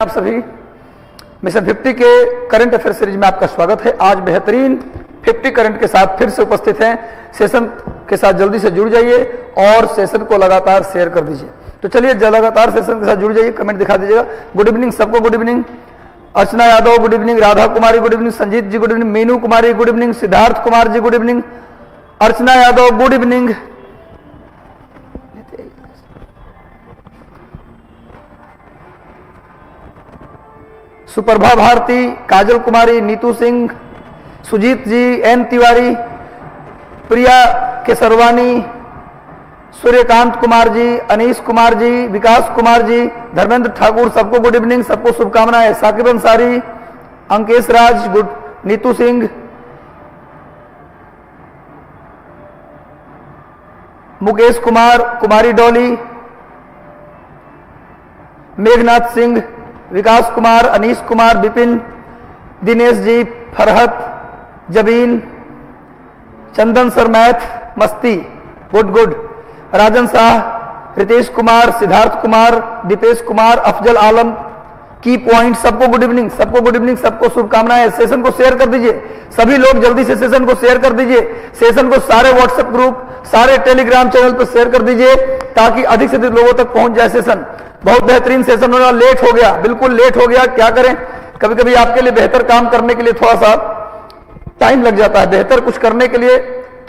आप सभी मिशन 50 के करंट अफेयर सीरीज में आपका स्वागत है। आज बेहतरीन 50 करंट के साथ फिर से उपस्थित हैं। सेशन के साथ जल्दी से जुड़ जाइए और सेशन को लगातार शेयर कर दीजिए। तो चलिए लगातार सेशन के साथ जुड़ जाइए, कमेंट दिखा दीजिएगा। गुड इवनिंग सबको, गुड इवनिंग। अर्चना Yadav good evening, Radha Kumari good evening, Sanjeet जी गुड इवनिंग, मीनू कुमारी good evening, Siddharth Kumar ji good evening, अर्चना यादव गुड इवनिंग। सुप्रभा भारती, काजल कुमारी, नीतू सिंह, सुजीत जी, एन तिवारी, प्रिया केसरवानी, सूर्यकांत कुमार जी, अनीश कुमार जी, विकास कुमार जी, धर्मेंद्र ठाकुर, सबको गुड इवनिंग, सबको शुभकामनाएं। साकिब अंसारी, अंकेश राज गुड, नीतू सिंह, मुकेश कुमार, कुमारी डॉली, मेघनाथ सिंह, विकास कुमार, अनीश कुमार, विपिन, दिनेश जी, फरहत, जबीन, चंदन सर मैथ, मस्ती गुड गुड, राजन शाह, रितेश कुमार, सिद्धार्थ कुमार, दीपेश कुमार, अफजल आलम, की पॉइंट, सबको गुड इवनिंग, सबको गुड इवनिंग, सबको शुभकामनाएं। सेशन को शेयर कर दीजिए, सभी लोग जल्दी से सेशन को शेयर कर दीजिए। सेशन को सारे व्हाट्सएप ग्रुप, सारे टेलीग्राम चैनल पर शेयर कर दीजिए ताकि अधिक से अधिक लोगों तक पहुंच जाए सेशन। बहुत बेहतरीन सेशन होना, लेट हो गया, बिल्कुल लेट हो गया, क्या करें, कभी कभी आपके लिए बेहतर काम करने के लिए थोड़ा सा टाइम लग जाता है, बेहतर कुछ करने के लिए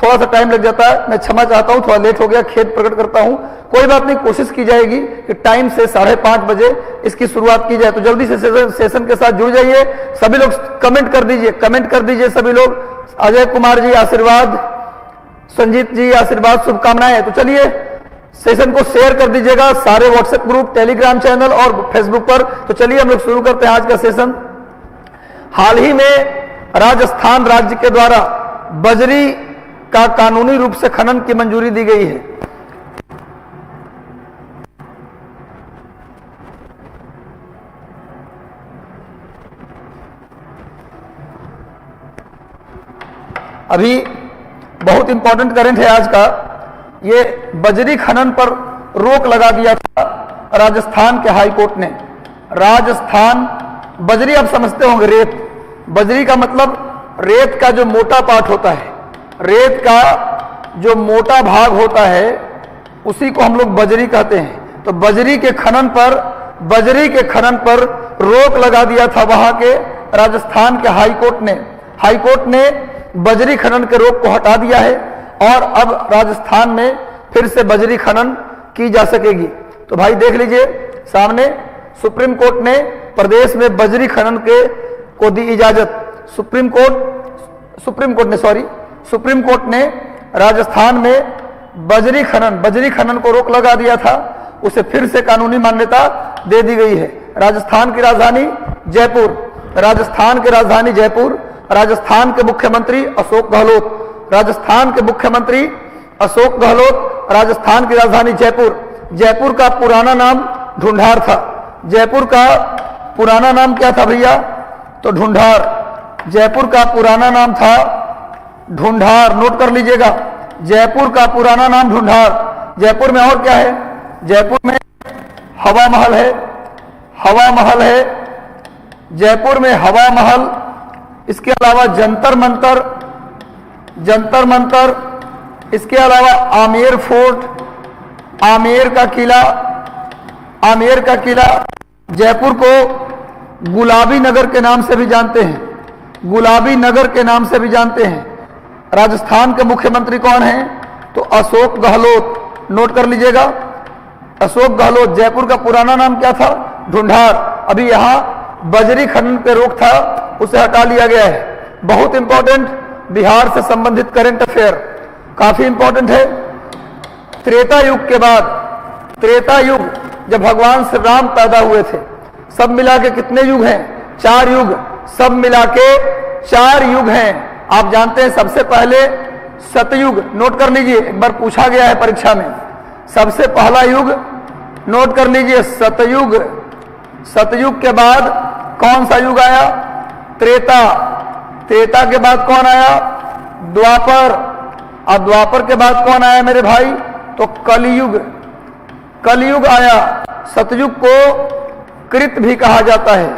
थोड़ा सा टाइम लग जाता है। मैं क्षमा चाहता हूं, थोड़ा लेट हो गया, खेद प्रकट करता हूं। कोई बात नहीं, कोशिश की जाएगी कि टाइम से 5:30 बजे इसकी शुरुआत की जाए। तो जल्दी से सेशन के साथ जुड़ जाइए। सभी लोग कमेंट कर दीजिए, कमेंट कर दीजिए सभी लोग। अजय कुमार जी आशीर्वाद, संजीत जी आशीर्वाद, शुभकामनाएं। तो चलिए सेशन को शेयर कर दीजिएगा सारे व्हाट्सएप ग्रुप, टेलीग्राम चैनल और फेसबुक पर। तो चलिए हम लोग शुरू करते हैं आज का सेशन। हाल ही में राजस्थान राज्य के द्वारा बजरी का कानूनी रूप से खनन की मंजूरी दी गई है। अभी बहुत इंपॉर्टेंट करंट है आज का। ये बजरी खनन पर रोक लगा दिया था राजस्थान के हाई कोर्ट ने। राजस्थान, बजरी आप समझते होंगे, रेत। बजरी का मतलब रेत का जो मोटा पार्ट होता है, रेत का जो मोटा भाग होता है उसी को हम लोग बजरी कहते हैं। तो बजरी के खनन पर रोक लगा दिया था वहां के राजस्थान के हाई कोर्ट ने बजरी खनन के रोक को हटा दिया है और अब राजस्थान में फिर से बजरी खनन की जा सकेगी। तो भाई देख लीजिए सामने, सुप्रीम कोर्ट ने प्रदेश में बजरी खनन को दी इजाजत। सुप्रीम कोर्ट ने राजस्थान में बजरी खनन को रोक लगा दिया था, उसे फिर से कानूनी मान्यता दे दी गई है। राजस्थान की राजधानी जयपुर, राजस्थान के मुख्यमंत्री अशोक गहलोत, राजस्थान की राजधानी जयपुर का पुराना नाम ढूंढार था। जयपुर का पुराना नाम क्या था भैया? तो ढूंढार। जयपुर का पुराना नाम था ढूंढार, नोट कर लीजिएगा। जयपुर का पुराना नाम ढूंढार। जयपुर में और क्या है? जयपुर में हवा महल है, जयपुर में हवा महल। इसके अलावा जंतर मंतर, इसके अलावा आमेर फोर्ट, आमेर का किला। जयपुर को गुलाबी नगर के नाम से भी जानते हैं। राजस्थान के मुख्यमंत्री कौन हैं? तो अशोक गहलोत, नोट कर लीजिएगा, अशोक गहलोत। जयपुर का पुराना नाम क्या था? ढूंढार। अभी यहां बजरी खनन पे रोक था, उसे हटा लिया गया है। बहुत इंपॉर्टेंट बिहार से संबंधित करंट अफेयर, काफी इंपॉर्टेंट है। त्रेता युग जब भगवान श्री राम पैदा हुए थे, सब मिला के कितने युग हैं? 4 युग। सब मिला के 4 युग हैं। आप जानते हैं सबसे पहले सतयुग, नोट कर लीजिए, एक बार पूछा गया है परीक्षा में। सबसे पहला युग नोट कर लीजिए, सतयुग। सतयुग के बाद कौन सा युग आया? त्रेता। त्रेता के बाद कौन आया? द्वापर। अब द्वापर के बाद कौन आया मेरे भाई? तो कलयुग। कलयुग आया। सतयुग को कृत भी कहा जाता है।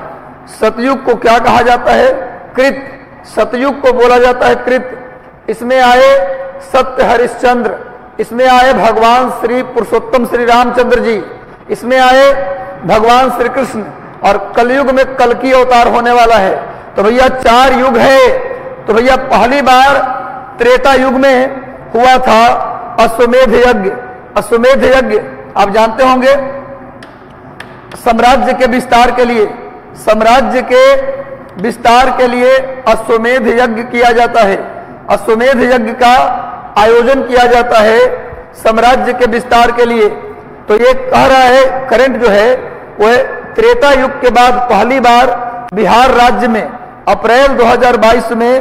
सतयुग को क्या कहा जाता है? कृत। सतयुग को बोला जाता है कृत। इसमें आए सत्य हरिश्चंद्र, इसमें आए भगवान श्री पुरुषोत्तम श्री रामचंद्र जी, इसमें आए भगवान श्री कृष्ण, और कलयुग में कल की अवतार होने वाला है। तो भैया 4 युग है। तो भैया पहली बार त्रेता युग में हुआ था अश्वमेध यज्ञ। अश्वमेध यज्ञ आप जानते होंगे, साम्राज्य के विस्तार के लिए, साम्राज्य के विस्तार के लिए अश्वमेध यज्ञ किया जाता है। अश्वमेध यज्ञ का आयोजन किया जाता है साम्राज्य के विस्तार के लिए। तो ये कह रहा है करंट जो है वह त्रेता युग के बाद पहली बार बिहार राज्य में अप्रैल 2022 में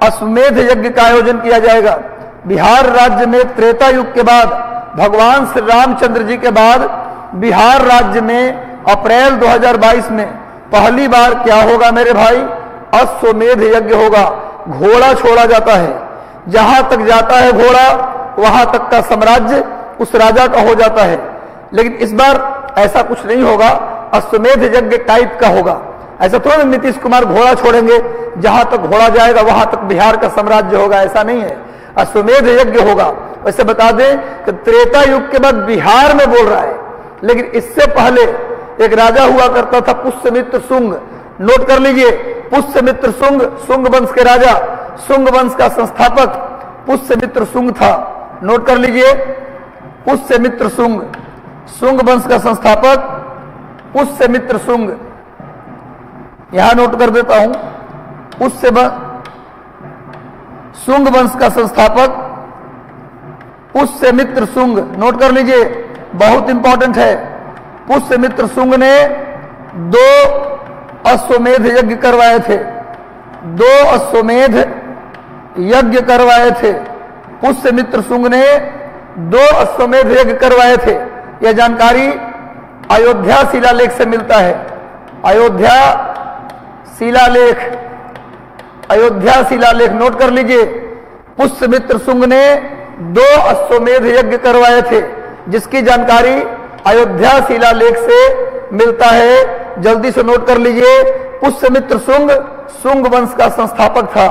अश्वमेध यज्ञ का आयोजन किया जाएगा। बिहार राज्य में त्रेता युग के बाद, भगवान श्री रामचंद्र जी के बाद बिहार राज्य में अप्रैल 2022 में पहली बार क्या होगा मेरे भाई? अश्वमेध यज्ञ होगा। घोड़ा छोड़ा जाता है, जहां तक जाता है घोड़ा वहां तक का साम्राज्य उस राजा का हो जाता है। लेकिन इस बार ऐसा कुछ नहीं होगा, अश्वमेध यज्ञ टाइप का होगा। ऐसा थोड़ा नीतीश कुमार घोड़ा छोड़ेंगे, जहां तक घोड़ा जाएगा वहां तक बिहार का साम्राज्य होगा, ऐसा नहीं है। अश्वमेध यज्ञ होगा। वैसे बता दें कि त्रेता युग के बाद बिहार में बोल रहा है, लेकिन इससे पहले एक राजा हुआ करता था पुष्यमित्र शुंग। नोट कर लीजिए, पुष्यमित्र शुंग, शुंग वंश के राजा, शुंग वंश का संस्थापक पुष्यमित्र शुंग था। नोट कर लीजिए, पुष्यमित्र शुंग, शुंग वंश का संस्थापक पुष्यमित्र शुंग। यहां नोट कर देता हूं, शुंग वंश का संस्थापक पुष्यमित्र शुंग। नोट कर लीजिए, बहुत इंपॉर्टेंट है। पुष्यमित्र शुंग ने 2 अश्वमेध यज्ञ करवाए थे, 2 अश्वमेध यज्ञ करवाए थे। पुष्यमित्र शुंग ने 2 अश्वमेध यज्ञ करवाए थे। यह जानकारी अयोध्या शिलालेख से मिलता है। अयोध्या शिलालेख, अयोध्या शिलालेख नोट कर लीजिए। पुष्यमित्र शुंग ने 2 अश्वमेध यज्ञ करवाए थे, जिसकी जानकारी अयोध्या शिलालेख से मिलता है। जल्दी से नोट कर लीजिए। पुष्यमित्र शुंग, शुंग वंश का संस्थापक था।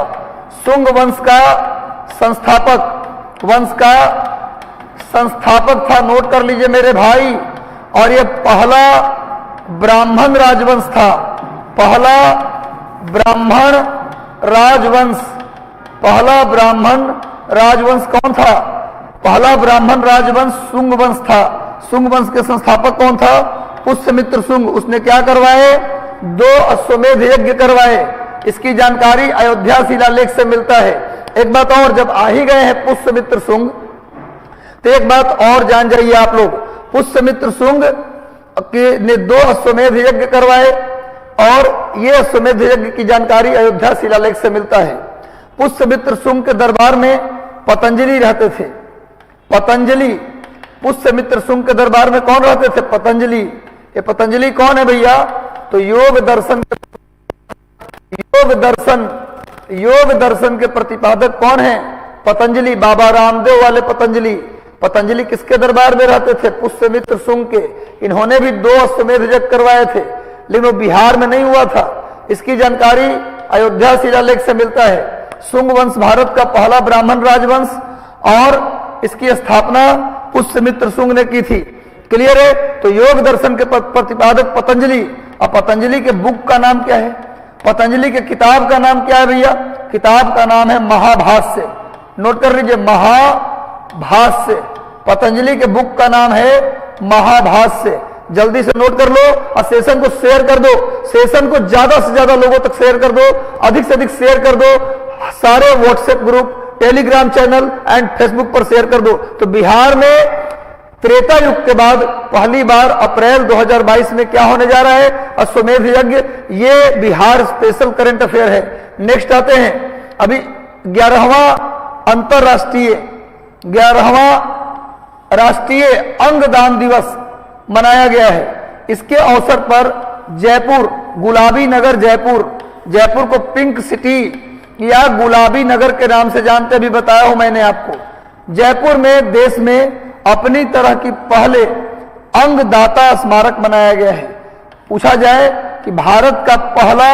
शुंग वंश का संस्थापक, वंश का संस्थापक था। नोट कर लीजिए मेरे भाई। और यह पहला ब्राह्मण राजवंश था, पहला ब्राह्मण राजवंश। पहला ब्राह्मण राजवंश कौन था? पहला ब्राह्मण राजवंश शुंग वंश था। शुंग वंश के संस्थापक कौन था? पुष्यमित्र शुंग। उसने क्या करवाए? 2 अश्वमेध यज्ञ करवाए। इसकी जानकारी अयोध्या शिलालेख से मिलता है। एक बात और, जब आ ही गए हैं पुष्यमित्र शुंग, तो एक बात और जान जाइए आप लोग। पुष्यमित्र शुंग ने 2 अश्वमेध यज्ञ करवाए, और ये अश्वमेध यज्ञ की जानकारी अयोध्या शिलालेख से मिलता है। पुष्यमित्र शुंग के दरबार में पतंजलि रहते थे। पतंजलि, पुष्यमित्र शुंग के दरबार में कौन रहते थे? पतंजलि। ये पतंजलि कौन है भैया? तो योग दर्शन के प्रतिपादक कौन है? पतंजलि, बाबा रामदेव वाले पतंजलि। पतंजलि किसके दरबार में रहते थे? पुष्यमित्र शुंग के। इन्होंने भी 2 अश्वमेध यज्ञ करवाए थे, लेकिन वो बिहार में नहीं हुआ था। इसकी जानकारी अयोध्या शिलालेख से मिलता है। शुंग वंश भारत का पहला ब्राह्मण राजवंश, और इसकी स्थापना पुष्यमित्र शुंग ने की थी। क्लियर है? तो योग दर्शन के प्रतिपादक पतंजलि। और पतंजलि के बुक का नाम क्या है? पतंजलि के किताब का नाम क्या है भैया? किताब का नाम है महाभाष्य। नोट कर लीजिए, महाभाष्य। पतंजलि के बुक का नाम है महाभाष्य। जल्दी से नोट कर लो और सेशन को शेयर कर दो। सेशन को ज्यादा से ज्यादा लोगों तक शेयर कर दो, अधिक से अधिक शेयर कर दो। सारे WhatsApp group, Telegram channel and Facebook पर शेयर कर दो। तो बिहार में त्रेता युग के बाद पहली बार अप्रैल 2022 में क्या होने जा रहा है? अश्वमेध यज्ञ। ये बिहार स्पेशल करंट अफेयर है। नेक्स्ट आते हैं, अभी 11वां अंतरराष्ट्रीय 11वां राष्ट्रीय अंगदान दिवस मनाया गया है। इसके अवसर पर जयपुर, गुलाबी नगर जयपुर, जयपुर को पिंक सिटी या गुलाबी नगर के नाम से जानते, भी बताया हूं मैंने आपको। जयपुर में देश में अपनी तरह की पहले अंगदाता स्मारक बनाया गया है। पूछा जाए कि भारत का पहला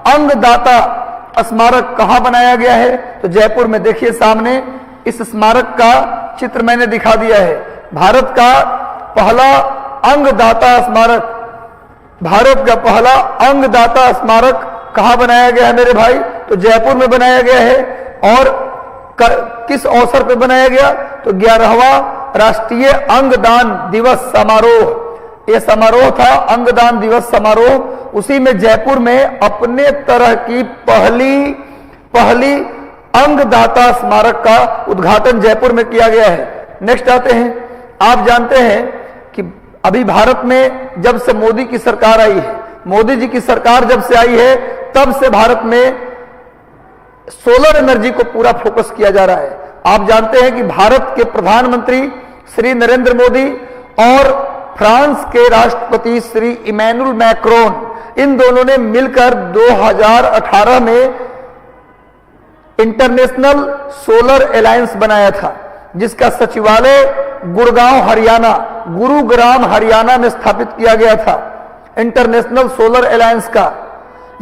अंगदाता स्मारक कहां बनाया गया है, तो जयपुर में। देखिए सामने इस स्मारक का चित्र मैंने दिखा दिया है। भारत का पहला अंगदाता स्मारक, भारत का पहला अंगदाता स्मारक कहां बनाया गया है मेरे भाई, तो जयपुर में बनाया गया है। और किस अवसर पर बनाया गया, तो 11वां राष्ट्रीय अंगदान दिवस समारोह। यह समारोह था अंगदान दिवस समारोह, उसी में जयपुर में अपने तरह की पहली अंगदाता स्मारक का उद्घाटन जयपुर में किया गया है। नेक्स्ट आते हैं, आप जानते हैं कि अभी भारत में जब से मोदी की सरकार आई है, मोदी जी की सरकार जब से आई है, तब से भारत में सोलर एनर्जी को पूरा फोकस किया जा रहा है। आप जानते हैं कि भारत के प्रधानमंत्री श्री नरेंद्र मोदी और फ्रांस के राष्ट्रपति श्री इमैनुअल मैक्रोन, इन दोनों ने मिलकर 2018 में इंटरनेशनल सोलर अलायंस बनाया था, जिसका सचिवालय गुरुग्राम हरियाणा में स्थापित किया गया था, इंटरनेशनल सोलर अलायंस का।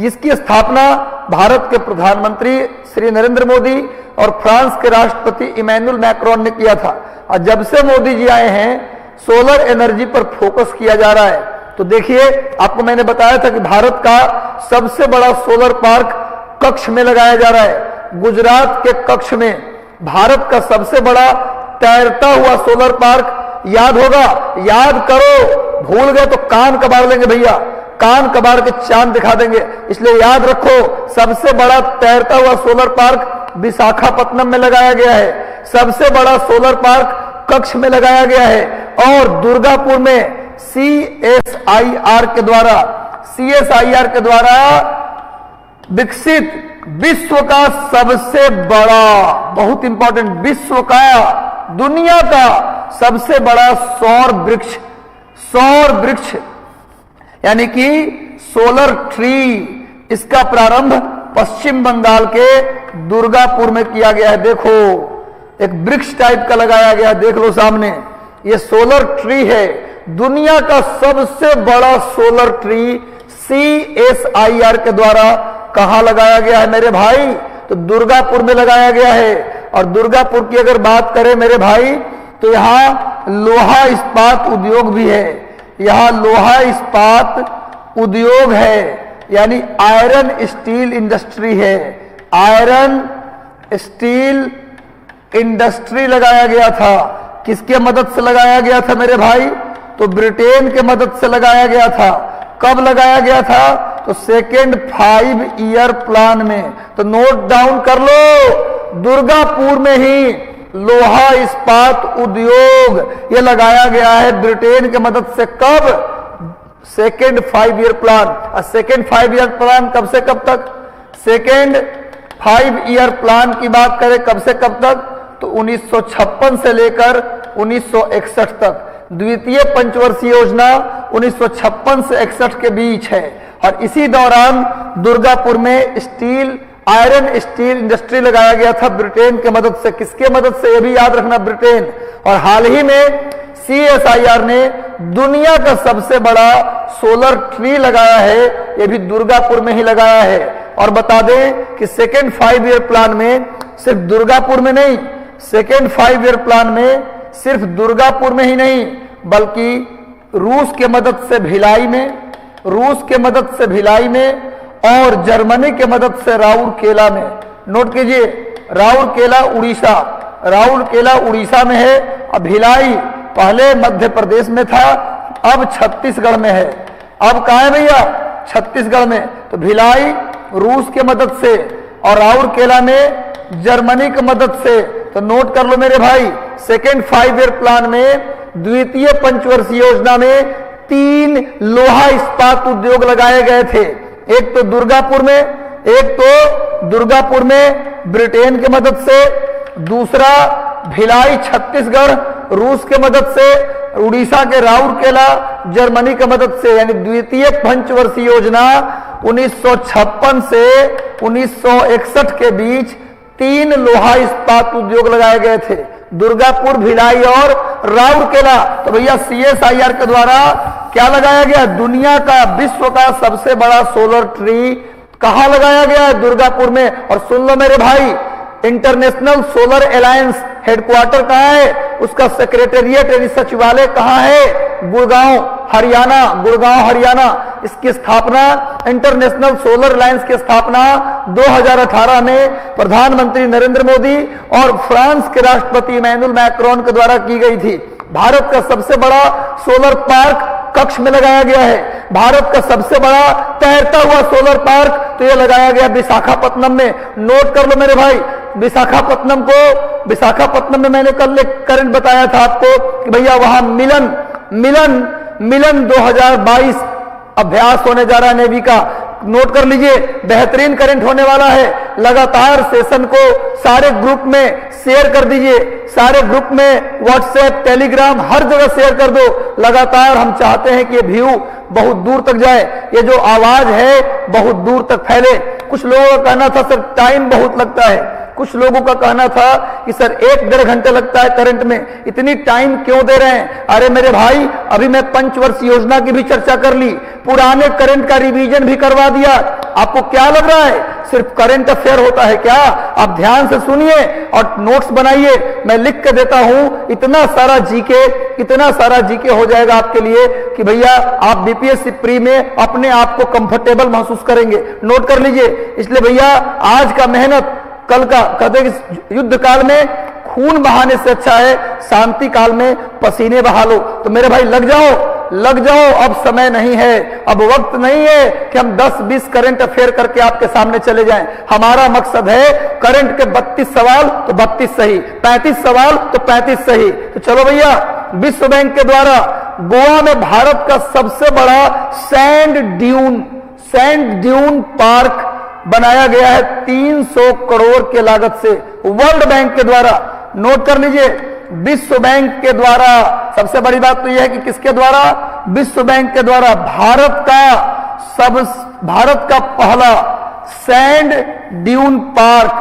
इसकी स्थापना भारत के प्रधानमंत्री श्री नरेंद्र मोदी और फ्रांस के राष्ट्रपति इमैनुअल मैक्रोन ने किया था। और जब से मोदी जी आए हैं, सोलर एनर्जी पर फोकस किया जा रहा है। तो देखिए, आपको मैंने बताया था कि भारत का सबसे बड़ा सोलर पार्क कच्छ में लगाया जा रहा है। गुजरात के कच्छ में भारत का सबसे बड़ा तैरता हुआ सोलर पार्क, याद होगा, याद करो, भूल गए तो कान कबाड़ लेंगे भैया, कान कबाड़ के चांद दिखा देंगे। इसलिए याद रखो, सबसे बड़ा तैरता हुआ सोलर पार्क विशाखापट्टनम में लगाया गया है, सबसे बड़ा सोलर पार्क कच्छ में लगाया गया है, और दुर्गापुर में CSIR के द्वारा विकसित विश्व का सबसे बड़ा, बहुत इंपॉर्टेंट, विश्व का, दुनिया का सबसे बड़ा सौर वृक्ष यानी कि सोलर ट्री, इसका प्रारंभ पश्चिम बंगाल के दुर्गापुर में किया गया है। देखो, एक वृक्ष टाइप का लगाया गया, देख लो सामने, ये सोलर ट्री है। दुनिया का सबसे बड़ा सोलर ट्री CSIR के द्वारा कहां लगाया गया है मेरे भाई, तो दुर्गापुर में लगाया गया है। और दुर्गापुर की अगर बात करें मेरे भाई, तो यहां लोहा इस्पात उद्योग भी है, यहां लोहा इस्पात उद्योग है, यानी आयरन स्टील इंडस्ट्री है, आयरन स्टील इंडस्ट्री लगाया गया था। किसके मदद से लगाया गया था मेरे भाई, तो ब्रिटेन के मदद से लगाया गया था। कब लगाया गया था, तो सेकेंड 5 ईयर प्लान में। तो नोट डाउन कर लो, दुर्गापुर में ही लोहा इस्पात उद्योग ये लगाया गया है ब्रिटेन के मदद से। कब, सेकेंड 5 ईयर प्लान। और सेकेंड 5 ईयर प्लान कब से कब तक, सेकेंड 5 ईयर प्लान की बात करें कब से कब तक, तो 1956 से लेकर 1961 तक। द्वितीय पंचवर्षीय योजना 1956 से 61 के बीच है। और इसी दौरान दुर्गापुर में आयरन स्टील इंडस्ट्री लगाया गया था ब्रिटेन के मदद से। किसके मदद से, ये भी याद रखना, ब्रिटेन। और हाल ही में CSIR ने दुनिया का सबसे बड़ा सोलर ट्री लगाया है, ये भी दुर्गापुर में ही लगाया है। और बता दें कि सेकेंड 5 ईयर प्लान में सिर्फ दुर्गापुर में नहीं, सेकेंड 5 ईयर प्लान में सिर्फ दुर्गापुर में ही नहीं, बल्कि रूस के मदद से भिलाई में, और जर्मनी के मदद से राउरकेला में। नोट कीजिए, राउरकेला उड़ीसा में है। अब भिलाई पहले मध्य प्रदेश में था, अब छत्तीसगढ़ में है। अब कहां है भैया, छत्तीसगढ़ में। तो भिलाई रूस के मदद से और राउरकेला में जर्मनी की मदद से। तो नोट कर लो मेरे भाई, सेकेंड 5 ईयर प्लान में द्वितीय पंचवर्षीय योजना में 3 लोहा इस्पात उद्योग लगाए गए थे। एक तो दुर्गापुर में ब्रिटेन की मदद से, दूसरा भिलाई छत्तीसगढ़ रूस के मदद से, उड़ीसा के राउरकेला जर्मनी की मदद से। यानी द्वितीय पंचवर्षीय योजना 1956 से 1961 के बीच 3 लोहा इस्पात उद्योग लगाए गए थे, दुर्गापुर, भिलाई और राउरकेला। तो भैया CSIR के द्वारा क्या लगाया गया? दुनिया का, विश्व का सबसे बड़ा सोलर ट्री कहां लगाया गया है? दुर्गापुर में। और सुन लो मेरे भाई, इंटरनेशनल सोलर अलायंस हेडक्वार्टर कहां है? उसका सेक्रेटेरिएट यानी सचिवालय कहां है? गुड़गांव हरियाणा। गुड़गांव हरियाणा। इसकी स्थापना, इंटरनेशनल सोलर अलायंस की स्थापना 2018 में प्रधानमंत्री नरेंद्र मोदी और फ्रांस के राष्ट्रपति इमैनुअल मैक्रोन के द्वारा की गई थी। भारत का सबसे बड़ा सोलर पार्क कक्ष में लगाया गया है। भारत का सबसे बड़ा तैरता हुआ सोलर पार्क तो यह लगाया गया विशाखापट्टनम में। नोट कर लो मेरे भाई, विशाखापट्टनम में मैंने कल एक करंट बताया था आपको कि भैया वहां मिलन 2022 अभ्यास होने जा रहा है नेवी का। नोट कर लीजिए, बेहतरीन करंट होने वाला है। लगातार सेशन को सारे ग्रुप में शेयर कर दीजिए, सारे ग्रुप में व्हाट्सएप, टेलीग्राम, हर जगह शेयर कर दो। लगातार हम चाहते हैं कि ये व्यू बहुत दूर तक जाए, ये जो आवाज है बहुत दूर तक फैले। कुछ लोगों का कहना था सर टाइम बहुत लगता है, कुछ लोगों का कहना था कि सर 1-1.5 घंटे लगता है करंट में, इतनी टाइम क्यों दे रहे हैं? अरे मेरे भाई, अभी मैं पंचवर्षीय योजना की भी चर्चा कर ली, पुराने करंट का रिवीजन भी करवा दिया। आपको क्या लग रहा है सिर्फ करंट अफेयर होता है क्या? आप ध्यान से सुनिए और नोट्स बनाइए, मैं लिख के देता हूं। इतना सारा जीके हो जाएगा आपके लिए कि भैया आप बीपीएससी प्री में अपने आप को कंफर्टेबल महसूस करेंगे। नोट कर लीजिए। इसलिए भैया आज का मेहनत कल का, कहते हैं कि युद्ध काल में खून बहाने से अच्छा है शांति काल में पसीने बहा लो। तो मेरे भाई लग जाओ, अब समय नहीं है, अब वक्त नहीं है कि हम 10-20 करंट अफेयर करके आपके सामने चले जाएं। हमारा मकसद है करंट के 32 सवाल तो 32 सही, 35 सवाल तो 35 सही। तो चलो भैया, विश्व बैंक के द्वारा गोवा में भारत का सबसे बड़ा सैंड ड्यून पार्क बनाया गया है 300 करोड़ के लागत से, वर्ल्ड बैंक के द्वारा। नोट कर लीजिए, विश्व बैंक के द्वारा। सबसे बड़ी बात तो यह है कि किसके द्वारा? विश्व बैंक के द्वारा भारत का पहला सैंड ड्यून पार्क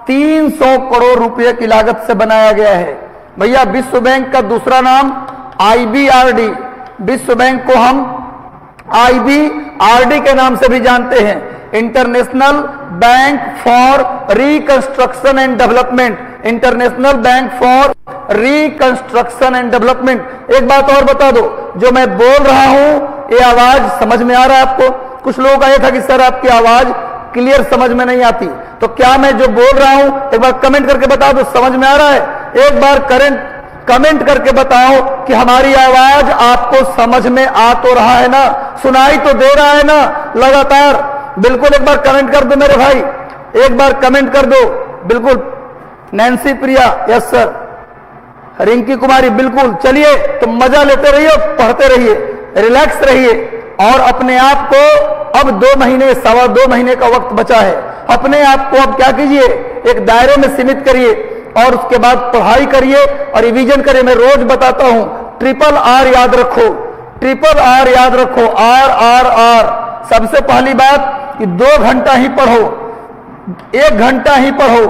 300 करोड़ रुपए की लागत से बनाया गया है। भैया विश्व बैंक का दूसरा नाम IBRD, विश्व बैंक को हम IBRD के नाम से भी जानते हैं, international bank for reconstruction and development. International bank for reconstruction and development. एक बात और बता दो, जो मैं बोल रहा हूं ये आवाज समझ में आ रहा है आपको? कुछ लोगों का यह था कि सर आपकी आवाज क्लियर समझ में नहीं आती, तो क्या मैं जो बोल रहा हूं एक बार कमेंट करके बता दो समझ में आ रहा है? एक बार कमेंट करके बताओ कि हमारी आवाज आपको समझ में आ तो रहा है ना, सुनाई तो दे रहा है ना लगातार? बिल्कुल एक बार कमेंट कर दो मेरे भाई, एक बार कमेंट कर दो। बिल्कुल नैन्सी प्रिया, यस सर। रिंकी कुमारी, बिल्कुल। चलिए तो मजा लेते रहिए, पढ़ते रहिए, रिलैक्स रहिए और अपने आप को अब 2 महीने, 2.25 महीने का वक्त बचा है। अपने आप को अब क्या कीजिए, एक दायरे में सीमित करिए और उसके बाद पढ़ाई करिए और रिवीजन करिए। मैं रोज बताता हूं, RRR याद रखो, RRR याद रखो, RRR। सबसे पहली बात कि 2 घंटा ही पढ़ो, 1 घंटा ही पढ़ो,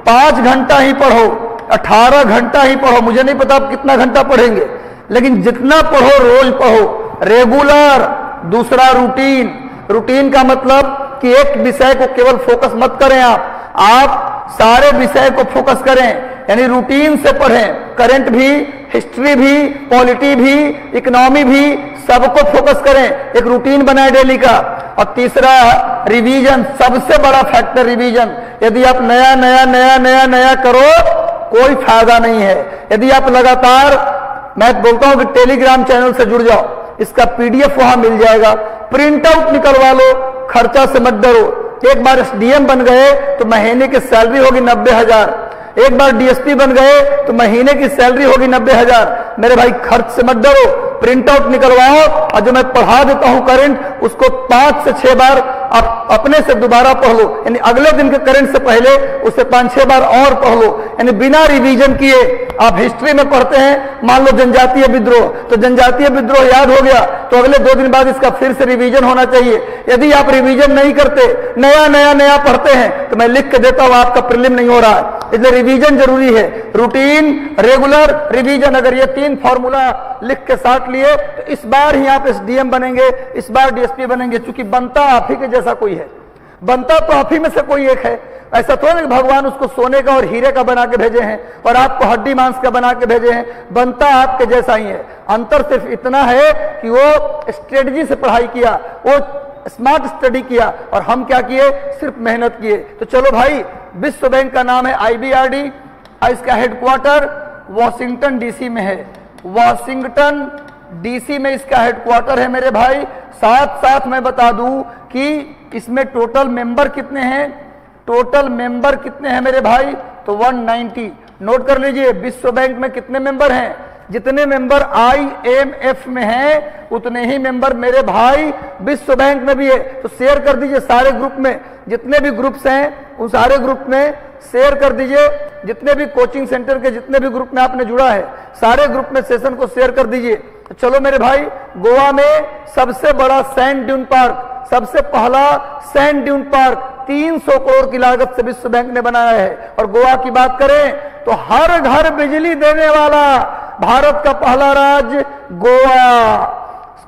5 घंटा ही पढ़ो, 18 घंटा ही पढ़ो। मुझे नहीं पता आप कितना घंटा पढ़ेंगे, लेकिन जितना पढ़ो रोज पढ़ो, रेगुलर। दूसरा रूटीन का मतलब कि एक विषय को केवल फोकस मत करें, आप सारे विषय को फोकस करें, यानी रूटीन से पढ़ें। करंट भी, हिस्ट्री भी, पॉलिटी भी, इकोनॉमी भी, सबको फोकस करें। एक रूटीन बनाए डेली का। और तीसरा रिवीजन, सबसे बड़ा फैक्टर रिवीजन। यदि आप नया करो कोई फायदा नहीं है। यदि आप लगातार, मैं बोलता हूं कि टेलीग्राम चैनल से जुड़ जाओ, इसका PDF वहां मिल जाएगा, प्रिंट आउट निकलवा लो, खर्चा से मत डरो। एक बार SDM बन गए तो महीने की सैलरी होगी 90,000, एक बार DSP बन गए तो महीने की सैलरी होगी 90,000। मेरे भाई खर्च से मत डरो, प्रिंट आउट निकलवाओ और जो मैं पढ़ा देता हूं करंट, उसको 5 से 6 बार आप अपने से दोबारा पढ़ लो, यानी अगले दिन के करंट से पहले उसे 5-6 बार और पढ़ लो, यानी बिना रिवीजन किए। आप हिस्ट्री में पढ़ते हैं, मान लो जनजातीय विद्रोह, तो जनजातीय विद्रोह याद हो गया तो अगले 2 दिन बाद इसका फिर से रिवीजन होना चाहिए। यदि आप रिवीजन नहीं करते, नया पढ़ते हैं, तो मैं लिख के देता हूं आपका प्रीलिम नहीं हो रहा है। इसलिए रिवीजन जरूरी है, रूटीन, रेगुलर, रिवीजन। अगर ये 3 फॉर्मूला लिख के साथ लिए तो इस बार ही आप एसडीएम बनेंगे, इस बार डीएसपी बनेंगे, क्योंकि बनता आप ही के जैसा कोई है, बनता तो आप ही में से कोई एक है। ऐसा थोड़ा कि भगवान उसको सोने का और हीरे का बना के भेजे हैं और आपको हड्डी मांस का बना के भेजे हैं, बनता आपके जैसा ही है। अंतर सिर्फ इतना है कि वो स्ट्रेटजी से पढ़ाई किया, वो स्मार्ट स्टडी किया, और हम क्या किए, सिर्फ मेहनत किए। तो चलो भाई, विश्व बैंक का नाम है आईबीआरडी, इसका हेडक्वार्टर वॉशिंगटन डीसी में है, वॉशिंगटन डीसी में इसका हेडक्वार्टर है मेरे भाई। साथ साथ मैं बता दूं कि इसमें टोटल मेंबर कितने हैं, टोटल मेंबर कितने हैं मेरे भाई, तो 190। नोट कर लीजिए, विश्व बैंक में कितने मेंबर हैं, जितने मेंबर आईएमएफ में हैं उतने ही मेंबर मेरे भाई विश्व बैंक में भी है। तो शेयर कर दीजिए सारे ग्रुप में, जितने भी ग्रुप्स हैं उन सारे ग्रुप में शेयर कर दीजिए, जितने भी कोचिंग सेंटर के जितने भी ग्रुप में आपने जुड़ा है सारे ग्रुप में सेशन को शेयर कर दीजिए। तो चलो मेरे भाई, गोवा में सबसे बड़ा सैंड ड्यून पार्क, सबसे पहला सैंड ड्यून पार्क 300 करोड़ की लागत से विश्व बैंक ने बनाया है। और गोवा की बात करें तो हर घर बिजली देने वाला भारत का पहला राज्य गोवा,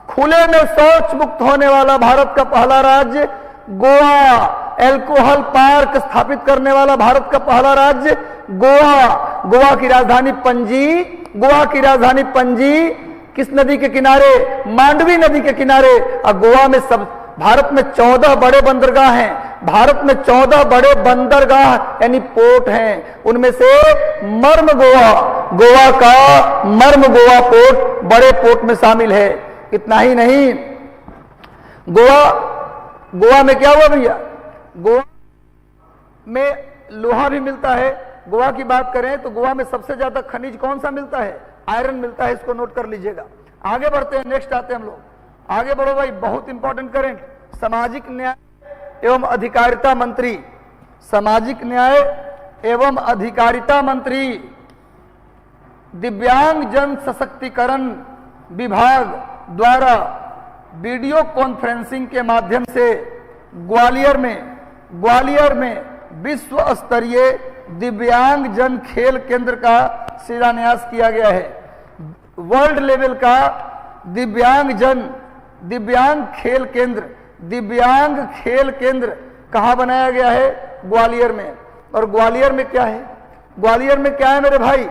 खुले में शौच मुक्त होने वाला भारत का पहला राज्य गोवा, एल्कोहल पार्क स्थापित करने वाला भारत का पहला राज्य गोवा। गोवा की राजधानी पणजी, गोवा की राजधानी पणजी किस नदी के किनारे, मांडवी नदी के किनारे। और गोवा में सब भारत में 14 बड़े बंदरगाह हैं, भारत में 14 बड़े बंदरगाह यानी पोर्ट हैं, उनमें से मर्म गोवा, गोवा का मर्म गोवा पोर्ट बड़े पोर्ट में शामिल है। इतना ही नहीं, गोवा में क्या हुआ भैया, गोवा में लोहा भी मिलता है। गोवा की बात करें तो गोवा में सबसे ज्यादा खनिज कौन सा मिलता है, आयरन मिलता है, इसको नोट कर लीजिएगा। आगे बढ़ते हैं, नेक्स्ट आते हैं हम लोग, आगे बढ़ो भाई, बहुत इंपॉर्टेंट करंट। सामाजिक न्याय एवं अधिकारिता मंत्री, सामाजिक न्याय एवं अधिकारिता मंत्री, दिव्यांग जन सशक्तिकरण विभाग द्वारा वीडियो कॉन्फ्रेंसिंग के माध्यम से ग्वालियर में विश्व स्तरीय दिव्यांग जन खेल केंद्र का शिलान्यास किया गया है। वर्ल्ड लेवल का दिव्यांग खेल केंद्र कहां बनाया गया है, ग्वालियर में। और ग्वालियर में क्या है, ग्वालियर में क्या है मेरे भाई,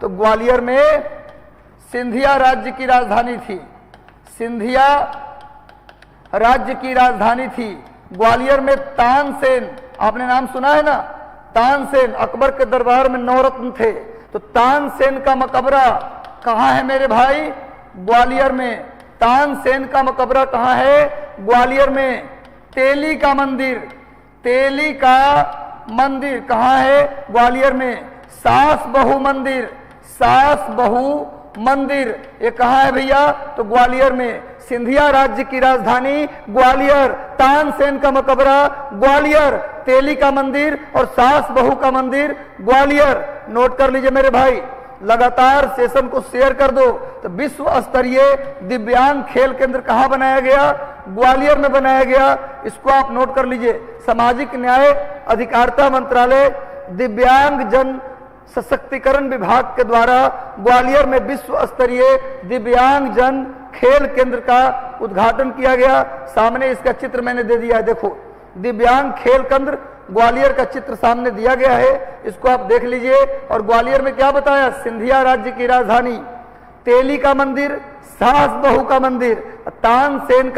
तो ग्वालियर में सिंधिया राज्य की राजधानी थी, सिंधिया राज्य की राजधानी थी। ग्वालियर में तानसेन, आपने नाम सुना है ना, तानसेन अकबर के दरबार में 9 रत्न थे, तो तानसेन का मकबरा कहां है मेरे भाई, ग्वालियर में। तानसेन का मकबरा कहां है, ग्वालियर में। तेली का मंदिर कहां है, ग्वालियर में। सास बहू मंदिर ये कहां है भैया, तो ग्वालियर में। सिंधिया राज्य की राजधानी ग्वालियर, तानसेन का मकबरा ग्वालियर, तेली का मंदिर और सास बहू का मंदिर ग्वालियर। नोट कर लीजिए मेरे भाई, लगातार सेशन को शेयर कर दो। तो विश्व स्तरीय दिव्यांग खेल केंद्र कहां बनाया गया, ग्वालियर में बनाया गया, इसको आप नोट कर लीजिए। सामाजिक न्याय अधिकारिता मंत्रालय दिव्यांग जन सशक्तिकरण विभाग के द्वारा ग्वालियर में विश्व स्तरीय दिव्यांग जन खेल केंद्र का उद्घाटन किया गया। सामने इसका चित्र मैंने दे दिया है, देखो दिव्यांग खेल केंद्र ग्वालियर का चित्र सामने दिया गया है, इसको आप देख लीजिए। और ग्वालियर में क्या बताया, सिंधिया राज्य की राजधानी, तेली का मंदिर, सास बहू का मंदिर, तानसेन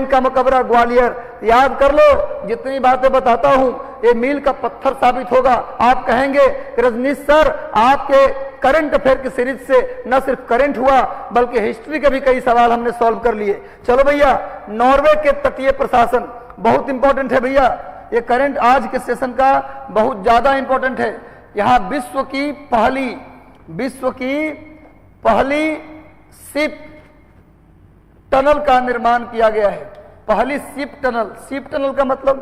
का मकबरा ग्वालियर। याद कर लो, जितनी बातें बताता हूं ये मील का पत्थर साबित होगा। आप कहेंगे कि रजनीश सर आपके करंट अफेयर की सीरीज से न सिर्फ करंट हुआ बल्कि हिस्ट्री के भी कई सवाल हमने सॉल्व कर लिए। चलो भैया, नॉर्वे के तटीय प्रशासन बहुत इंपॉर्टेंट है भैया, ये करंट आज के सेशन का बहुत ज्यादा इंपॉर्टेंट है। यहां विश्व की पहली शिप टनल का निर्माण किया गया है। पहली शिप टनल। शिप टनल का मतलब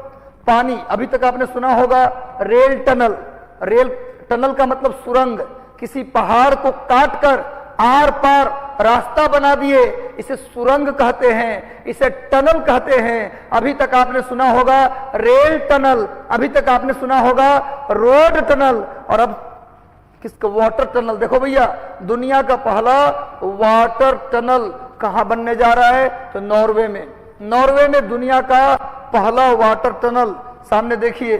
पानी। अभी तक आपने सुना होगा रेल टनल। रेल टनल का मतलब सुरंग। किसी पहाड़ को काटकर आर पार रास्ता बना दिए, इसे सुरंग कहते हैं, इसे टनल कहते हैं। अभी तक आपने सुना होगा रेल टनल, अभी तक आपने सुना होगा रोड टनल, और अब किसका? Water tunnel. देखो भैया, दुनिया का पहला वाटर टनल कहां बनने जा रहा है? तो नॉर्वे में। नॉर्वे में दुनिया का पहला वाटर टनल। सामने देखिए,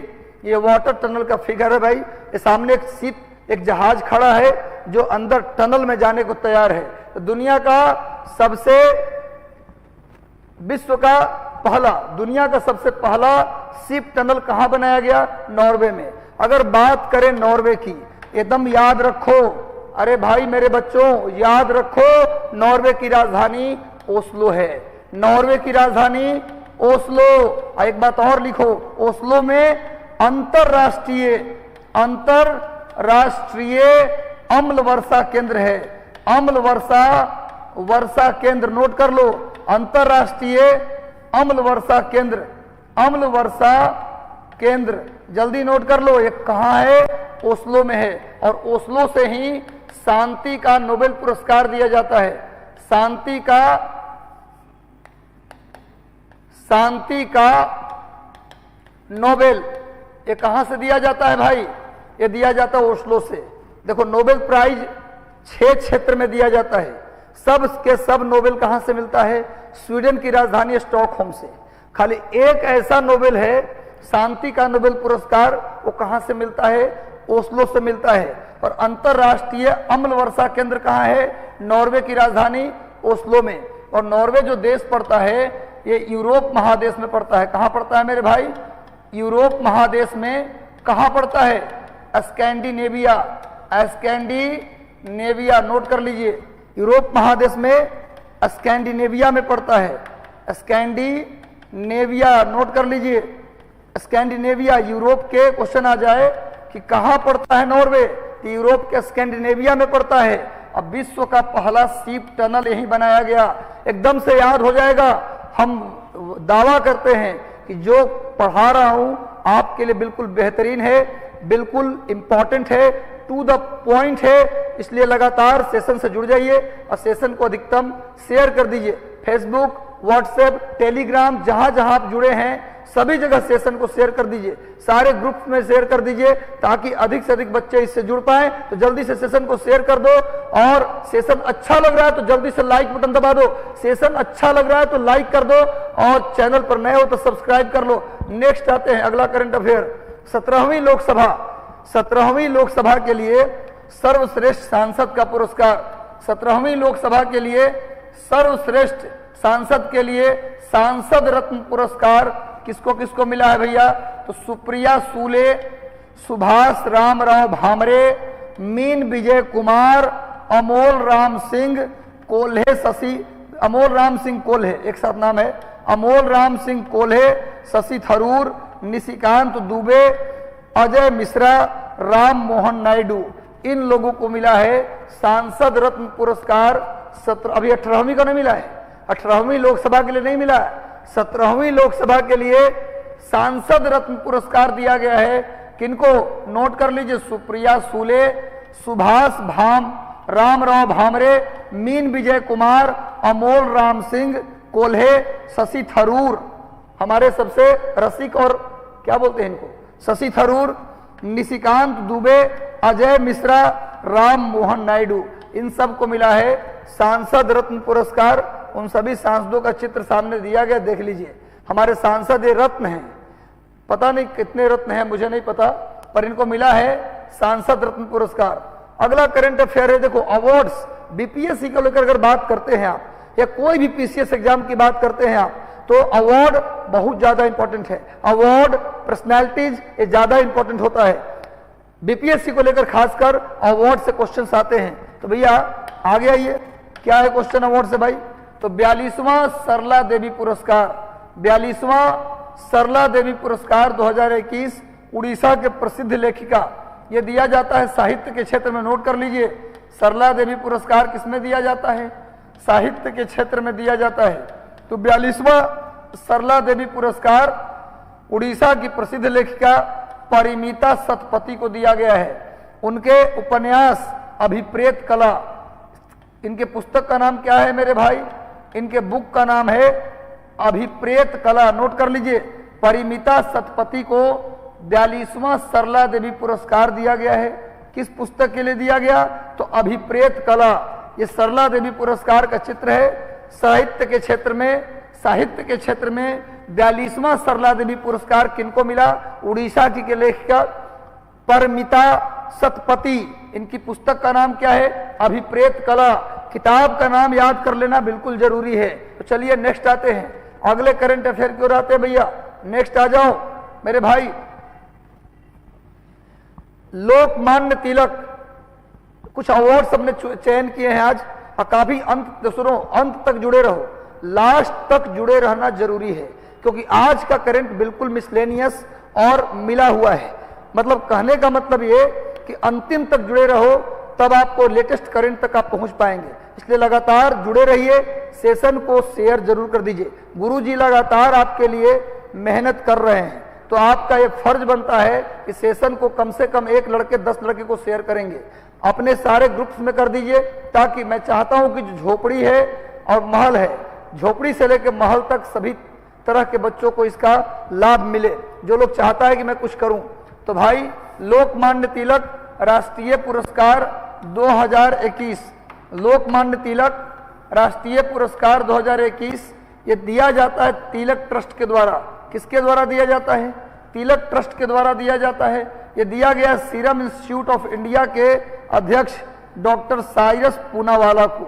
ये वाटर टनल का फिगर है भाई। ये सामने एक शिप, एक जहाज खड़ा है जो अंदर टनल में जाने को तैयार है। तो दुनिया का सबसे, विश्व का पहला, दुनिया का सबसे पहला शिप टनल कहां बनाया गया? नॉर्वे में। अगर बात करें नॉर्वे की, एकदम याद रखो, अरे भाई मेरे बच्चों याद रखो, नॉर्वे की राजधानी ओस्लो है। नॉर्वे की राजधानी ओस्लो। एक बात और लिखो, ओस्लो में अंतरराष्ट्रीय अम्ल वर्षा केंद्र है। अम्ल वर्षा केंद्र नोट कर लो। अंतरराष्ट्रीय अम्ल वर्षा केंद्र जल्दी नोट कर लो। ये कहां है? ओस्लो में है। और ओस्लो से ही शांति का नोबेल पुरस्कार दिया जाता है। शांति का नोबेल ये कहां से दिया जाता है भाई? ये दिया जाता है ओस्लो से। देखो, नोबेल प्राइज 6 क्षेत्र में दिया जाता है। सब के सब नोबेल कहां से मिलता है? स्वीडन की राजधानी स्टॉकहोम से। खाली एक ऐसा नोबेल है, शांति का नोबेल पुरस्कार, वो कहां से मिलता है? ओस्लो से मिलता है। और अंतरराष्ट्रीय अम्ल वर्षा केंद्र कहां है? नॉर्वे की राजधानी ओस्लो में। और नॉर्वे जो देश पड़ता है, ये यूरोप महादेश में पड़ता है। कहां पड़ता है मेरे भाई? यूरोप महादेश में। कहां पड़ता है? स्कैंडिनेविया नोट कर लीजिए। यूरोप महादेश में स्कैंडिनेविया में पड़ता है। स्कैंडिनेविया नोट कर लीजिए। स्कैंडिनेविया, यूरोप के क्वेश्चन आ जाए कि कहां पड़ता है नॉर्वे, तो यूरोप के स्कैंडिनेविया में पड़ता है। अब विश्व का पहला शिप टनल यहीं बनाया गया। एकदम से याद हो जाएगा। हम दावा करते हैं कि जो पढ़ा रहा हूं आपके लिए बिल्कुल बेहतरीन है, बिल्कुल इंपॉर्टेंट है, टू द पॉइंट है। इसलिए लगातार सेशन से जुड़ जाइए और सेशन को अधिकतम शेयर कर दीजिए। फेसबुक, व्हाट्सएप, टेलीग्राम, जहां जहां आप जुड़े हैं सभी जगह सेशन को शेयर कर दीजिए। सारे ग्रुप्स में शेयर कर दीजिए ताकि अधिक से अधिक बच्चे इससे जुड़ पाएं। तो जल्दी से सेशन को शेयर कर दो। और सेशन अच्छा लग रहा है तो जल्दी से लाइक बटन दबा दो। सेशन अच्छा लग रहा है तो लाइक कर दो, और चैनल पर नए हो तो सब्सक्राइब कर लो। नेक्स्ट आते हैं अगला करंट अफेयर। 17वीं लोकसभा के लिए सर्वश्रेष्ठ सांसद का पुरस्कार। 17वीं लोकसभा के लिए सर्वश्रेष्ठ सांसद के लिए सांसद रत्न पुरस्कार किसको किसको मिला है भैया? तो सुप्रिया सूले, सुभाष रामराव भामरे, मीन विजय कुमार, अमोल राम सिंह कोल्हे, एक साथ नाम है, अमोल राम सिंह कोल्हे, शशि थरूर, निशिकांत दुबे, अजय मिश्रा, राम मोहन नायडू, इन लोगों को मिला है सांसद रत्न पुरस्कार। अभी 18वीं का नहीं मिला है, 18वीं लोकसभा के लिए नहीं मिला है। 17वीं लोकसभा के लिए सांसद रत्न पुरस्कार दिया गया है। किनको? नोट कर लीजिए। सुप्रिया सूले, सुभाष रामराव भामरे, मीन विजय कुमार, अमोल राम सिंह कोल्हे, शशि थरूर, हमारे सबसे रसिक और क्या बोलते हैं इनको, शशि थरूर, निशिकांत दुबे, अजय मिश्रा, राम मोहन नायडू, इन सब को मिला है सांसद रत्न पुरस्कार। उन सभी सांसदों का चित्र सामने दिया गया, देख लीजिए। हमारे सांसद ये रत्न हैं, पता नहीं कितने रत्न हैं मुझे नहीं पता, पर इनको मिला है सांसद रत्न पुरस्कार। अगला करंट अफेयर है, देखो अवार्ड्स। बीपीएससी को लेकर अगर बात करते हैं आप, या कोई भी पीसीएस एग्जाम की बात करते हैं आप, तो अवार्ड बहुत ज्यादा इंपॉर्टेंट है। अवार्ड, पर्सनैलिटीज, ये ज्यादा इंपॉर्टेंट होता है। बीपीएससी को लेकर खासकर अवार्ड से क्वेश्चन आते हैं। तो भैया आगे आइए, क्या है क्वेश्चन अवार्ड से भाई? तो 42वां सरला देवी पुरस्कार, 42वां सरला देवी पुरस्कार 2021 उड़ीसा के प्रसिद्ध लेखिका, यह दिया जाता है साहित्य के क्षेत्र में। नोट कर लीजिए, सरला देवी पुरस्कार किसमें दिया जाता है? साहित्य के क्षेत्र में दिया जाता है। तो 42वां सरला देवी पुरस्कार उड़ीसा की प्रसिद्ध लेखिका परिमीता सतपथी को दिया गया है। उनके उपन्यास अभिप्रेत कला, इनके पुस्तक का नाम क्या है मेरे भाई? इनके बुक का नाम है अभिप्रेत कला। नोट कर लीजिए, परिमीता सतपथी को 42वां सरला देवी पुरस्कार दिया गया है। किस पुस्तक के लिए दिया गया? तो अभिप्रेत कला। ये सरला देवी पुरस्कार का चित्र है। साहित्य के क्षेत्र में 42वां सरला देवी पुरस्कार किनको मिला? उड़ीसा की लेखिका परिमीता सतपथी। इनकी पुस्तक का नाम क्या है? अभिप्रेत कला। किताब का नाम याद कर लेना बिल्कुल जरूरी है। तो चलिए नेक्स्ट आते हैं, अगले करंट अफेयर की ओर आते हैं भैया। नेक्स्ट आ जाओ मेरे भाई। लोकमान्य तिलक, कुछ अवार्ड सबने चयन किए हैं आज, और काफी अंत तक जुड़े रहो, लास्ट तक जुड़े रहना जरूरी है, क्योंकि आज का करंट बिल्कुल मिसलेनियस और मिला हुआ है। मतलब कहने का मतलब ये कि अंतिम तक जुड़े रहो, तब आपको लेटेस्ट करंट तक आप पहुंच पाएंगे। इसलिए लगातार जुड़े रहिए, सेशन को शेयर जरूर कर दीजिए। गुरुजी लगातार आपके लिए मेहनत कर रहे हैं, तो आपका ये फर्ज बनता है कि सेशन को कम से कम 1 लड़के 10 लड़के को शेयर करेंगे, अपने सारे ग्रुप्स में कर दीजिए, ताकि मैं चाहता हूं कि जो झोपड़ी है और महल है, झोपड़ी से लेकर महल तक सभी तरह के बच्चों को इसका लाभ मिले। जो लोग चाहता है कि मैं कुछ करूं, तो भाई लोकमान्य तिलक राष्ट्रीय पुरस्कार 2021, लोकमान्य तिलक राष्ट्रीय पुरस्कार 2021 ये दिया जाता है तिलक ट्रस्ट के द्वारा। किसके द्वारा दिया जाता है? तिलक ट्रस्ट के द्वारा दिया जाता है। ये दिया गया सीरम इंस्टीट्यूट ऑफ इंडिया के अध्यक्ष डॉक्टर साइरस पूनावाला को।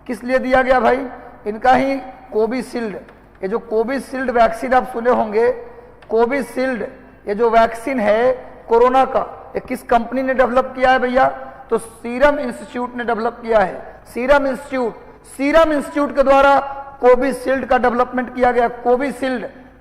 किस लिए दिया गया भाई? इनका ही कोविशील्ड, ये जो कोविशील्ड वैक्सीन आप सुने होंगे, कोविशील्ड ये जो वैक्सीन है कोरोना का, ये किस कंपनी ने डेवलप किया है भैया? तो सीरम इंस्टीट्यूट ने डेवलप किया है। सीरम इंस्टीट्यूट के द्वारा कोविशील्ड का डेवलपमेंट किया गया।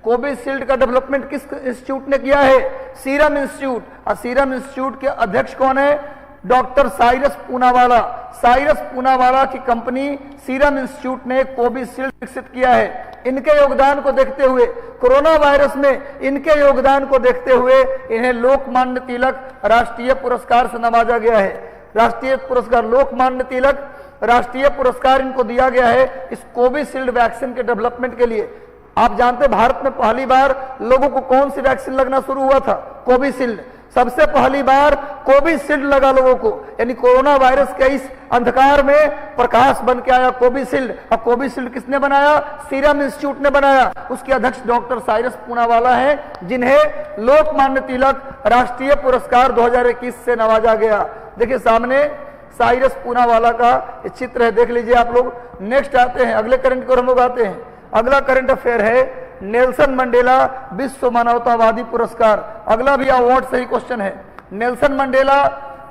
कोविशील्ड का डेवलपमेंट किस इंस्टीट्यूट ने किया है? Serum institute. और सीरम इंस्टीट्यूट के अध्यक्ष कौन है? डॉक्टर साइरस पूनावाला। साइरस पूनावाला की कंपनी सीरम इंस्टीट्यूट ने कोविशील्ड विकसित किया है। इनके योगदान को देखते हुए, कोरोना वायरस में इनके योगदान को देखते हुए इन्हें लोकमान्य तिलक राष्ट्रीय पुरस्कार से नवाजा गया है। राष्ट्रीय पुरस्कार लोकमान्य तिलक राष्ट्रीय पुरस्कार इनको दिया गया है इस कोविशील्ड वैक्सीन के डेवलपमेंट के लिए। आप जानते हैं भारत में पहली बार लोगों को कौन सी वैक्सीन लगना शुरू हुआ था? कोविशील्ड। सबसे पहली बार कोविशील्ड लगा लोगों को, यानी कोरोना वायरस के इस अंधकार में प्रकाश बन के आया कोविशील्ड। और कोविशील्ड किसने बनाया? सीरम इंस्टीट्यूट ने बनाया। उसके अध्यक्ष डॉक्टर साइरस पूनावाला हैं, जिन्हें लोकमान्य तिलक राष्ट्रीय पुरस्कार 2021 से नवाजा गया। देखिए सामने साइरस पूनावाला का चित्र है, देख लीजिए आप लोग। नेक्स्ट आते हैं, अगले करंट को हम लोग आते हैं। अगला करंट अफेयर है नेल्सन मंडेला विश्व मानवतावादी पुरस्कार। अगला भी अवार्ड से ही क्वेश्चन है। नेल्सन मंडेला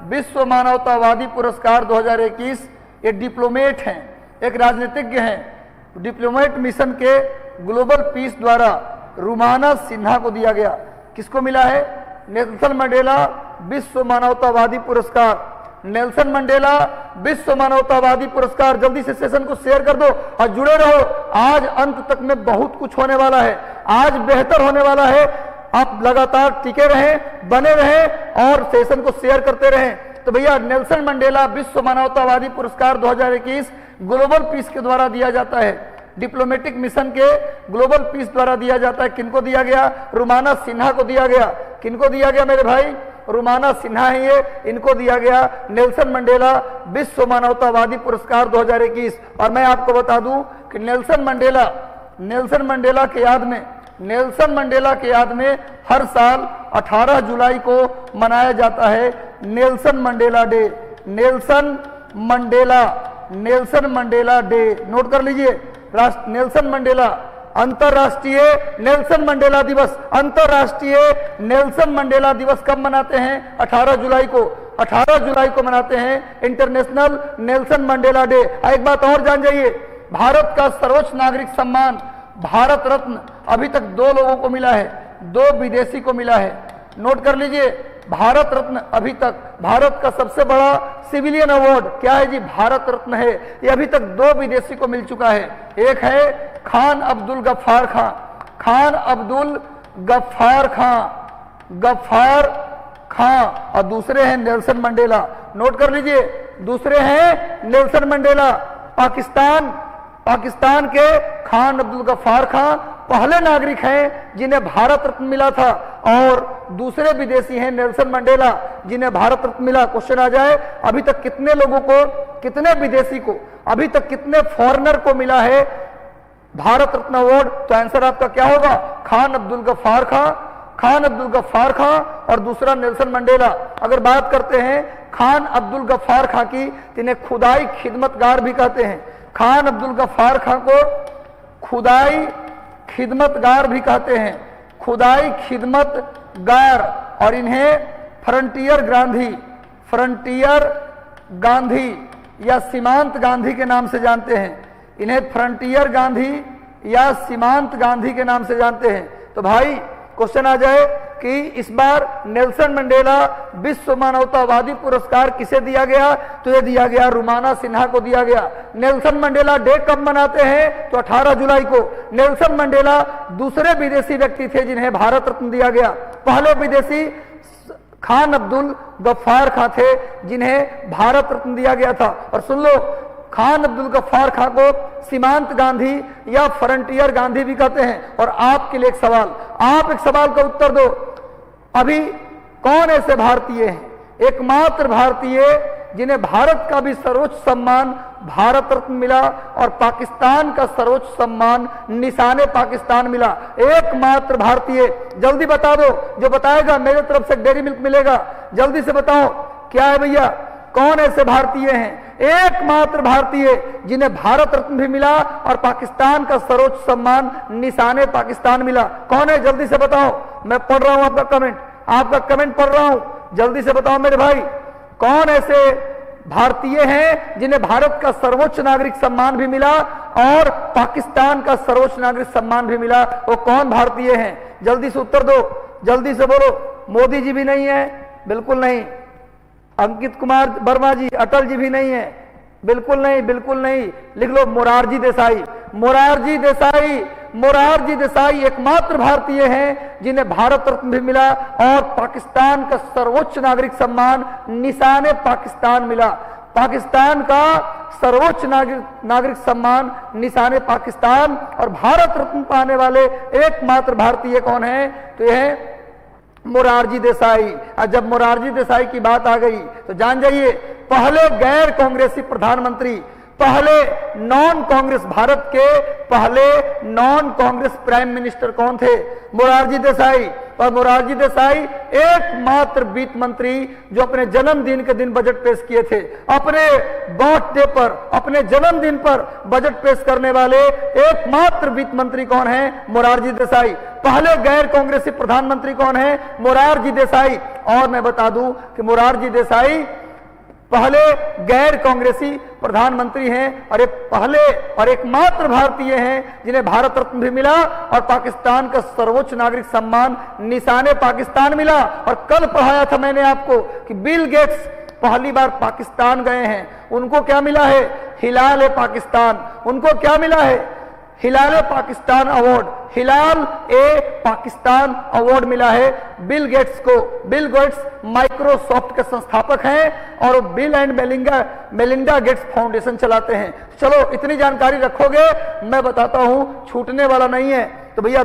विश्व मानवतावादी पुरस्कार 2021 ये डिप्लोमेट हैं, एक राजनीतिज्ञ हैं। डिप्लोमेट मिशन के ग्लोबल पीस द्वारा रुमाना सिन्हा को दिया गया। किसको मिला है? नेल्सन मंडेला विश्व मानवतावादी पुरस्कार। नेल्सन मंडेला विश्व मानवतावादी पुरस्कार। जल्दी से सेशन को शेयर कर दो और जुड़े रहो। आज अंत तक में बहुत कुछ होने वाला है, आज बेहतर होने वाला है। आप लगातार टिके रहें, बने रहें और सेशन को शेयर करते रहें। तो भैया नेल्सन मंडेला विश्व मानवतावादी पुरस्कार 2021 ग्लोबल पीस के द्वारा दिया जाता है, डिप्लोमेटिक मिशन के ग्लोबल पीस द्वारा दिया जाता है। किनको दिया गया? रुमाना सिन्हा को दिया गया। किनको दिया गया मेरे भाई? रुमाना सिन्हा है ये, इनको दिया गया नेल्सन मंडेला विश्व मानवतावादी पुरस्कार 2021। और मैं आपको बता दूं कि नेल्सन मंडेला के याद में हर साल 18 जुलाई को मनाया जाता है Nelson Mandela day. Nelson Mandela day note कर लीजिए। नेल्सन मंडेला अंतरराष्ट्रीय नेल्सन मंडेला दिवस, अंतरराष्ट्रीय नेल्सन मंडेला दिवस कब मनाते हैं? 18 जुलाई को। 18 जुलाई को मनाते हैं इंटरनेशनल नेल्सन मंडेला डे। एक बात और जान जाइए, भारत का सर्वोच्च नागरिक सम्मान भारत रत्न अभी तक 2 लोगों को मिला है, 2 विदेशी को मिला है। नोट कर लीजिए, भारत रत्न अभी तक भारत का सबसे बड़ा सिविलियन अवार्ड क्या है जी? भारत रत्न है। ये अभी तक 2 विदेशी को मिल चुका है। एक है खान अब्दुल गफ्फार खान, खान अब्दुल गफ्फार खां और दूसरे हैं नेल्सन मंडेला। नोट कर लीजिए, दूसरे हैं नेल्सन मंडेला। पाकिस्तान के खान अब्दुल गफ्फार खां पहले नागरिक हैं जिन्हें भारत रत्न मिला था, और दूसरे विदेशी हैं नेल्सन मंडेला जिन्हें भारत रत्न मिला। क्वेश्चन आ जाए, अभी तक कितने लोगों को, कितने विदेशी को, अभी तक कितने फॉरेनर को मिला है भारत रत्न अवार्ड? तो आंसर आपका क्या होगा? खान अब्दुल गफ्फार खां और दूसरा नेल्सन मंडेला। अगर बात करते हैं खान अब्दुल गफ्फार खां की, इन्हें खुदाई खिदमतगार भी कहते हैं। खान अब्दुल गफ्फार खां को खुदाई खिदमतगार भी कहते हैं, खुदाई खिदमतगार। और इन्हें फ्रंटियर गांधी या सीमांत गांधी के नाम से जानते हैं। इन्हें फ्रंटियर गांधी या सीमांत गांधी के नाम से जानते हैं। तो भाई क्वेश्चन आ जाए कि इस बार नेल्सन मंडेला विश्व मानवतावादी पुरस्कार किसे दिया गया? तो ये दिया गया रुमाना सिन्हा को दिया गया। नेल्सन मंडेला डे कब मनाते हैं? तो 18 जुलाई को। नेल्सन मंडेला दूसरे विदेशी व्यक्ति थे जिन्हें भारत रत्न दिया गया। पहले विदेशी खान अब्दुल गफ्फार खां थे जिन्हें भारत रत्न दिया गया था। और सुन लो, खान अब्दुल गफ्फार खां को सीमांत गांधी या फ्रंटियर गांधी भी कहते हैं। और आपके लिए एक सवाल, आप एक सवाल का उत्तर दो। अभी कौन ऐसे भारतीय हैं, एकमात्र भारतीय जिन्हें भारत का भी सर्वोच्च सम्मान भारत रत्न मिला और पाकिस्तान का सर्वोच्च सम्मान निशाने पाकिस्तान मिला? एकमात्र भारतीय, जल्दी बता दो। जो बताएगा मेरे तरफ से डेयरी मिल्क मिलेगा। जल्दी से बताओ क्या है भैया, कौन ऐसे भारतीय हैं? एकमात्र भारतीय जिन्हें भारत रत्न भी मिला और पाकिस्तान का सर्वोच्च सम्मान निशाने पाकिस्तान मिला। कौन है? जल्दी से बताओ। मैं पढ़ रहा हूं आपका कमेंट पढ़ रहा हूं। जल्दी से बताओ मेरे भाई, कौन ऐसे भारतीय हैं जिन्हें भारत का सर्वोच्च नागरिक सम्मान भी मिला और पाकिस्तान का सर्वोच्च नागरिक सम्मान भी मिला? वो कौन भारतीय हैं? जल्दी से उत्तर दो, जल्दी से बोलो। मोदी जी भी नहीं है, बिल्कुल नहीं। अंकित कुमार वर्मा जी, अटल जी भी नहीं है, बिल्कुल नहीं। लिख लो मोरारजी देसाई एकमात्र भारतीय हैं जिन्हें भारत रत्न भी मिला और पाकिस्तान का सर्वोच्च नागरिक सम्मान निशाने पाकिस्तान मिला। पाकिस्तान का सर्वोच्च नागरिक सम्मान निशाने पाकिस्तान और भारत रत्न पाने वाले एकमात्र भारतीय कौन है? तो यह मोरारजी देसाई। और जब मोरारजी देसाई की बात आ गई तो जान जाइए, पहले गैर कांग्रेसी प्रधानमंत्री, पहले नॉन कांग्रेस, भारत के पहले नॉन कांग्रेस प्राइम मिनिस्टर कौन थे? मोरारजी देसाई। और मोरारजी देसाई एकमात्र वित्त मंत्री जो अपने जन्मदिन के दिन बजट पेश किए थे। अपने बर्थडे पर, अपने जन्मदिन पर बजट पेश करने वाले एकमात्र वित्त मंत्री कौन है? मोरारजी देसाई। पहले गैर कांग्रेसी प्रधानमंत्री कौन है? मोरारजी देसाई। और मैं बता दूं कि मोरारजी देसाई पहले गैर कांग्रेसी प्रधानमंत्री हैं और एक पहले और एकमात्र भारतीय हैं जिन्हें भारत रत्न भी मिला और पाकिस्तान का सर्वोच्च नागरिक सम्मान निशाने पाकिस्तान मिला। और कल पढ़ाया था मैंने आपको कि बिल गेट्स पहली बार पाकिस्तान गए हैं, उनको क्या मिला है? हिलाल ए पाकिस्तान। उनको क्या मिला है? हिलाल ए पाकिस्तान अवार्ड, हिलाल ए पाकिस्तान अवार्ड मिला है बिल गेट्स को। बिल गेट्स माइक्रोसॉफ्ट के संस्थापक हैं और bill and Melinda Gates foundation चलाते हैं। चलो इतनी जानकारी रखोगे, मैं बताता हूं, छूटने वाला नहीं है। तो भैया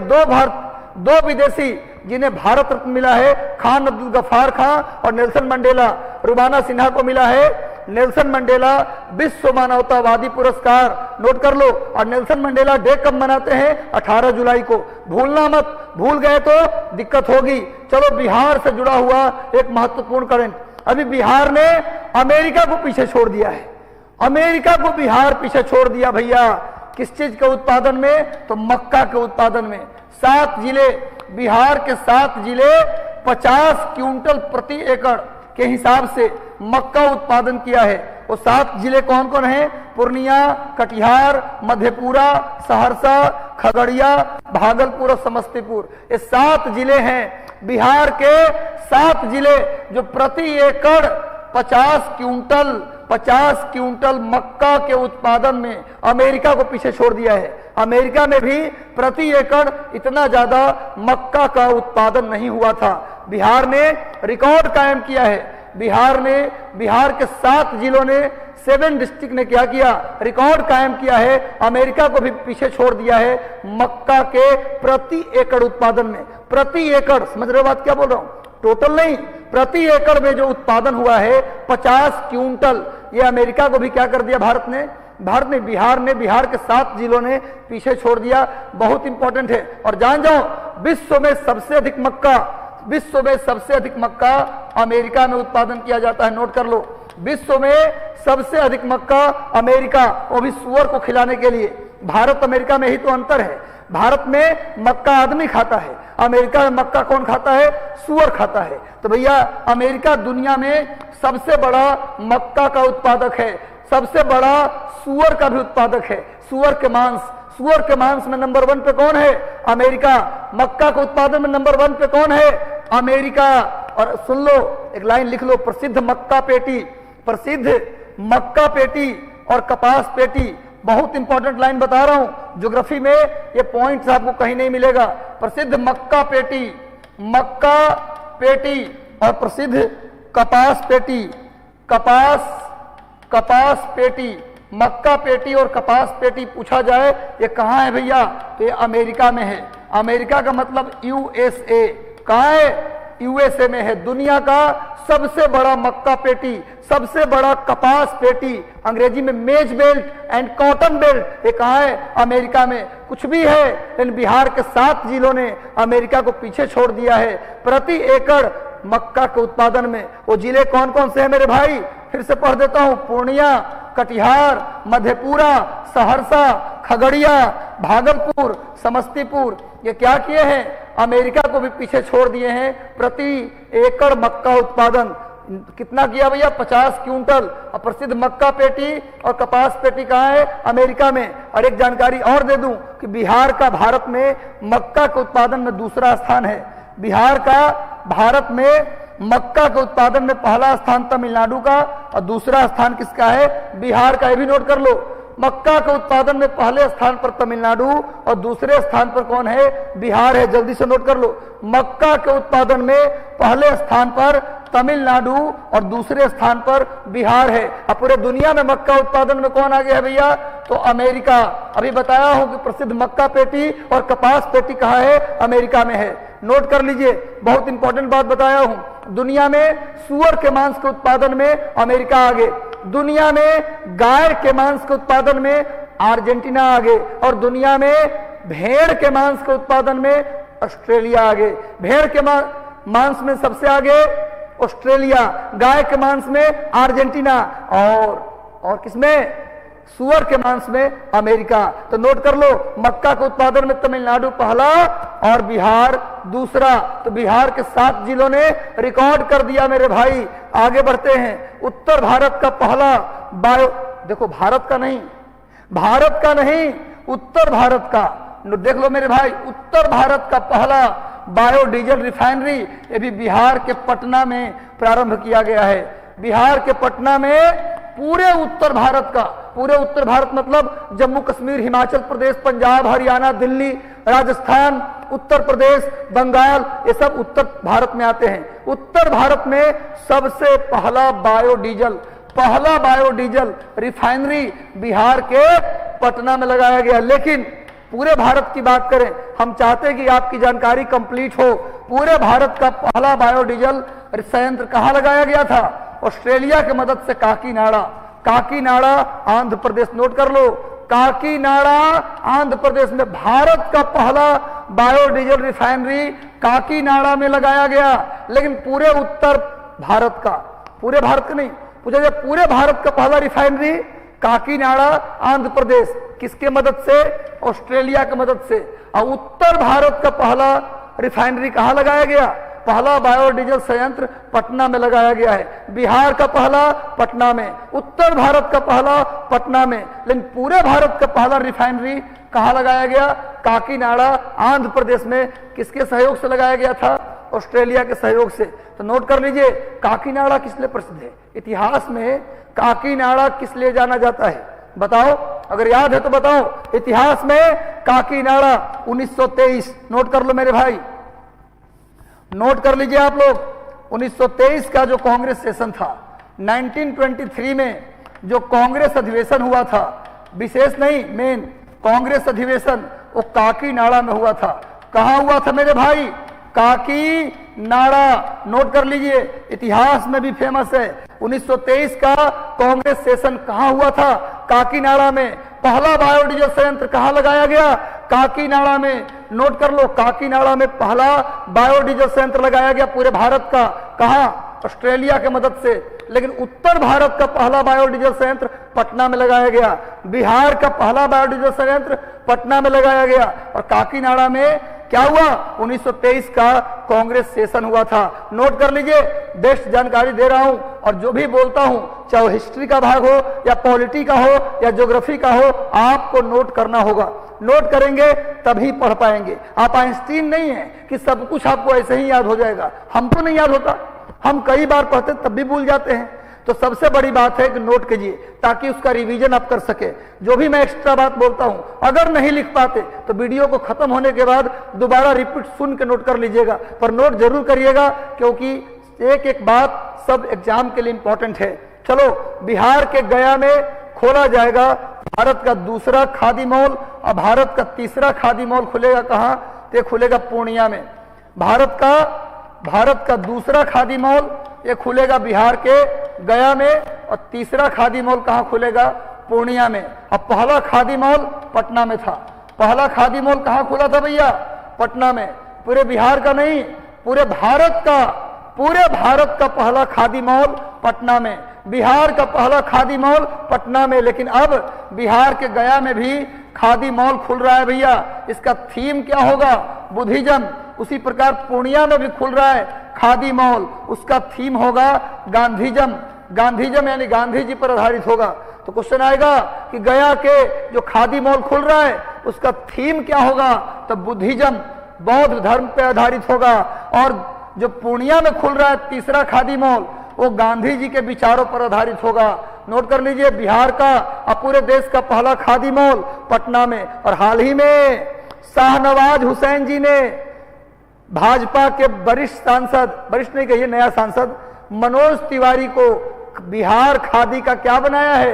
दो विदेशी जिन्हें भारत रत्न मिला है, खान अब्दुल गफ्फार खां और नेल्सन मंडेला। रुमाना सिन्हा को मिला है नेल्सन मंडेला विश्व मानवतावादी पुरस्कार। नोट कर लो। और नेल्सन मंडेला डे कब मनाते हैं? 18 जुलाई को। भूलना मत, भूल गए तो दिक्कत होगी। चलो बिहार से जुड़ा हुआ एक महत्वपूर्ण करंट। अभी बिहार ने अमेरिका को पीछे छोड़ दिया है। अमेरिका को बिहार पीछे छोड़ दिया भैया। किस चीज के उत्पादन में? तो मक्का के उत्पादन में। 7 जिले, बिहार के 7 जिले 50 क्विंटल प्रति एकड़ के हिसाब से मक्का उत्पादन किया है। वो 7 जिले कौन कौन हैं? पूर्णिया, कटिहार, मधेपुरा, सहरसा, खगड़िया, भागलपुर और समस्तीपुर। ये 7 जिले हैं बिहार के, 7 जिले जो प्रति एकड़ 50 क्विंटल 50 क्विंटल मक्का के उत्पादन में अमेरिका को पीछे छोड़ दिया है। अमेरिका में भी प्रति एकड़ इतना ज्यादा मक्का का उत्पादन नहीं हुआ था। बिहार ने रिकॉर्ड कायम किया है। बिहार के 7 जिलों ने 7 डिस्ट्रिक्ट ने क्या किया, रिकॉर्ड कायम किया है। अमेरिका को भी पीछे छोड़ दिया है मक्का के प्रति एकड़ उत्पादन में। प्रति एकड़, समझ रहे हो बात क्या बोल रहा हूं, टोटल नहीं, प्रति एकड़ में जो उत्पादन हुआ है 50 क्विंटल, ये अमेरिका को भी क्या कर दिया भारत ने बिहार के 7 जिलों ने पीछे छोड़ दिया। बहुत इंपॉर्टेंट है। और जान जाओ, विश्व में सबसे अधिक मक्का अमेरिका में उत्पादन किया जाता है। नोट कर लो, विश्व में सबसे अधिक मक्का अमेरिका, वो भी सूअर को खिलाने के लिए। भारत अमेरिका में ही तो अंतर है। भारत में मक्का आदमी खाता है, अमेरिका में मक्का कौन खाता है, सूअर खाता है। तो भैया अमेरिका दुनिया में सबसे बड़ा मक्का का उत्पादक है, सबसे बड़ा सूअर का भी उत्पादक है। सूअर के मांस में नंबर 1 पे कौन है, अमेरिका। मक्का के उत्पादन में नंबर 1 पे कौन है, अमेरिका। और सुन लो, एक लाइन लिख लो, प्रसिद्ध मक्का पेटी और कपास पेटी। बहुत इंपॉर्टेंट लाइन बता रहा हूं, ज्योग्राफी में ये पॉइंट्स आपको कहीं नहीं मिलेगा। प्रसिद्ध मक्का पेटी और प्रसिद्ध कपास पेटी। मक्का पेटी और कपास पेटी पूछा जाए ये कहां है भैया, तो ये अमेरिका में है। अमेरिका का मतलब यूएसए, कहां है, यूएसए में है। दुनिया का सबसे बड़ा मक्का पेटी, सबसे बड़ा कपास पेटी, अंग्रेजी में मेज बेल्ट एंड कॉटन बेल्ट, ये कहां है, अमेरिका में। कुछ भी है, लेकिन बिहार के 7 जिलों ने अमेरिका को पीछे छोड़ दिया है प्रति एकड़ मक्का के उत्पादन में। वो जिले कौन कौन से हैं मेरे भाई, फिर से पढ़ देता हूं, पूर्णिया, कटिहार, मधेपुरा, सहरसा, खगड़िया, भागलपुर, समस्तीपुर। ये क्या किए हैं, अमेरिका को भी पीछे छोड़ दिए हैं प्रति एकड़ मक्का उत्पादन। कितना किया भैया, 50 क्विंटल। और प्रसिद्ध मक्का पेटी और कपास पेटी कहाँ है, अमेरिका में। और एक जानकारी और दे दूं कि बिहार का भारत में मक्का के उत्पादन में दूसरा स्थान है। बिहार का भारत में मक्का के उत्पादन में पहला स्थान तमिलनाडु का और दूसरा स्थान किसका है, बिहार का। ये भी नोट कर लो, मक्का के उत्पादन में पहले स्थान पर तमिलनाडु और दूसरे स्थान पर कौन है, बिहार है। जल्दी से नोट कर लो, मक्का के उत्पादन में पहले स्थान पर तमिलनाडु और दूसरे स्थान पर बिहार है। अब पूरे दुनिया में मक्का उत्पादन में कौन आगे है भैया, तो अमेरिका। अभी बताया हूं कि प्रसिद्ध मक्का पेटी और कपास पेटी कहाँ है, अमेरिका में है। नोट कर लीजिए, बहुत इंपॉर्टेंट बात बताया हूं। दुनिया में सूअर के मांस के उत्पादन में अमेरिका आगे, दुनिया में गाय के मांस के उत्पादन में अर्जेंटीना आगे, और दुनिया में भेड़ के मांस के उत्पादन में ऑस्ट्रेलिया आगे। भेड़ के मांस में सबसे आगे ऑस्ट्रेलिया, गाय के मांस में अर्जेंटीना, और किसमें, सूअर के मांस में अमेरिका। तो नोट कर लो, मक्का के उत्पादन में तमिलनाडु पहला और बिहार दूसरा। तो बिहार के 7 जिलों ने रिकॉर्ड कर दिया मेरे भाई। आगे बढ़ते हैं, उत्तर भारत का पहला देखो भारत का नहीं, उत्तर भारत का, देख लो मेरे भाई, उत्तर भारत का पहला बायोडीजल रिफाइनरी ये भी बिहार के पटना में प्रारंभ किया गया है। बिहार के पटना में पूरे उत्तर भारत मतलब जम्मू कश्मीर, हिमाचल प्रदेश, पंजाब, हरियाणा, दिल्ली, राजस्थान, उत्तर प्रदेश, बंगाल, ये सब उत्तर भारत में आते हैं। उत्तर भारत में सबसे पहला बायोडीजल रिफाइनरी बिहार के पटना में लगाया गया। लेकिन पूरे भारत की बात करें, हम चाहते हैं कि आपकी जानकारी कंप्लीट हो। पूरे भारत का पहला बायोडीजल संयंत्र कहां लगाया गया था, ऑस्ट्रेलिया की मदद से काकीनाडा आंध्र प्रदेश। नोट कर लो, काकीनाडा आंध्र प्रदेश में भारत का पहला बायोडीजल रिफाइनरी काकीनाडा में लगाया गया। लेकिन पूरे उत्तर भारत का, पूरे भारत का नहीं पूछा जाए, पूरे भारत का पहला रिफाइनरी काकीनाडा आंध्र प्रदेश, किसके मदद से, ऑस्ट्रेलिया की मदद से। और उत्तर भारत का पहला रिफाइनरी कहां लगाया गया, पहला बायोडीजल संयंत्र पटना में लगाया गया है। बिहार का पहला पटना में, उत्तर भारत का पहला पटना में, लेकिन पूरे भारत का पहला रिफाइनरी कहां लगाया गया, काकीनाडा आंध्र प्रदेश में। किसके सहयोग से लगाया गया था, ऑस्ट्रेलिया के सहयोग से। तो नोट कर लीजिए, काकीनाडा किस लिए प्रसिद्ध है? इतिहास में काकीनाडा किस लिए जाना जाता है? बताओ, अगर याद है तो बताओ। इतिहास में काकीनाडा 1923, नोट कर लो मेरे भाई, नोट कर लीजिए आप लोग। 1923 का जो कांग्रेस सेशन था, 1923 में जो कांग्रेस अधिवेशन हुआ था, विशेष नहीं मेन कांग्रेस अधिवेशन, वो काकीनाडा में हुआ था। कहां हुआ था मेरे भाई? काकीनाडा। नोट कर लीजिए, इतिहास में भी फेमस है। 1923 का कांग्रेस सेशन कहां हुआ था? काकीनाडा में। पहला बायोडीजल संयंत्र कहां लगाया गया? काकीनाडा में। नोट कर लो, काकीनाडा में पहला बायोडीजल संयंत्र लगाया गया पूरे भारत का। कहां? ऑस्ट्रेलिया के मदद से। लेकिन उत्तर भारत का पहला बायोडीजल संयंत्र पटना में लगाया गया। बिहार का पहला बायोडीजल संयंत्र पटना में लगाया गया। और काकीनाडा में क्या हुआ? 1923 का कांग्रेस सेशन हुआ था। नोट कर लीजिए, बेस्ट जानकारी दे रहा हूं, और जो भी बोलता हूं, चाहे हिस्ट्री का भाग हो या पॉलिटी का हो या ज्योग्राफी का हो, आपको नोट करना होगा। नोट करेंगे तभी पढ़ पाएंगे। आप आइंस्टीन नहीं है कि सब कुछ आपको ऐसे ही याद हो जाएगा। हमको नहीं याद होता, हम कई बार पढ़ते तब भी भूल जाते हैं। तो सबसे बड़ी बात है कि नोट कीजिए, ताकि उसका रिवीजन आप कर सके। जो भी मैं एक्स्ट्रा बात बोलता हूं, अगर नहीं लिख पाते तो वीडियो को खत्म होने के बाद दोबारा रिपीट सुन के नोट कर लीजिएगा, पर नोट जरूर करिएगा, क्योंकि एक एक बात सब एग्जाम के लिए इंपॉर्टेंट है। चलो, बिहार के गया में खोला जाएगा भारत का दूसरा खादी मॉल, और भारत का तीसरा खादी मॉल खुलेगा कहां? तो खुलेगा पूर्णिया में। भारत का दूसरा खादी मॉल ये खुलेगा बिहार के गया में, और तीसरा खादी मॉल कहां खुलेगा? पूर्णिया में। अब पहला खादी मॉल पटना में था। पहला खादी मॉल कहां खुला था भैया? पटना में। पूरे बिहार का नहीं, पूरे भारत का पहला खादी मॉल पटना में। बिहार का पहला खादी मॉल पटना में। लेकिन अब बिहार के गया में भी खादी मॉल खुल रहा है भैया। इसका थीम क्या होगा? बुद्धिज्म। उसी प्रकार पूर्णिया में भी खुल रहा है खादी मॉल, उसका थीम होगा गांधीज्म। गांधीज्म यानी गांधी जी पर आधारित होगा। तो क्वेश्चन आएगा कि गया के जो खादी मॉल खुल रहा है उसका थीम क्या होगा? तो बुद्धिज्म, बौद्ध धर्म पर आधारित होगा। और जो पूर्णिया में खुल रहा है तीसरा खादी मॉल, वो गांधी जी के विचारों पर आधारित होगा। नोट कर लीजिए, बिहार का और पूरे देश का पहला खादी मॉल पटना में। और हाल ही में शाहनवाज हुसैन जी ने भाजपा के वरिष्ठ सांसद, वरिष्ठ नहीं कहिए नया सांसद, मनोज तिवारी को बिहार खादी का क्या बनाया है?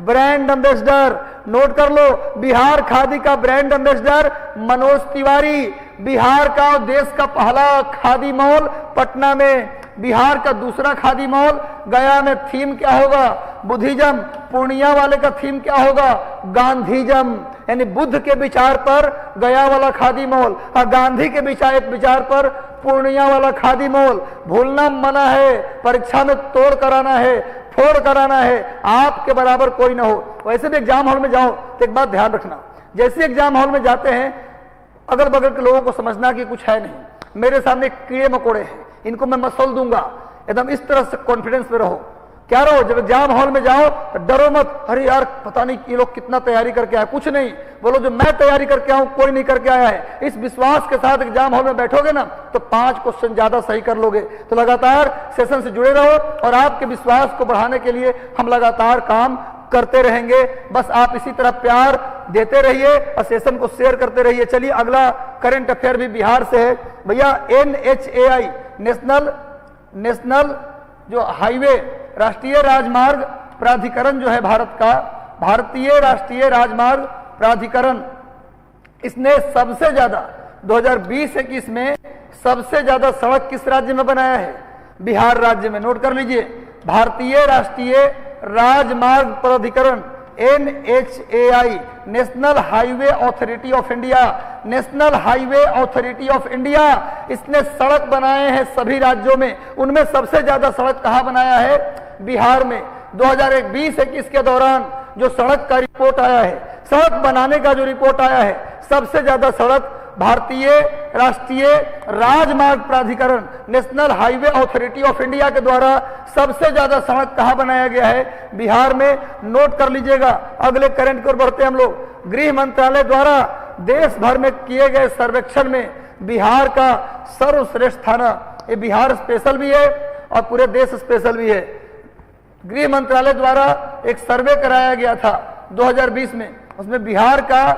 Brand ambassador. नोट कर लो, बिहार खादी का ब्रांड एम्बेसडर मनोज तिवारी। बिहार का और देश का पहला खादी मॉल पटना में। बिहार का दूसरा खादी मॉल गया में। थीम क्या होगा? बुद्धिज्म। पूर्णिया वाले का थीम क्या होगा? गांधीज्म, यानी बुद्ध के विचार पर गया वाला खादी मॉल, और गांधी के विचार पर पूर्णिया वाला खादी मॉल। भूलना मना है, परीक्षा में तोड़ कराना है, फोड़ कराना है, आपके बराबर कोई ना हो। वैसे भी एग्जाम हॉल में जाओ तो एक बात ध्यान रखना, जैसे एग्जाम हॉल में जाते हैं अगल बगल के लोगों को समझना कि कुछ है नहीं, मेरे सामने कीड़े मकोड़े हैं, इनको मैं मसल दूंगा, एकदम इस तरह से कॉन्फिडेंस में रहो। क्या रहो, जब एग्जाम हॉल में जाओ तो डरो मत, अरे यार पता नहीं ये लोग कितना तैयारी करके आए। कुछ नहीं, बोलो जो मैं तैयारी करके आऊं कोई नहीं करके आया है। इस विश्वास के साथ एग्जाम हॉल में बैठोगे ना तो 5 क्वेश्चन ज्यादा सही कर लोगे। तो लगातार सेशन से जुड़े रहो, और आपके विश्वास को बढ़ाने के लिए हम लगातार काम करते रहेंगे। बस आप इसी तरह प्यार देते रहिए और सेशन को शेयर करते रहिए। चलिए, अगला करंट अफेयर भी बिहार से है भैया। NHAI नेशनल जो हाईवे, राष्ट्रीय राजमार्ग प्राधिकरण जो है भारत का, भारतीय राष्ट्रीय राजमार्ग प्राधिकरण, इसने सबसे ज्यादा 2020-21 में सबसे ज्यादा सड़क किस राज्य में बनाया है? बिहार राज्य में। नोट कर लीजिए, भारतीय राष्ट्रीय राजमार्ग प्राधिकरण NHAI, national highway authority of India, national highway authority of India, इसने सड़क बनाए हैं सभी राज्यों में। उनमें सबसे ज्यादा सड़क कहां बनाया है? बिहार में। 2020-21 के दौरान जो सड़क का रिपोर्ट आया है, सड़क बनाने का जो रिपोर्ट आया है, सबसे ज्यादा सड़क भारतीय राष्ट्रीय राजमार्ग प्राधिकरण, national highway authority of India के द्वारा सबसे ज्यादा सड़क कहां बनाया गया है? बिहार में। नोट कर लीजिएगा। अगले करंट की ओर बढ़ते हैं हम लोग। गृह मंत्रालय द्वारा देश भर में किए गए सर्वेक्षण में बिहार का सर्वश्रेष्ठ थाना। ये बिहार स्पेशल भी है और पूरे देश स्पेशल भी है। गृह मंत्रालय द्वारा एक सर्वे कराया गया था 2020 में, उसमें बिहार का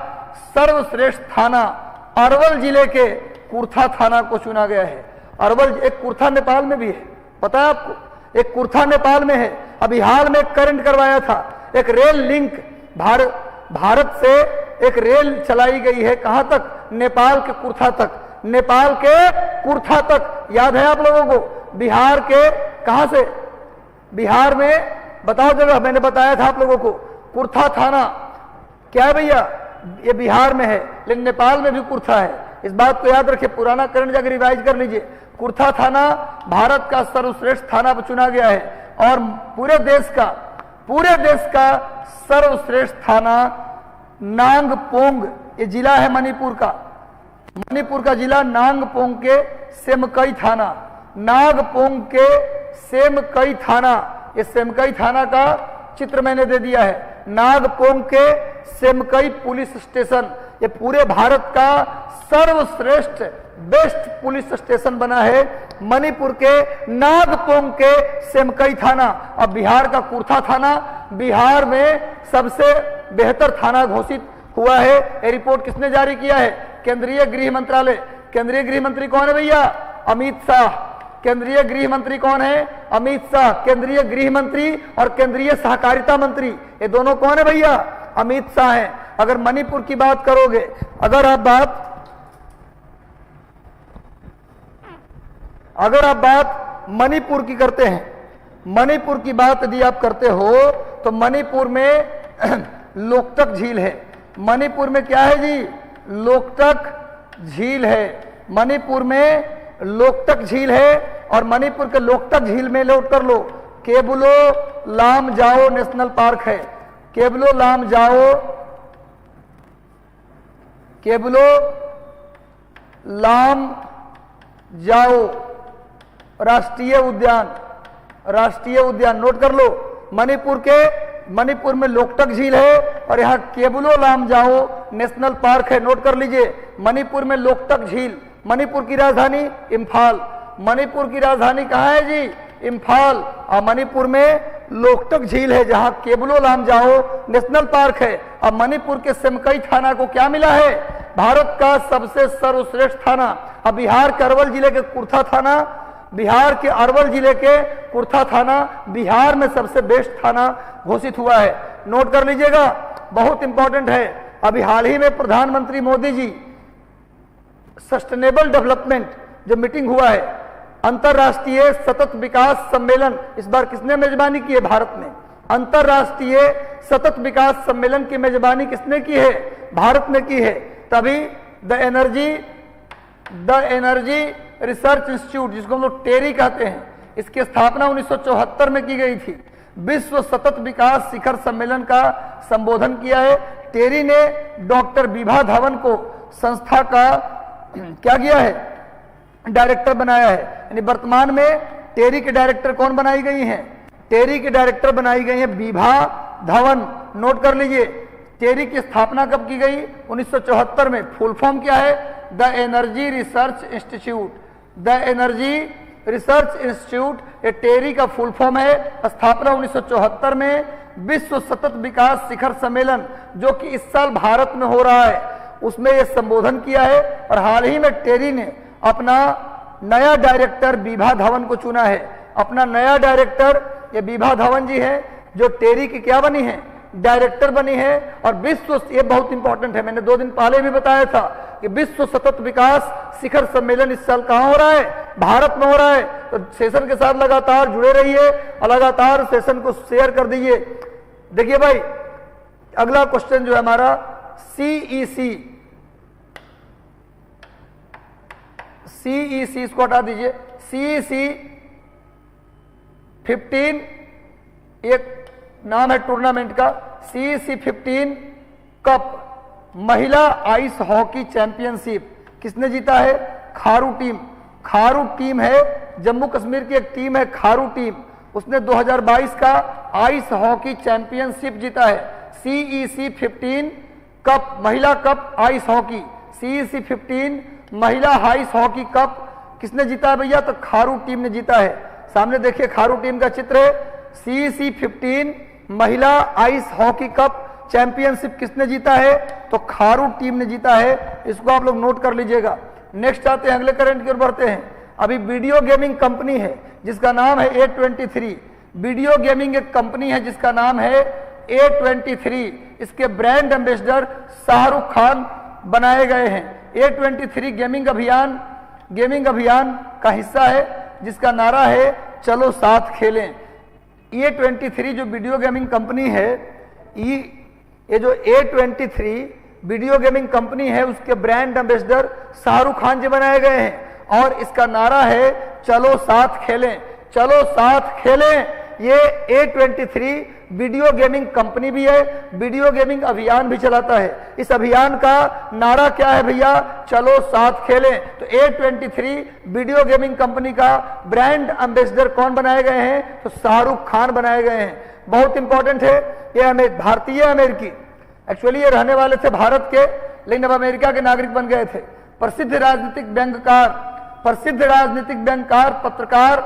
सर्वश्रेष्ठ थाना अरवल जिले के कुर्था थाना को चुना गया है। अरवल, एक कुर्था नेपाल में भी है, पता है आपको, एक कुर्था नेपाल में है। अभी हाल में करंट करवाया था, एक रेल लिंक भारत से एक रेल चलाई गई है, कहां तक? नेपाल के कुर्था तक। नेपाल के कुर्था तक, याद है आप लोगों को? बिहार के कहां से? बिहार में बताओ जगह, मैंने बताया था आप लोगों को, कुर्था थाना क्या है भैया? ये बिहार में है, लेकिन नेपाल में भी कुर्था है। इस बात को याद रखिए, पुराना करंट जाकर रिवाइज कर लीजिए। कुर्था थाना भारत का सर्वश्रेष्ठ थाना चुना गया है और पूरे देश का सर्वश्रेष्ठ थाना नांगपोंग, ये जिला है मणिपुर का जिला नांगपोंग के सेमकई थाना, नागपोंग के सेमकई थाना। ये सेमकई थाना का चित्र मैंने दे दिया है। नागपोंग के सेमकई पुलिस स्टेशन, ये पूरे भारत का सर्वश्रेष्ठ बेस्ट पुलिस स्टेशन बना है मणिपुर के नागपोंग के सेमकई थाना। अब बिहार का कुर्था थाना बिहार में सबसे बेहतर थाना घोषित हुआ है। ये रिपोर्ट किसने जारी किया है? केंद्रीय गृह मंत्रालय। केंद्रीय गृह मंत्री कौन है भैया? अमित शाह। केंद्रीय गृह मंत्री कौन है? अमित शाह। केंद्रीय गृह मंत्री और केंद्रीय सहकारिता मंत्री, ये दोनों कौन है भैया? अमित शाह हैं। अगर मणिपुर की बात करोगे, अगर आप बात मणिपुर की करते हैं, मणिपुर की बात यदि आप करते हो तो मणिपुर में लोकटक झील है। मणिपुर में क्या है जी? लोकटक झील है। मणिपुर में लोकटक झील है और मणिपुर के लोकटक झील में नोट कर लो, केबुलो लामजाओ नेशनल पार्क है। केबुलो लामजाओ राष्ट्रीय उद्यान नोट कर लो। मणिपुर में लोकटक झील है और यहाँ केबुलो लामजाओ नेशनल पार्क है, नोट कर लीजिए। मणिपुर में लोकटक झील। मणिपुर की राजधानी इम्फाल। मणिपुर की राजधानी कहाँ है जी? इम्फाल। और मणिपुर में लोकटक झील है जहाँ केबुलो लामजाओ नेशनल पार्क है। अब मणिपुर के सेमकई थाना को क्या मिला है? भारत का सबसे सर्वश्रेष्ठ थाना। अब बिहार के अरवल जिले के कुर्था थाना, बिहार में सबसे बेस्ट थाना घोषित हुआ है। नोट कर लीजिएगा, बहुत इंपॉर्टेंट है। अभी हाल ही में प्रधानमंत्री मोदी जी सस्टेनेबल डेवलपमेंट जो मीटिंग हुआ है, अंतरराष्ट्रीय सतत विकास सम्मेलन, इस बार किसने मेजबानी की है? भारत ने। अंतरराष्ट्रीय सतत विकास सम्मेलन की मेजबानी किसने की है? भारत ने की है। तभी द एनर्जी रिसर्च इंस्टीट्यूट, जिसको हम लोग टेरी कहते हैं, इसकी स्थापना 1974 में की गई थी। विश्व सतत विकास शिखर सम्मेलन का संबोधन किया है। टेरी ने डॉक्टर विभा धवन को संस्था का क्या किया है? डायरेक्टर बनाया है। यानी वर्तमान में टेरी के डायरेक्टर कौन बनाई गई हैं? टेरी के डायरेक्टर बनाई गई है विभा धवन। नोट कर लीजिए, टेरी की स्थापना कब की गई? 1974 में। फुल फॉर्म क्या है? The energy research institute. The energy research institute, ये टेरी का फुल फॉर्म है। स्थापना 1974 में। विश्व सतत विकास शिखर सम्मेलन जो कि इस साल भारत में हो रहा है, उसमें ये संबोधन किया है। और हाल ही में टेरी ने अपना नया डायरेक्टर विभा धवन को चुना है। अपना नया डायरेक्टर ये विभा धवन जी है, जो टेरी की क्या बनी है? डायरेक्टर बनी है। और विश्व, ये बहुत इंपॉर्टेंट है, मैंने 2 दिन पहले भी बताया था कि विश्व सतत विकास शिखर सम्मेलन इस साल कहां हो रहा है? भारत में हो रहा है। तो सेशन के साथ लगातार जुड़े रहिए और लगातार सेशन को शेयर कर दीजिए। देखिए भाई, अगला क्वेश्चन जो है हमारा सीईसी, इसको हटा दीजिए। सीईसी 15 एक नाम है टूर्नामेंट का। सीईसी 15 कप महिला आइस हॉकी चैंपियनशिप किसने जीता है? खारू टीम है, जम्मू कश्मीर की एक टीम है खारू टीम, उसने 2022 का आइस हॉकी चैंपियनशिप जीता है। सीईसी 15 कप, महिला कप आइस हॉकी। सीईसी 15 महिला हाइस हॉकी कप किसने जीता है भैया? तो खारू टीम ने जीता है। सामने देखिए खारू टीम का चित्र है। CEC 15 महिला आइस हॉकी कप चैंपियनशिप किसने जीता है? तो खारू टीम ने जीता है। इसको आप लोग नोट कर लीजिएगा। नेक्स्ट आते हैं, अगले करंट की ओर बढ़ते हैं। अभी वीडियो गेमिंग कंपनी है जिसका नाम है A23। वीडियो गेमिंग एक कंपनी है जिसका नाम है A23। इसके ब्रांड एम्बेसडर शाहरुख खान बनाए गए हैं। A23 गेमिंग अभियान का हिस्सा है जिसका नारा है चलो साथ खेलें। A23 जो वीडियो गेमिंग कंपनी है, ये जो A23 वीडियो गेमिंग कंपनी है उसके ब्रांड एम्बेसडर शाहरुख खान जी बनाए गए हैं और इसका नारा है चलो साथ खेलें, चलो साथ खेलें। ये A23 वीडियो गेमिंग कंपनी भी है, वीडियो गेमिंग अभियान भी चलाता है। इस अभियान का नारा क्या है भैया? चलो साथ खेलें। तो A23 वीडियो गेमिंग कंपनी का ब्रांड एम्बेसडर कौन बनाए गए हैं? तो शाहरुख खान बनाए गए हैं। बहुत इंपॉर्टेंट है। ये भारतीय अमेरिकी, एक्चुअली ये रहने वाले थे भारत के, लेकिन अब अमेरिका के नागरिक बन गए थे। प्रसिद्ध राजनीतिक व्यंग्यकार पत्रकार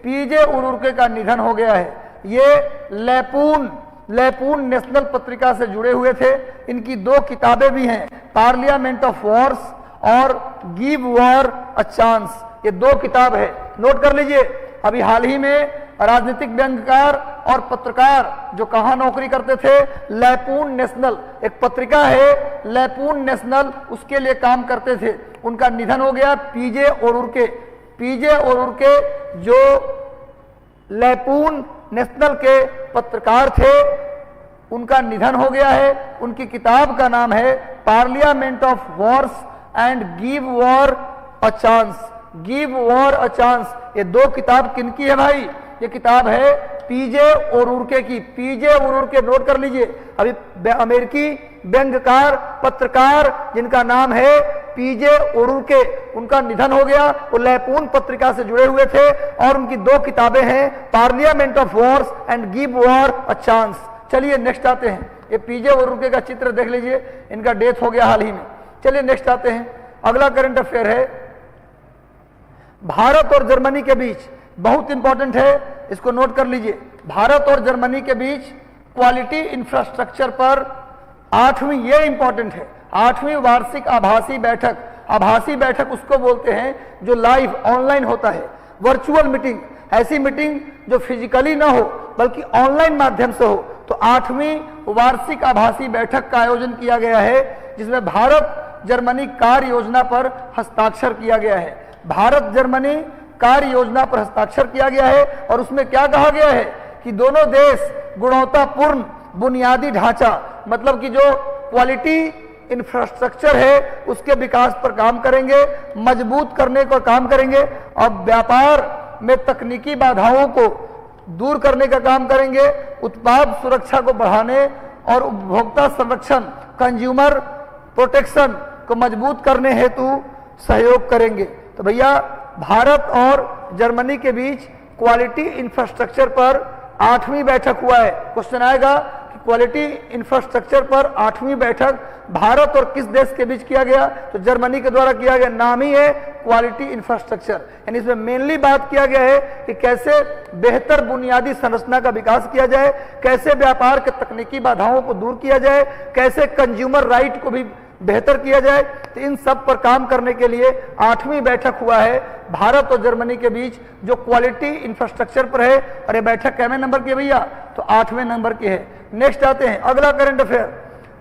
पीजे ओरुर्के का निधन हो गया है। ये लेपून नेशनल पत्रिका से जुड़े हुए थे। इनकी 2 किताबें भी हैं, पार्लियामेंट ऑफ वॉर्स और गिव वॉर अ चांस। ये 2 किताब है, नोट कर लीजिए। अभी हाल ही में राजनीतिक व्यंग्यकार और पत्रकार जो कहाँ नौकरी करते थे? लेपून नेशनल, एक पत्रिका है लेपून नेशनल, उसके लिए काम करते थे। उनका निधन हो गया। पीजे ओरुर्के जो लेपून नेशनल के पत्रकार थे, उनका निधन हो गया है। उनकी किताब का नाम है parliament of Wars and give war a chance. ये 2 किताब किनकी है भाई? ये किताब है पीजे ओरुर्के की। पीजे ओरुर्के नोट कर लीजिए। अभी अमेरिकी व्यंग्यकार पत्रकार जिनका नाम है पीजे ओरुर्के, उनका निधन हो गया। वो लेपून पत्रिका से जुड़े हुए थे और उनकी 2 किताबें हैं, parliament of Wars and give war a chance. चलिए नेक्स्ट आते हैं। ये पीजे ओरुर्के का चित्र देख लीजिए, इनका डेथ हो गया हाल ही में। चलिए नेक्स्ट आते हैं। अगला करंट अफेयर है भारत और जर्मनी के बीच, बहुत इंपॉर्टेंट है, इसको नोट कर लीजिए। भारत और जर्मनी के बीच क्वालिटी इंफ्रास्ट्रक्चर पर 8वीं, ये इंपॉर्टेंट है, 8वीं वार्षिक आभासी बैठक उसको बोलते हैं जो लाइव ऑनलाइन होता है। वर्चुअल मीटिंग, ऐसी मीटिंग जो फिजिकली ना हो बल्कि ऑनलाइन माध्यम से हो। तो 8वीं वार्षिक आभासी बैठक का आयोजन किया गया है जिसमें भारत जर्मनी कार्य योजना पर हस्ताक्षर किया गया है। भारत जर्मनी कार्य योजना पर हस्ताक्षर किया गया है और उसमें क्या कहा गया है कि दोनों देश गुणवत्तापूर्ण बुनियादी ढांचा, मतलब कि जो क्वालिटी इंफ्रास्ट्रक्चर है उसके विकास पर काम करेंगे, मजबूत करने का काम करेंगे और व्यापार में तकनीकी बाधाओं को दूर करने का काम करेंगे, उत्पाद सुरक्षा को बढ़ाने और उपभोक्ता संरक्षण कंज्यूमर प्रोटेक्शन को मजबूत करने हेतु सहयोग करेंगे। तो भैया भारत और जर्मनी के बीच क्वालिटी इंफ्रास्ट्रक्चर पर 8वीं बैठक हुआ है। क्वेश्चन आएगा कि क्वालिटी इंफ्रास्ट्रक्चर पर 8वीं बैठक भारत और किस देश के बीच किया गया? तो जर्मनी के द्वारा किया गया। नाम ही है क्वालिटी इंफ्रास्ट्रक्चर, यानी इसमें मेनली बात किया गया है कि कैसे बेहतर बुनियादी संरचना का विकास किया जाए, कैसे व्यापार के तकनीकी बाधाओं को दूर किया जाए, कैसे कंज्यूमर राइट को भी बेहतर किया जाए। तो इन सब पर काम करने के लिए 8वीं बैठक हुआ है भारत और जर्मनी के बीच जो क्वालिटी इंफ्रास्ट्रक्चर पर है। और ये बैठक कितने नंबर की है भैया? तो 8वें नंबर की है। नेक्स्ट आते हैं अगला करंट अफेयर,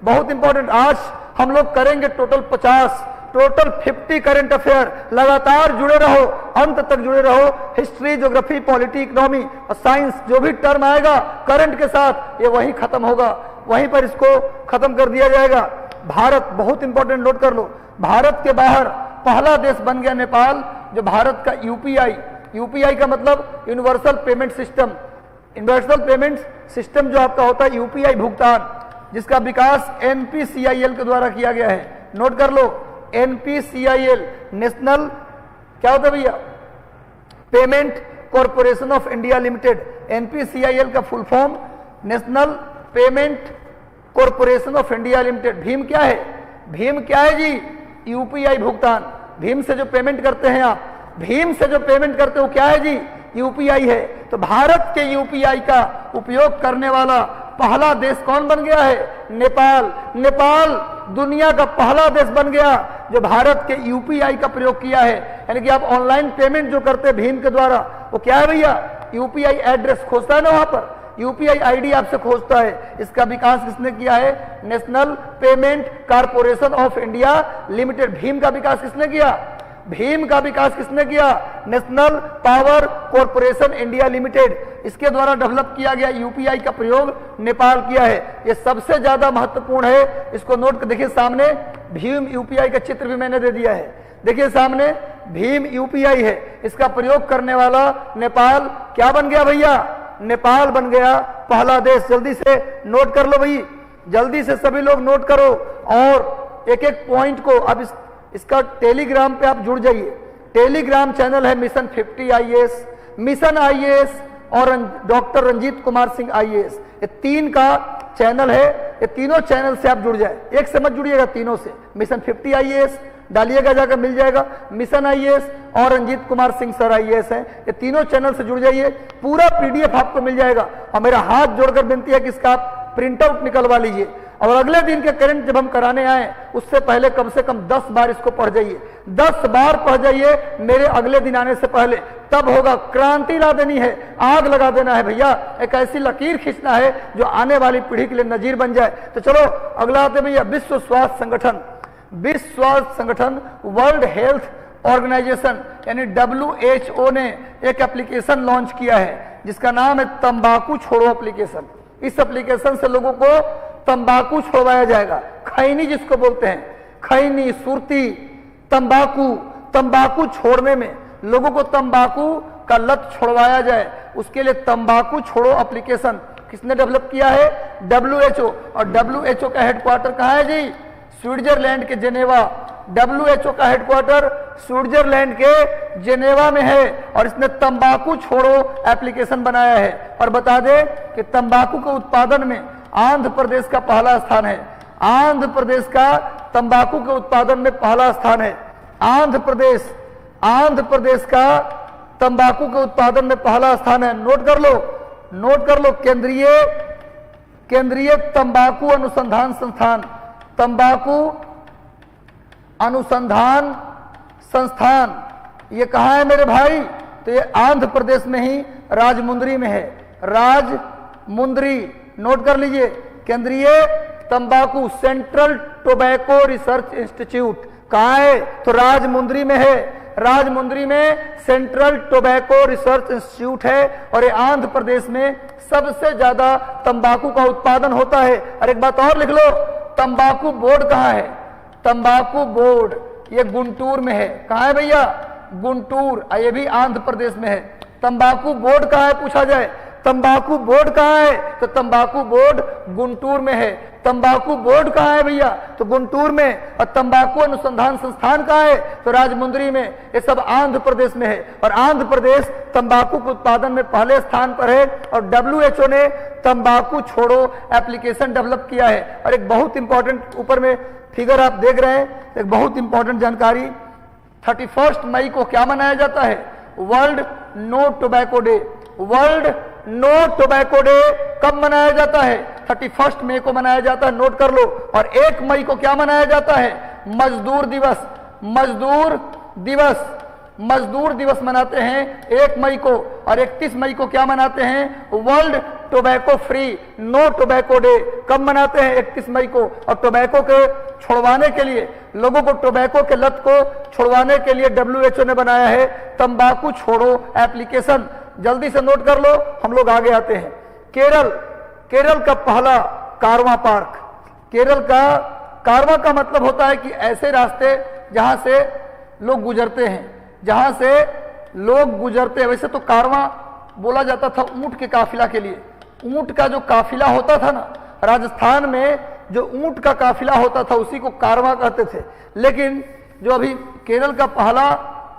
बहुत इंपॉर्टेंट। आज हम लोग करेंगे टोटल 50 करंट अफेयर। लगातार जुड़े रहो, अंत तक जुड़े रहो। हिस्ट्री, ज्योग्राफी, पॉलिटी, इकोनॉमी और साइंस, जो भी टर्म आएगा करंट के साथ ये वहीं खत्म होगा, वहीं पर इसको खत्म कर दिया जाएगा। भारत, बहुत इंपॉर्टेंट, नोट कर लो, भारत के बाहर पहला देश बन गया नेपाल जो भारत का यूपीआई का मतलब यूनिवर्सल पेमेंट सिस्टम जो आपका होता है यूपीआई भुगतान, जिसका विकास एनपीसीआईएल के द्वारा किया गया है। नोट कर लो, एनपीसीआईएल नेशनल क्या होता है भैया? Payment corporation of India limited. NPCIL का full form national payment corporation of India limited. भीम क्या है? भीम क्या है जी? यूपीआई भुगतान, भीम से जो पेमेंट करते हैं आप, भीम से जो पेमेंट करते हो क्या है जी, यूपीआई है। तो भारत के यूपीआई का उपयोग करने वाला पहला देश कौन बन गया है, नेपाल। नेपाल दुनिया का पहला देश बन गया जो भारत के यूपीआई का प्रयोग किया है। यानी कि आप ऑनलाइन पेमेंट जो करते हैं भीम के द्वारा, वो क्या है भैया, यूपीआई एड्रेस खोजता है ना, वहां पर यूपीआई आईडी आपसे खोजता है। इसका विकास किसने किया है, national payment corporation of India limited. Bhim का विकास किसने किया, भीम का विकास किसने किया, national power corporation India limited. इसके द्वारा डेवलप किया गया यूपीआई का प्रयोग नेपाल किया है। यह सबसे ज्यादा महत्वपूर्ण है, इसको नोट कर देखिए। सामने भीम यूपीआई का चित्र भी मैंने दे दिया है, देखिए सामने भीम यूपीआई है। इसका प्रयोग करने वाला नेपाल क्या बन गया भैया, नेपाल बन गया पहला देश। जल्दी से नोट कर लो भाई, जल्दी से सभी लोग नोट करो और एक एक पॉइंट को। अब इसका टेलीग्राम पे आप जुड़ जाइए, टेलीग्राम चैनल है मिशन 50 आईएएस, मिशन आईएएस और डॉक्टर रंजीत कुमार सिंह आईएएस, ये 3 का चैनल है। ये तीनों चैनल से आप जुड़ जाए, एक से मत जुड़िएगा, तीनों से। मिशन 50 आईएएस डालिएगा, जाकर मिल जाएगा। मिशन आईएएस और रंजीत कुमार सिंह सर आईएएस हैं, ये तीनों चैनल से जुड़ जाइए, पूरा पीडीएफ आपको मिल जाएगा। और मेरा हाथ जोड़कर विनती है कि इसका आप प्रिंट आउट निकलवा लीजिए और अगले दिन के करंट जब हम कराने आए उससे पहले कम से कम 10 बार इसको पढ़ जाइए, 10 बार पढ़ जाइए मेरे अगले दिन आने से पहले, तब होगा। क्रांति ला देनी है, आग लगा देना है भैया, एक ऐसी लकीर खींचना है जो आने वाली पीढ़ी के लिए नजीर बन जाए। तो चलो अगला आते भैया, विश्व स्वास्थ्य संगठन। विश्व स्वास्थ्य संगठन, वर्ल्ड हेल्थ ऑर्गेनाइजेशन यानी WHO ने एक एप्लीकेशन लॉन्च किया है जिसका नाम है तंबाकू छोड़ो एप्लीकेशन। इस एप्लीकेशन से लोगों को तंबाकू छोड़वाया जाएगा, खैनी जिसको बोलते हैं, खैनी, सुरती, तंबाकू। तंबाकू छोड़ने में लोगों को तंबाकू का लत छोड़वाया जाए, उसके लिए तंबाकू छोड़ो एप्लीकेशन किसने डेवलप किया है, WHO। और WHO का हेडक्वार्टर कहाँ है जी, स्विट्जरलैंड के जेनेवा। WHO का हेडक्वार्टर स्विट्जरलैंड के जेनेवा में है और इसने तंबाकू छोड़ो एप्लीकेशन बनाया है। और बता दें कि तंबाकू के उत्पादन में आंध्र प्रदेश का पहला स्थान है, आंध्र प्रदेश का तंबाकू के उत्पादन में पहला स्थान है। आंध्र प्रदेश का तंबाकू के उत्पादन में पहला स्थान है। नोट कर लो, नोट कर लो। केंद्रीय तंबाकू अनुसंधान संस्थान, तंबाकू अनुसंधान संस्थान, ये कहाँ है मेरे भाई, तो ये आंध्र प्रदेश में ही राजमुंद्री में है, राजमुंद्री। नोट कर लीजिए, केंद्रीय तंबाकू सेंट्रल टोबैको रिसर्च इंस्टीट्यूट कहाँ है, तो राजमुंद्री में है। राजमुंद्री में सेंट्रल टोबैको रिसर्च इंस्टीट्यूट है और ये आंध्र प्रदेश में सबसे ज्यादा तंबाकू का उत्पादन होता है। और एक बात और लिख लो, तंबाकू बोर्ड कहाँ है, तंबाकू बोर्ड ये गुंटूर में है। कहाँ है भैया, गुंटूर, ये भी आंध्र प्रदेश में है। तंबाकू बोर्ड कहाँ है पूछा जाए, तंबाकू बोर्ड कहाँ है, तो तंबाकू बोर्ड गुंटूर में है। तंबाकू बोर्ड कहाँ है भैया, तो गुंटूर में। और तंबाकू अनुसंधान संस्थान कहाँ है, तो राजमुंद्री में। ये सब आंध्र प्रदेश में है और आंध्र प्रदेश तंबाकू के उत्पादन में पहले स्थान पर है। और WHO ने तंबाकू छोड़ो एप्लीकेशन डेवलप किया है। और एक बहुत इंपॉर्टेंट, ऊपर में फिगर आप देख रहे हैं, एक बहुत इंपॉर्टेंट जानकारी, 31 मई को क्या मनाया जाता है, world no tobacco day. World no tobacco day कब मनाया जाता है, 31 मई को मनाया जाता है, नोट कर लो। और 1 मई को क्या मनाया जाता है, मजदूर दिवस। मजदूर दिवस मनाते हैं 1 मई को। और 31 मई को क्या मनाते हैं, world tobacco free no tobacco day. कब मनाते हैं, 31 मई को। और टोबैको के छुड़वाने के लिए, लोगों को टोबैको के लत को छुड़वाने के लिए WHO ने बनाया है तंबाकू छोड़ो एप्लीकेशन। जल्दी से नोट कर लो, हम लोग आगे आते हैं। केरल का पहला कारवां पार्क। केरल का कारवां का मतलब होता है कि ऐसे रास्ते जहां से लोग गुजरते हैं, जहां से लोग गुजरते हैं। वैसे तो कारवां बोला जाता था ऊंट के काफिला के लिए, ऊंट का जो काफिला होता था ना, राजस्थान में जो ऊंट का काफिला होता था उसी को कारवां कहते थे। लेकिन जो अभी केरल का पहला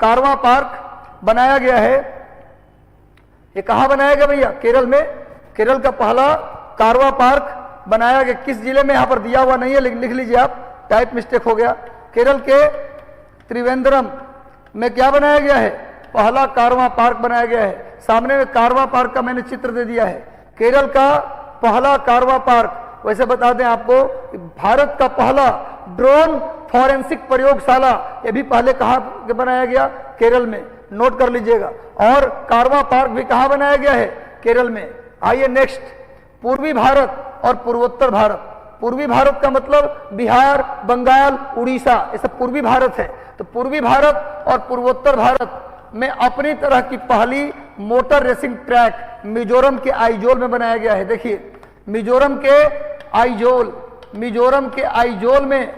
कारवां पार्क बनाया गया है, ये कहां बनाया गया भैया, केरल में। केरल का पहला कारवां पार्क बनाया गया, किस जिले में, यहां पर दिया हुआ नहीं है लेकिन लिख लीजिए आप, टाइप मिस्टेक हो गया। केरल के त्रिवेंद्रम में क्या बनाया गया है? पहला कारवां पार्क बनाया गया है। सामने में कारवां पार्क का मैंने चित्र दे दिया है। केरल का पहला कारवां पार्क। वैसे बता दें आपको, भारत का पहला ड्रोन फॉरेंसिक प्रयोगशाला ये भी पहले कहाँ बनाया गया? केरल में। नोट कर लीजिएगा। और कारवां पार्क भी कहाँ बनाया गया है? केरल में। आइए नेक्स्ट, पूर्वी भारत और पूर्वोत्तर भारत। पूर्वी भारत का मतलब बिहार, बंगाल, उड़ीसा, ये सब पूर्वी भारत है। तो पूर्वी भारत और पूर्वोत्तर भारत में अपनी तरह की पहली मोटर रेसिंग ट्रैक मिजोरम के आइजोल में बनाया गया है। देखिए, मिजोरम के आइजोल में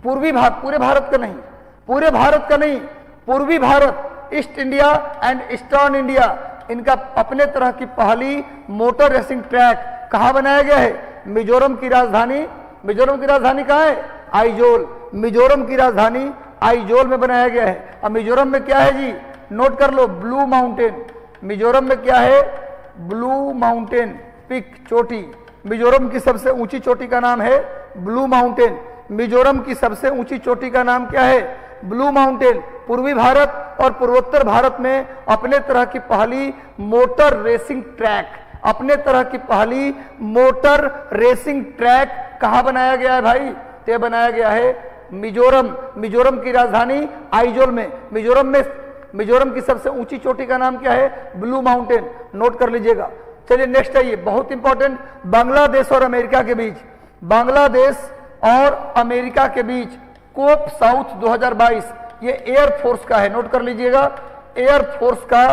पूरे भारत का नहीं, पूर्वी Bharat, east India and eastern India, इनका अपने तरह की पहली मोटर रेसिंग ट्रैक कहां बनाया गया है? मिजोरम की राजधानी कहां है? आइजोल। मिजोरम की राजधानी आइजोल में बनाया गया है। अब मिजोरम में क्या है जी? नोट कर लो, ब्लू माउंटेन। मिजोरम में क्या है? ब्लू माउंटेन पिक, चोटी। मिजोरम की सबसे ऊंची चोटी का नाम है ब्लू माउंटेन। मिजोरम की सबसे ऊंची चोटी का नाम क्या है? Blue mountain. पूर्वी भारत और पूर्वोत्तर भारत में अपने तरह की पहली मोटर रेसिंग ट्रैक कहां बनाया गया है भाई? ते बनाया गया है मिजोरम की राजधानी आइजोल में। मिजोरम की सबसे ऊंची चोटी का नाम क्या है? Blue mountain. नोट कर लीजिएगा। चलिए नेक्स्ट आइए, बहुत इंपॉर्टेंट, बांग्लादेश और अमेरिका के बीच कोप साउथ 2022, ये एयरफोर्स का है। नोट कर लीजिएगा, एयरफोर्स का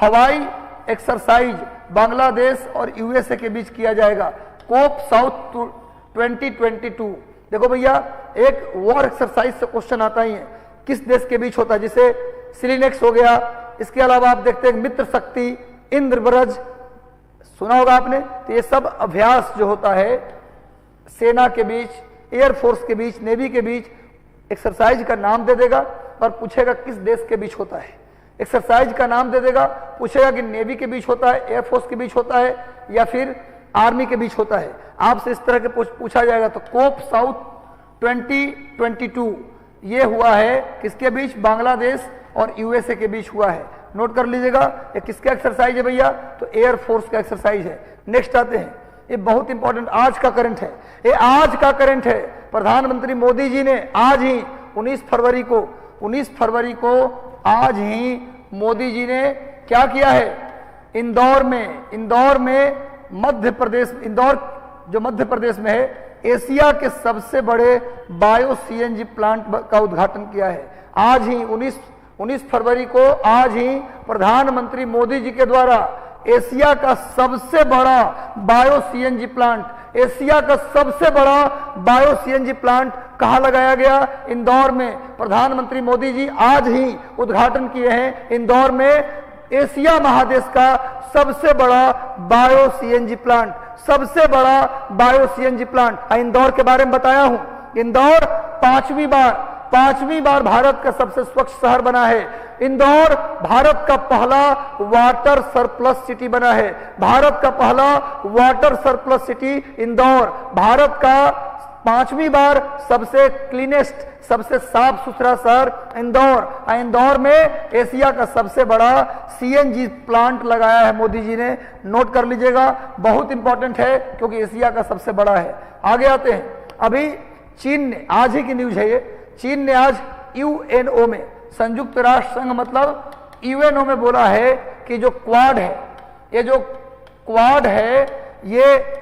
हवाई एक्सरसाइज बांग्लादेश और यूएसए के बीच किया जाएगा। कोप साउथ 2022। देखो भैया, एक वॉर एक्सरसाइज से क्वेश्चन आता ही है, किस देश के बीच होता है? जिसे सिलिनेक्स हो गया। इसके अलावा आप देखते हैं मित्र शक्ति, इंद्रब्रज, सुना होगा आपने। तो ये सब अभ्यास जो होता है सेना के बीच, एयरफोर्स के बीच, नेवी के बीच, एक्सरसाइज का नाम दे देगा और पूछेगा किस देश के बीच होता है। एक्सरसाइज का नाम दे देगा, पूछेगा कि नेवी के बीच होता है, एयरफोर्स के बीच होता है या फिर आर्मी के बीच होता है। आपसे इस तरह के पूछा जाएगा। तो कोप साउथ 2022 ये हुआ है किसके बीच? बांग्लादेश और यूएसए के बीच हुआ है। नोट कर लीजिएगा, ये किसका एक्सरसाइज है भैया? तो एयरफोर्स का एक्सरसाइज है। नेक्स्ट आते हैं, ये बहुत इंपॉर्टेंट आज का करंट है। प्रधानमंत्री मोदी जी ने आज ही 19 फरवरी को आज ही मोदी जी ने क्या किया है? इंदौर में मध्य प्रदेश, इंदौर जो मध्य प्रदेश में है, एशिया के सबसे बड़े बायो सीएनजी प्लांट का उद्घाटन किया है। आज ही 19 फरवरी को आज ही प्रधानमंत्री मोदी जी के द्वारा एशिया का सबसे बड़ा बायो सीएनजी प्लांट कहां लगाया गया? इंदौर में। प्रधानमंत्री मोदी जी आज ही उद्घाटन किए हैं इंदौर में एशिया महादेश का सबसे बड़ा बायो सीएनजी प्लांट। इंदौर के बारे में बताया हूं। इंदौर पांचवी बार भारत का सबसे स्वच्छ शहर बना है। इंदौर भारत का पहला वाटर सरप्लस सिटी बना है। इंदौर भारत का 5वीं बार सबसे क्लीनेस्ट, सबसे साफ सुथरा शहर इंदौर। इंदौर में एशिया का सबसे बड़ा सीएनजी प्लांट लगाया है मोदी जी ने। नोट कर लीजिएगा, बहुत इंपॉर्टेंट है क्योंकि एशिया का सबसे बड़ा है। आगे आते हैं, अभी चीन ने, आज ही की न्यूज है ये, चीन ने आज यूएनओ में, संयुक्त राष्ट्र संघ मतलब यूएनओ में बोला है कि जो क्वाड है ये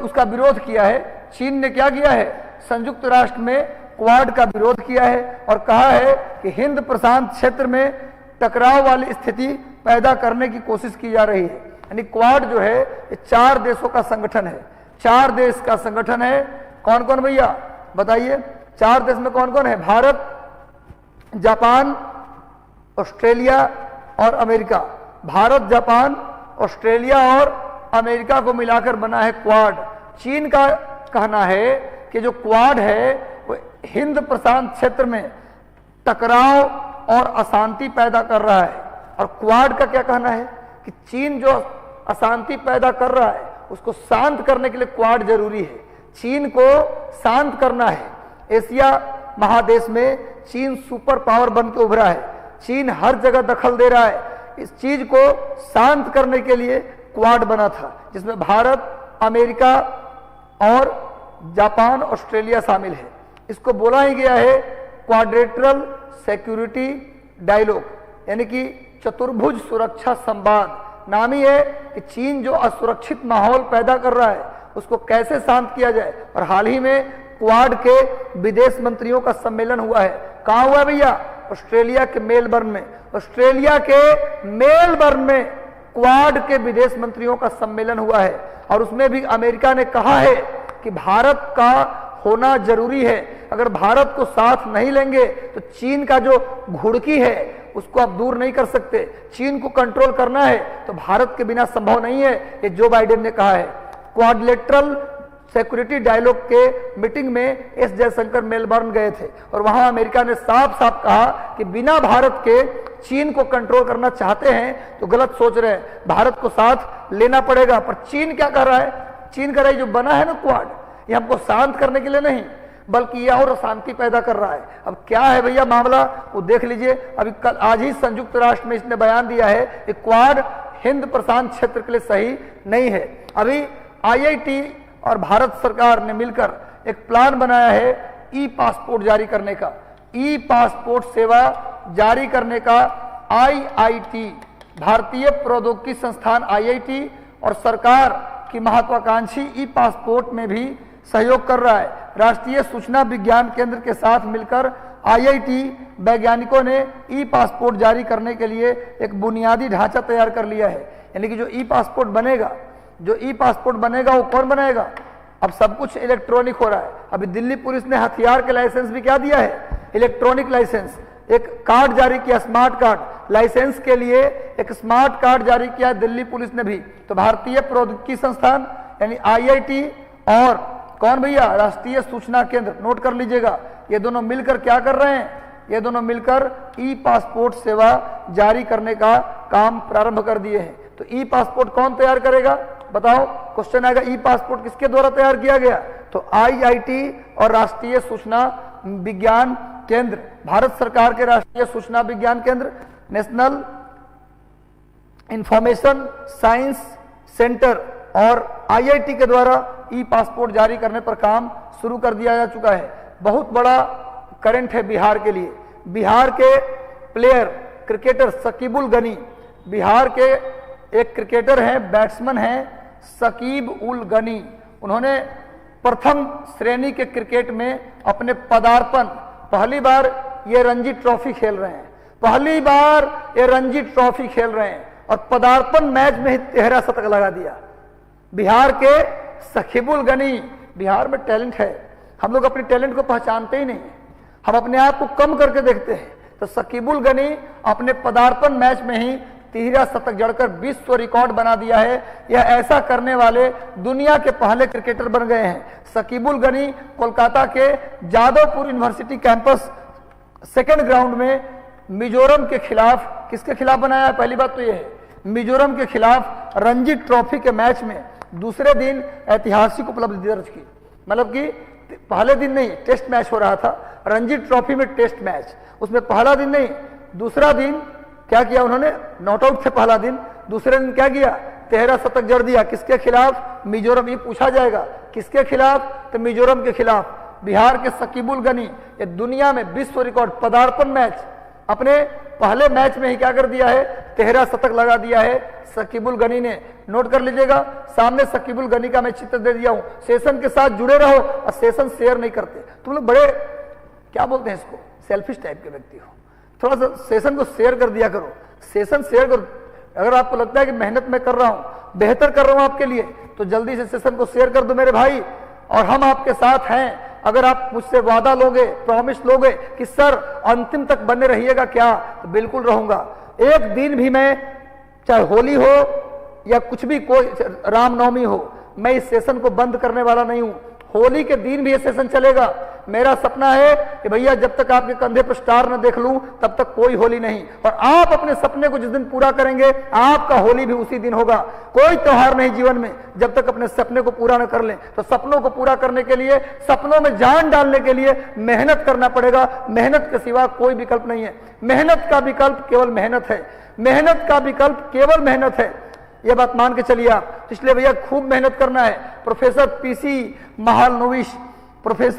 उसका विरोध किया है। चीन ने क्या किया है? संयुक्त राष्ट्र में क्वाड का विरोध किया है और कहा है कि हिंद प्रशांत क्षेत्र में टकराव वाली स्थिति पैदा करने की कोशिश की जा रही है। यानी क्वाड जो है ये 4 देशों का संगठन है। 4 देश का संगठन है। कौन कौन भैया बताइए? 4 देश में कौन कौन है? भारत, जापान, ऑस्ट्रेलिया और अमेरिका। भारत, जापान, ऑस्ट्रेलिया और अमेरिका को मिलाकर बना है क्वाड। चीन का कहना है कि जो क्वाड है वो हिंद प्रशांत क्षेत्र में टकराव और अशांति पैदा कर रहा है। और क्वाड का क्या कहना है कि चीन जो अशांति पैदा कर रहा है उसको शांत करने के लिए क्वाड जरूरी है। चीन को शांत करना है, एशिया महादेश में चीन सुपर पावर बन के उभरा है। चीन हर जगह दखल दे रहा है। इस चीज को शांत करने के लिए क्वाड बना था, जिसमें भारत, अमेरिका और जापान, ऑस्ट्रेलिया शामिल है। इसको बोला ही गया है क्वाड्रिलेटरल सिक्योरिटी डायलॉग, यानी कि चतुर्भुज सुरक्षा संवाद। नाम ही है कि चीन जो असुरक्षित माहौल पैदा कर रहा है उसको कैसे शांत किया जाए। और हाल ही में क्वाड के विदेश मंत्रियों का सम्मेलन हुआ है। कहाँ हुआ भैया? ऑस्ट्रेलिया के मेलबर्न में। ऑस्ट्रेलिया के मेलबर्न में क्वाड के विदेश मंत्रियों का सम्मेलन हुआ है और उसमें भी अमेरिका ने कहा है कि भारत का होना जरूरी है। अगर भारत को साथ नहीं लेंगे तो चीन का जो घुड़की है उसको आप दूर नहीं कर सकते। चीन को कंट्रोल करना है तो भारत के बिना संभव नहीं है, ये जो बाइडेन ने कहा है। क्वाड्रिलेटरल सिक्योरिटी डायलॉग के मीटिंग में एस जयशंकर मेलबर्न गए थे और वहां अमेरिका ने साफ साफ कहा कि बिना भारत के चीन को कंट्रोल करना चाहते हैं तो गलत सोच रहे हैं, भारत को साथ लेना पड़ेगा। पर चीन क्या कर रहा है? चीन कह रहा है जो बना है ना क्वाड, ये हमको शांत करने के लिए नहीं बल्कि यह और अशांति पैदा कर रहा है। अब क्या है भैया मामला, वो देख लीजिए। अभी कल आज ही संयुक्त राष्ट्र में इसने बयान दिया है कि क्वाड हिंद प्रशांत क्षेत्र के लिए सही नहीं है। अभी आईआईटी और भारत सरकार ने मिलकर एक प्लान बनाया है ई पासपोर्ट जारी करने का। ई पासपोर्ट सेवा जारी करने का आईआईटी, भारतीय प्रौद्योगिकी संस्थान आईआईटी और सरकार की महत्वाकांक्षी ई पासपोर्ट में भी सहयोग कर रहा है। राष्ट्रीय सूचना विज्ञान केंद्र के साथ मिलकर आईआईटी वैज्ञानिकों ने ई पासपोर्ट जारी करने के लिए एक बुनियादी ढांचा तैयार कर लिया है। यानी कि जो ई पासपोर्ट बनेगा, वो कौन बनाएगा? अब सब कुछ इलेक्ट्रॉनिक हो रहा है। अभी दिल्ली पुलिस ने हथियार के लाइसेंस भी क्या दिया है? Electronic licence. एक कार्ड जारी किया, स्मार्ट कार्ड। लाइसेंस के लिए एक स्मार्ट कार्ड जारी किया दिल्ली पुलिस ने भी। तो भारतीय प्रौद्योगिकी संस्थान यानी आईआईटी और कौन भैया? राष्ट्रीय सूचना केंद्र, नोट कर लीजिएगा। ये दोनों मिलकर क्या कर रहे हैं? ये दोनों मिलकर ई पासपोर्ट सेवा जारी करने का काम प्रारंभ कर दिए हैं। तो ई पासपोर्ट कौन तैयार करेगा बताओ? क्वेश्चन आएगा, ई पासपोर्ट किसके द्वारा तैयार किया गया? तो आईआईटी और राष्ट्रीय सूचना विज्ञान केंद्र, भारत सरकार के राष्ट्रीय सूचना विज्ञान केंद्र, नेशनल इंफॉर्मेशन साइंस सेंटर और आईआईटी के द्वारा ई पासपोर्ट जारी करने पर काम शुरू कर दिया जा चुका है। बहुत बड़ा करंट है बिहार के लिए। बिहार के प्लेयर क्रिकेटर शकीबुल गनी, बिहार के एक क्रिकेटर हैं, बैट्समैन हैं शकीब उल गनी। उन्होंने प्रथम श्रेणी के क्रिकेट में अपने पदार्पण, पहली बार ये रणजी ट्रॉफी खेल रहे हैं, पहली बार ये रणजी ट्रॉफी खेल रहे हैं और पदार्पण मैच में ही 13 शतक लगा दिया। बिहार के शकीबुल गनी, बिहार में टैलेंट है, हम लोग अपने टैलेंट को पहचानते ही नहीं, हम अपने आप को कम करके देखते हैं। तो शकीबुल गनी अपने पदार्पण मैच में ही 13 शतक जड़कर विश्व रिकॉर्ड बना दिया है। यह ऐसा करने वाले दुनिया के पहले क्रिकेटर बन गए हैं। शकीबुल गनी कोलकाता के Jadavpur university campus second ground में मिजोरम के खिलाफ, किसके खिलाफ बनाया है? पहली बात तो यह है, मिजोरम के खिलाफ रणजी ट्रॉफी के मैच में दूसरे दिन ऐतिहासिक उपलब्धि दर्ज की। मतलब कि पहले दिन नहीं, टेस्ट मैच हो रहा था, रणजी ट्रॉफी में टेस्ट मैच, उसमें पहला दिन नहीं, दूसरा दिन क्या किया उन्होंने? नॉट आउट थे पहला दिन, दूसरे दिन क्या किया? 13 शतक जड़ दिया। किसके खिलाफ? मिजोरम। ये पूछा जाएगा किसके खिलाफ? तो मिजोरम के खिलाफ। बिहार के शकीबुल गनी ये दुनिया में विश्व रिकॉर्ड पदार्पण मैच अपने पहले मैच में ही क्या कर दिया है? 13 शतक लगा दिया है शकीबुल गनी ने। नोट कर लीजिएगा, सामने शकीबुल गनी का मैं चित्र दे दिया हूं। सेशन के साथ जुड़े रहो और सेशन शेयर नहीं करते। तुम लोग बड़े क्या बोलते हैं इसको, सेल्फिश टाइप के व्यक्ति हो। थोड़ा सा सेशन को शेयर कर दिया करो, सेशन शेयर करो। अगर आपको लगता है कि मेहनत मैं कर रहा हूं, बेहतर कर रहा हूं आपके लिए, तो जल्दी से सेशन को शेयर कर दो मेरे भाई। और हम आपके साथ हैं। अगर आप मुझसे वादा लोगे, प्रॉमिस लोगे कि सर अंतिम तक बने रहिएगा क्या, तो बिल्कुल रहूंगा। एक दिन भी मैं, चाहे होली हो या कुछ भी, कोई रामनवमी हो, मैं इस सेशन को बंद करने वाला नहीं हूं। होली के दिन भी ये सेशन चलेगा, मेरा सपना है कि भैया जब तक आपके कंधे पर स्टार न देख लूं तब तक कोई होली नहीं। और आप अपने सपने को जिस दिन पूरा करेंगे आपका होली भी उसी दिन होगा। कोई त्योहार नहीं जीवन में जब तक अपने सपने को पूरा न कर लें। तो सपनों को पूरा करने के लिए, सपनों में जान डालने के लिए मेहनत करना पड़ेगा। मेहनत के सिवा कोई विकल्प नहीं है। मेहनत का विकल्प केवल मेहनत है। मेहनत का विकल्प केवल मेहनत है। यह बात मान के चलिए आप। इसलिए भैया खूब मेहनत करना है। प्रोफेसर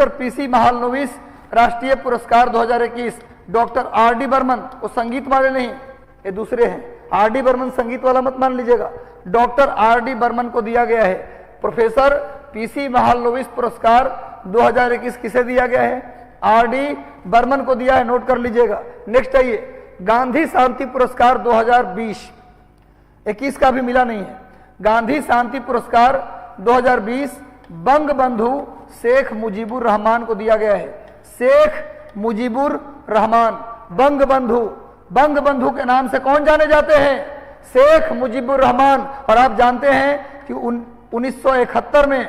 पीसी महालनोबिस राष्ट्रीय पुरस्कार 2021 डॉक्टर आर.डी. बर्मन, वो संगीत वाले नहीं, ये दूसरे हैं। आर.डी. बर्मन संगीत वाला मत मान लीजिएगा। Doctor RD. बर्मन को दिया गया है प्रोफेसर पीसी महालनोबिस पुरस्कार 2021 किसे दिया गया है? आर.डी. बर्मन को दिया है, नोट कर लीजिएगा। नेक्स्ट आइए, गांधी शांति पुरस्कार 2020-21 का भी मिला नहीं है। गांधी शांति पुरस्कार 2020 बंग बंधु शेख मुजीबुर रहमान को दिया गया है। शेख मुजीबुर रहमान, बंग बंधु के नाम से कौन जाने जाते हैं? शेख मुजीबुर रहमान। और आप जानते हैं कि 1971 में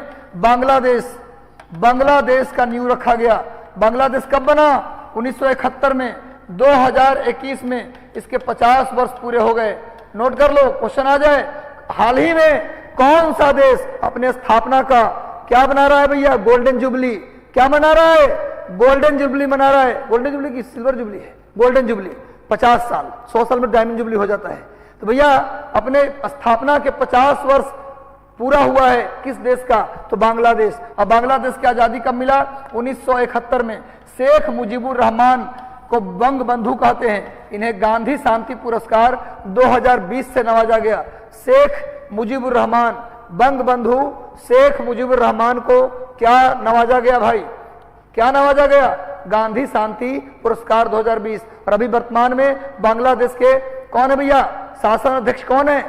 बांग्लादेश का नींव रखा गया। बांग्लादेश कब बना? 1971 में। 2021 में इसके 50 वर्ष पूरे हो गए। नोट कर लो, क्वेश्चन आ जाए। हाल ही में कौन सा देश अपने स्थापना का क्या बना रहा है भैया? Golden jubilee. क्या मना रहा है? गोल्डन जुबली मना रहा है। गोल्डन जुबली की सिल्वर जुबली है। गोल्डन जुबली 50 साल, 100 साल में डायमंड जुबली हो जाता है। तो भैया अपने स्थापना के 50 वर्ष पूरा हुआ है किस देश का? तो बांग्लादेश। अब बांग्लादेश की आजादी कब मिला? 1971 में। शेख मुजीबुर रहमान को बंग बंधु कहते हैं। इन्हें गांधी शांति पुरस्कार 2020 से नवाजा गया। शेख मुजीबुर रहमान, बंग बंधु शेख मुजीबुर रहमान को क्या नवाजा गया भाई? क्या नवाजा गया? गांधी शांति पुरस्कार 2020। और अभी वर्तमान में बांग्लादेश के कौन है भैया? शासन अध्यक्ष कौन है?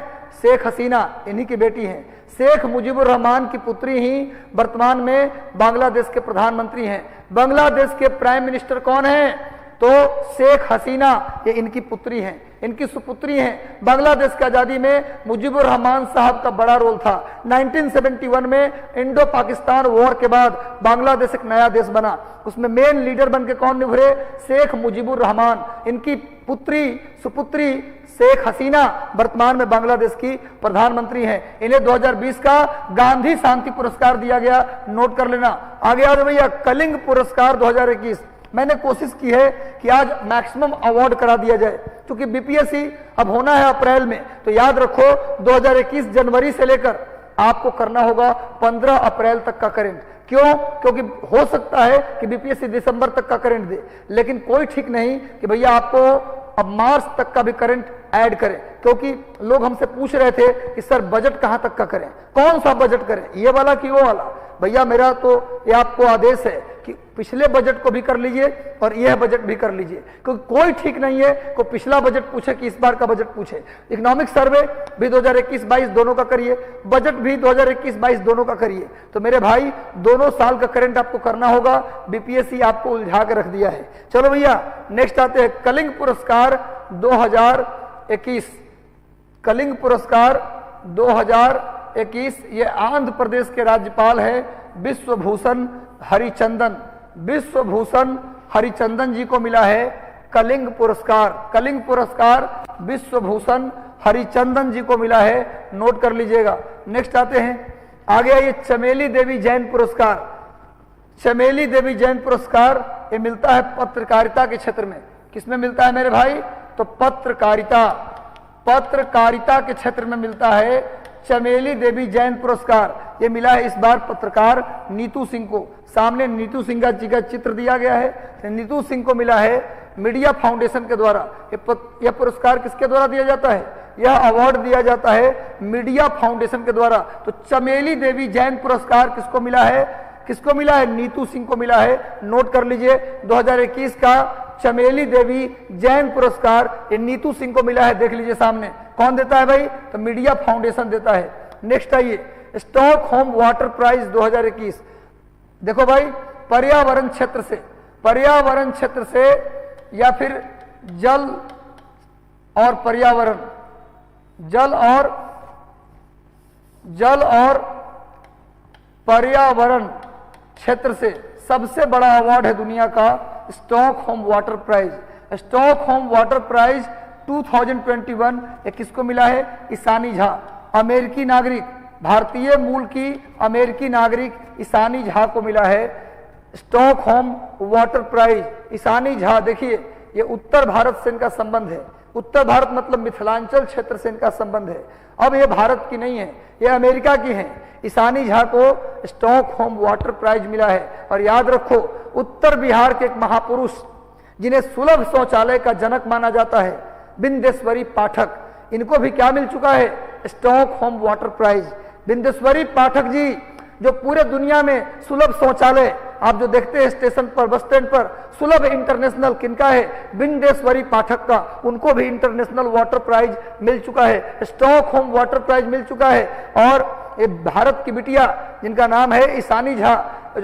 शेख हसीना, इन्हीं की बेटी हैं। शेख मुजीबुर रहमान की पुत्री ही वर्तमान में बांग्लादेश के प्रधानमंत्री हैं। बांग्लादेश के प्राइम मिनिस्टर कौन है? तो शेख हसीना, ये इनकी पुत्री हैं, इनकी सुपुत्री हैं। बांग्लादेश की आजादी में मुजीबुर रहमान साहब का बड़ा रोल था। 1971 में इंडो पाकिस्तान वॉर के बाद बांग्लादेश एक नया देश बना। उसमें मेन लीडर बन के कौन निभरे? शेख मुजीबुर रहमान। इनकी पुत्री सुपुत्री शेख हसीना वर्तमान में बांग्लादेश की प्रधानमंत्री हैं। इन्हें 2020 का गांधी शांति पुरस्कार दिया गया। नोट कर लेना। आगे आ जाओ भैया, कलिंग पुरस्कार 2021। मैंने कोशिश की है कि आज मैक्सिमम अवार्ड करा दिया जाए, क्योंकि बीपीएससी अब होना है अप्रैल में। तो याद रखो 2021 जनवरी से लेकर आपको करना होगा 15 अप्रैल तक का करंट। क्यों? क्योंकि हो सकता है कि बीपीएससी दिसंबर तक का करंट दे, लेकिन कोई ठीक नहीं कि भैया आपको अब मार्च तक का भी करंट ऐड करें। क्योंकि लोग हमसे पूछ रहे थे कि सर बजट कहां तक का करें, कौन सा बजट करें, ये वाला कि वो वाला। भैया मेरा तो ये आपको आदेश है कि पिछले बजट को भी कर लीजिए और यह बजट भी कर लीजिए, क्योंकि कोई ठीक नहीं है को पिछला बजट पूछे कि इस बार का बजट पूछे। इकोनॉमिक सर्वे भी 2021-22 दोनों का करिए, बजट भी 2021-22 दोनों का करिए। तो मेरे भाई दोनों साल का करंट आपको करना होगा। बीपीएससी आपको उलझा कर रख दिया है। चलो भैया नेक्स्ट आते हैं, कलिंग पुरस्कार 2021। कलिंग पुरस्कार 2021 ये आंध्र प्रदेश के राज्यपाल है विश्वभूषण हरिचंदन। विश्वभूषण हरिचंदन जी को मिला है कलिंग पुरस्कार। कलिंग पुरस्कार विश्वभूषण हरिचंदन जी को मिला है। नोट कर लीजिएगा। नेक्स्ट आते हैं, आगे आइए, चमेली देवी जैन पुरस्कार। चमेली देवी जैन पुरस्कार ये मिलता है पत्रकारिता के क्षेत्र में। किसमें मिलता है मेरे भाई? तो पत्रकारिता के क्षेत्र में मिलता है चमेली देवी जैन पुरस्कार। ये मिला है इस बार पत्रकार नीतू सिंह को। सामने नीतू सिंह जी का चित्र दिया गया है। नीतू सिंह को मिला है मीडिया फाउंडेशन के द्वारा। यह पुरस्कार किसके द्वारा दिया जाता है? यह अवार्ड दिया जाता है मीडिया फाउंडेशन के द्वारा। तो चमेली देवी जैन पुरस्कार किसको मिला है? किसको मिला है? नीतू सिंह को मिला है। नोट कर लीजिए, 2021 का चमेली देवी जैन पुरस्कार ये नीतू सिंह को मिला है। देख लीजिए सामने कौन देता है भाई? तो मीडिया फाउंडेशन देता है। नेक्स्ट आइए, स्टॉकहोम वाटर प्राइज 2021। देखो भाई, पर्यावरण क्षेत्र से या फिर जल और पर्यावरण क्षेत्र से सबसे बड़ा अवार्ड है दुनिया का Stockholm water prize. Stockholm water prize 2021 ये किसको मिला है? ईशानी झा, अमेरिकी नागरिक, भारतीय मूल की अमेरिकी नागरिक ईशानी झा को मिला है Stockholm water prize. Ishani Jha देखिए, ये उत्तर भारत से इनका संबंध है। उत्तर भारत मतलब मिथिलांचल क्षेत्र से इनका संबंध है। अब ये भारत की नहीं है, ये अमेरिका की है। ईशानी झा को स्टॉकहोम वाटर प्राइज मिला है। और याद रखो, उत्तर बिहार के एक महापुरुष जिन्हें सुलभ शौचालय का जनक माना जाता है, बिंदेश्वरी पाठक, इनको भी क्या मिल चुका है? Stockholm water prize. Bindeshwari Pathak ji जो पूरे दुनिया में सुलभ शौचालय आप जो देखते हैं स्टेशन पर, बस स्टैंड पर, सुलभ इंटरनेशनल किनका है? बिंदेश्वरी पाठक का। उनको भी इंटरनेशनल वाटर प्राइज मिल चुका है, स्टॉकहोम वाटर प्राइज मिल चुका है। और ये भारत की बिटिया जिनका नाम है ईशानी झा,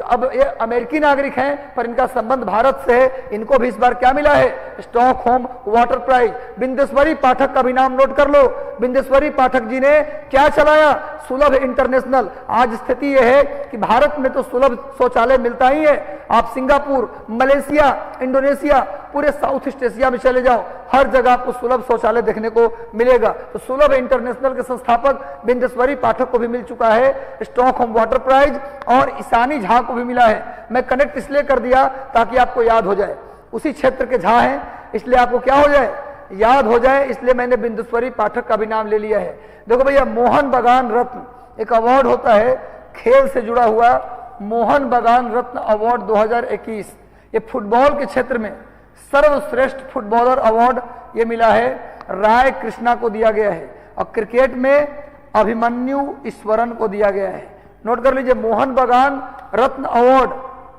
अब ये अमेरिकी नागरिक हैं पर इनका संबंध भारत से है, इनको भी इस बार क्या मिला है? Stockholm water prize. Bindeshwari Pathak का भी नाम नोट कर लो। बिंदेश्वरी पाठक जी ने क्या चलाया? सुलभ इंटरनेशनल। आज स्थिति यह है कि भारत में तो सुलभ शौचालय मिलता ही है, आप सिंगापुर, मलेशिया, इंडोनेशिया, पूरे साउथ ईस्ट एशिया में चले जाओ, हर जगह आपको सुलभ शौचालय देखने को मिलेगा। तो सुलभ इंटरनेशनल के संस्थापक बिंदेश्वरी पाठक को भी मिल चुका है स्टॉकहोम वाटर प्राइज, और ईशानी झा को भी मिला है। मैं कनेक्ट इसलिए कर दिया ताकि आपको याद हो जाए, उसी क्षेत्र के झा हैं, इसलिए आपको क्या हो जाए? याद हो जाए, इसलिए मैंने बिंदेश्वरी पाठक का भी नाम ले लिया है। देखो भैया, मोहन बागान रत्न एक अवार्ड होता है खेल से जुड़ा हुआ, मोहन बागान रत्न अवार्ड 2021। ये फुटबॉल के क्षेत्र में सर्वश्रेष्ठ फुटबॉलर अवार्ड ये मिला है राय कृष्णा को दिया गया है, और क्रिकेट में अभिमन्यु ईश्वरन को दिया गया है। नोट कर लीजिए, मोहन बागान रत्न अवार्ड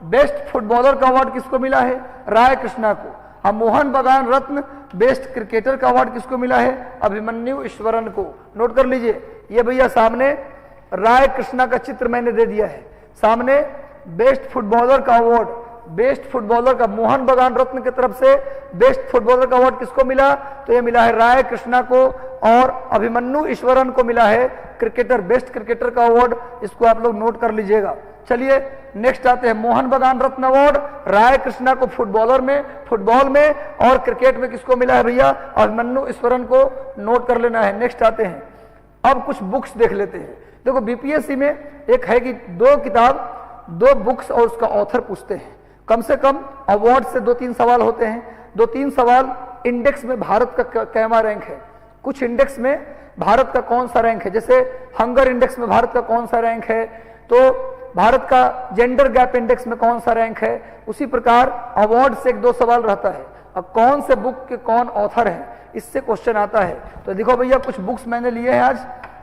बेस्ट फुटबॉलर का अवार्ड किसको मिला है? राय कृष्णा को। अब मोहन बागान रत्न बेस्ट क्रिकेटर का अवार्ड किसको मिला है? अभिमन्यु ईश्वरन को। नोट कर लीजिए, ये भैया सामने राय कृष्णा का चित्र मैंने दे दिया है, सामने बेस्ट फुटबॉलर का अवार्ड, बेस्ट फुटबॉलर का मोहन बागान रत्न की तरफ से बेस्ट फुटबॉलर का अवार्ड किसको मिला? तो ये मिला है राय कृष्णा को, और अभिमन्यु ईश्वरन को मिला है क्रिकेटर, बेस्ट क्रिकेटर का अवार्ड। इसको आप लोग नोट कर लीजिएगा। चलिए नेक्स्ट आते हैं, मोहन बागान रत्न अवार्ड राय कृष्णा को फुटबॉल में, और क्रिकेट में किसको मिला है भैया? अभिमन्यु ईश्वरन को नोट कर लेना है। नेक्स्ट आते हैं, अब कुछ बुक्स देख लेते हैं। देखो बीपीएससी में एक है कि दो बुक्स और उसका ऑथर पूछते हैं, कम से कम अवार्ड से 2-3 सवाल होते हैं। 2-3 सवाल इंडेक्स में भारत का कैवा रैंक है, कुछ इंडेक्स में भारत का कौन सा रैंक है, जैसे हंगर इंडेक्स में भारत का कौन सा रैंक है, तो भारत का जेंडर गैप इंडेक्स में कौन सा रैंक है। उसी प्रकार अवार्ड से 1-2 सवाल रहता है, अब कौन से बुक के कौन ऑथर है, इससे क्वेश्चन आता है। तो देखो भैया, कुछ बुक्स मैंने लिए हैं आज।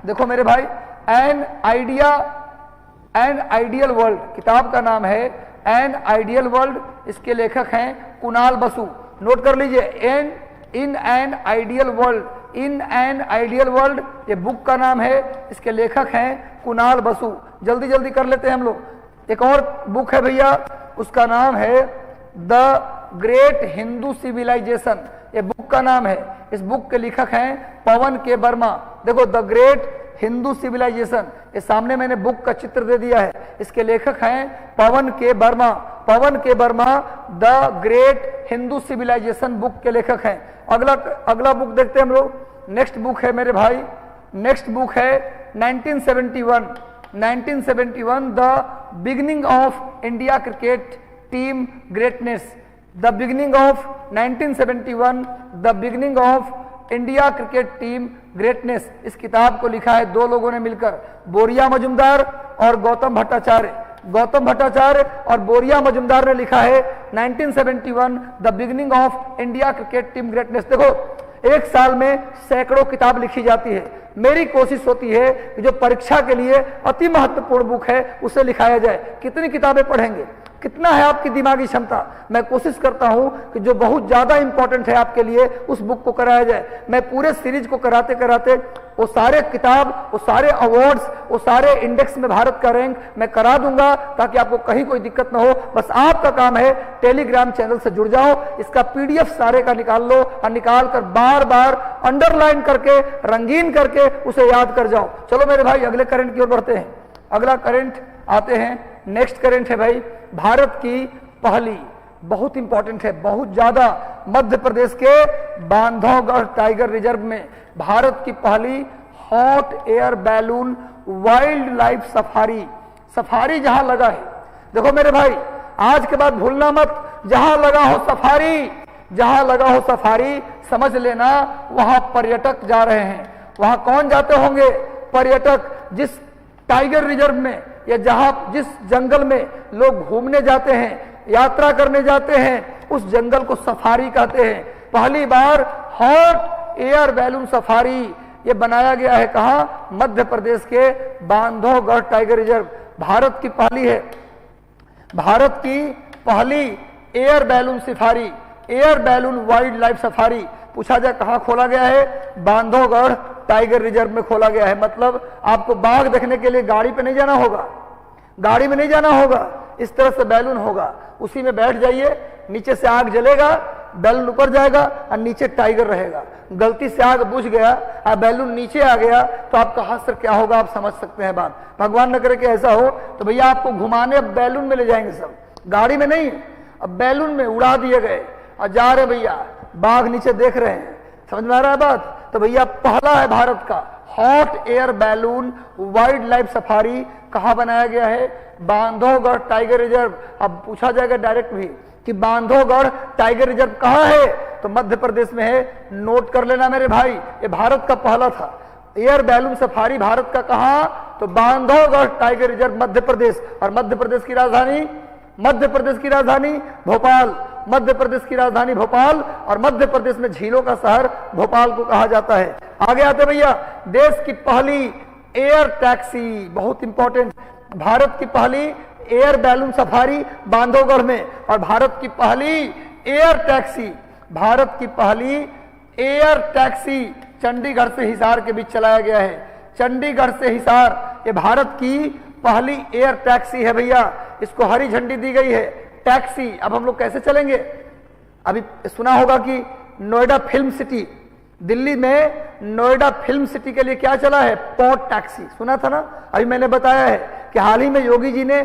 देखो मेरे भाई, एन आइडियल वर्ल्ड किताब का नाम है, एन आइडियल वर्ल्ड, इसके लेखक हैं कुणाल बसु। नोट कर लीजिए, इन एन आइडियल वर्ल्ड, ये बुक का नाम है, इसके लेखक हैं कुणाल बसु। जल्दी जल्दी कर लेते हैं हम लोग। एक और बुक है भैया, उसका नाम है द ग्रेट हिंदू सिविलाइजेशन, ये बुक का नाम है। इस बुक के लेखक हैं पवन के वर्मा। देखो, द ग्रेट हिंदू सिविलाइजेशन, ये सामने मैंने बुक का चित्र दे दिया है, इसके लेखक हैं Pawan K Varma. The great Hindu civilisation book के लेखक हैं। अगला बुक देखते हैं हम लोग। नेक्स्ट बुक है मेरे भाई, नेक्स्ट बुक है 1971 the beginning of India cricket team greatness. The beginning of 1971 the beginning of India cricket team greatness. इस किताब को लिखा है 2 लोगों ने मिलकर, बोरिया मजुमदार और गौतम भट्टाचार्य और बोरिया मजुमदार ने लिखा है 1971 the beginning of India cricket team greatness. देखो, एक साल में सैकड़ों किताब लिखी जाती है। मेरी कोशिश होती है कि जो परीक्षा के लिए अति महत्वपूर्ण बुक है उसे लिखाया जाए। कितनी किताबें पढ़ेंगे, कितना है आपकी दिमागी क्षमता, मैं कोशिश करता हूं कि जो बहुत ज्यादा इंपॉर्टेंट है आपके लिए उस बुक को कराया जाए। मैं पूरे सीरीज को कराते कराते वो सारे किताब, वो सारे अवार्ड्स, वो सारे इंडेक्स में भारत का रैंक मैं करा दूंगा, ताकि आपको कहीं कोई दिक्कत ना हो। बस आपका काम है टेलीग्राम चैनल से जुड़ जाओ, इसका पीडीएफ सारे का निकाल लो, और निकाल कर बार बार अंडरलाइन करके, रंगीन करके उसे याद कर जाओ। चलो मेरे भाई, अगले करंट की ओर बढ़ते हैं। अगला करंट आते हैं नेक्स्ट करंट है भाई, भारत की पहली, बहुत इंपॉर्टेंट है, बहुत ज्यादा, मध्य प्रदेश के बांधवगढ़ टाइगर रिजर्व में भारत की पहली hot air balloon wild life safari, safari जहां लगा है, देखो मेरे भाई आज के बाद भूलना मत, जहां लगा हो सफारी, जहां लगा हो सफारी, समझ लेना वहां पर्यटक जा रहे हैं। वहां कौन जाते होंगे? पर्यटक। जिस टाइगर रिजर्व में या जहां जिस जंगल में लोग घूमने जाते हैं, यात्रा करने जाते हैं, उस जंगल को सफारी कहते हैं। पहली बार हॉट एयर बैलून सफारी ये बनाया गया है, कहां? मध्य प्रदेश के बांधवगढ़ टाइगर रिजर्व। भारत की पहली है, भारत की पहली air balloon safari, air balloon wild life safari. पूछा जाए कहां खोला गया है? बांधवगढ़ टाइगर रिजर्व में खोला गया है। मतलब आपको बाघ देखने के लिए गाड़ी पे नहीं जाना होगा, गाड़ी में नहीं जाना होगा, इस तरह से बैलून होगा, उसी में बैठ जाइए, नीचे से आग जलेगा, बैलून ऊपर जाएगा और नीचे टाइगर रहेगा। गलती से आग बुझ गया और बैलून नीचे आ गया तो आपका हादसा क्या होगा आप समझ सकते हैं बात। भगवान न करे कि ऐसा हो तो भैया आपको घुमाने बैलून में ले जाएंगे, सब गाड़ी में नहीं, अब बैलून में उड़ा दिए गए और जा रहे भैया, बाघ नीचे देख रहे हैं, समझ में आ रहा है बात। तो भैया पहला है भारत का hot air balloon wild life safari, कहां बनाया गया है? Bandhavgarh tiger reserve. अब पूछा जाएगा डायरेक्ट भी कि बांधवगढ़ टाइगर रिजर्व कहां है, तो मध्य प्रदेश में है। नोट कर लेना मेरे भाई, ये भारत का पहला था एयर बैलून सफारी, भारत का कहां? तो बांधवगढ़ टाइगर रिजर्व मध्य प्रदेश। और मध्य प्रदेश की राजधानी, मध्य प्रदेश की राजधानी भोपाल, मध्य प्रदेश की राजधानी भोपाल। और मध्य प्रदेश में झीलों का शहर भोपाल को कहा जाता है। आगे आते भैया, देश की पहली एयर टैक्सी, बहुत इंपॉर्टेंट, भारत की पहली एयर बैलून सफारी बांधवगढ़ में। और भारत की पहली एयर टैक्सी, भारत की पहली एयर टैक्सी चंडीगढ़ से हिसार के बीच चलाया गया है। चंडीगढ़ से हिसार, ये भारत की पहली एयर टैक्सी है भैया, इसको हरी झंडी दी गई है। टैक्सी, अब हम लोग कैसे चलेंगे? अभी सुना होगा कि नोएडा फिल्म सिटी, दिल्ली में नोएडा फिल्म सिटी के लिए क्या चला है? पॉड टैक्सी, सुना था ना? अभी मैंने बताया है कि हाल ही में योगी जी ने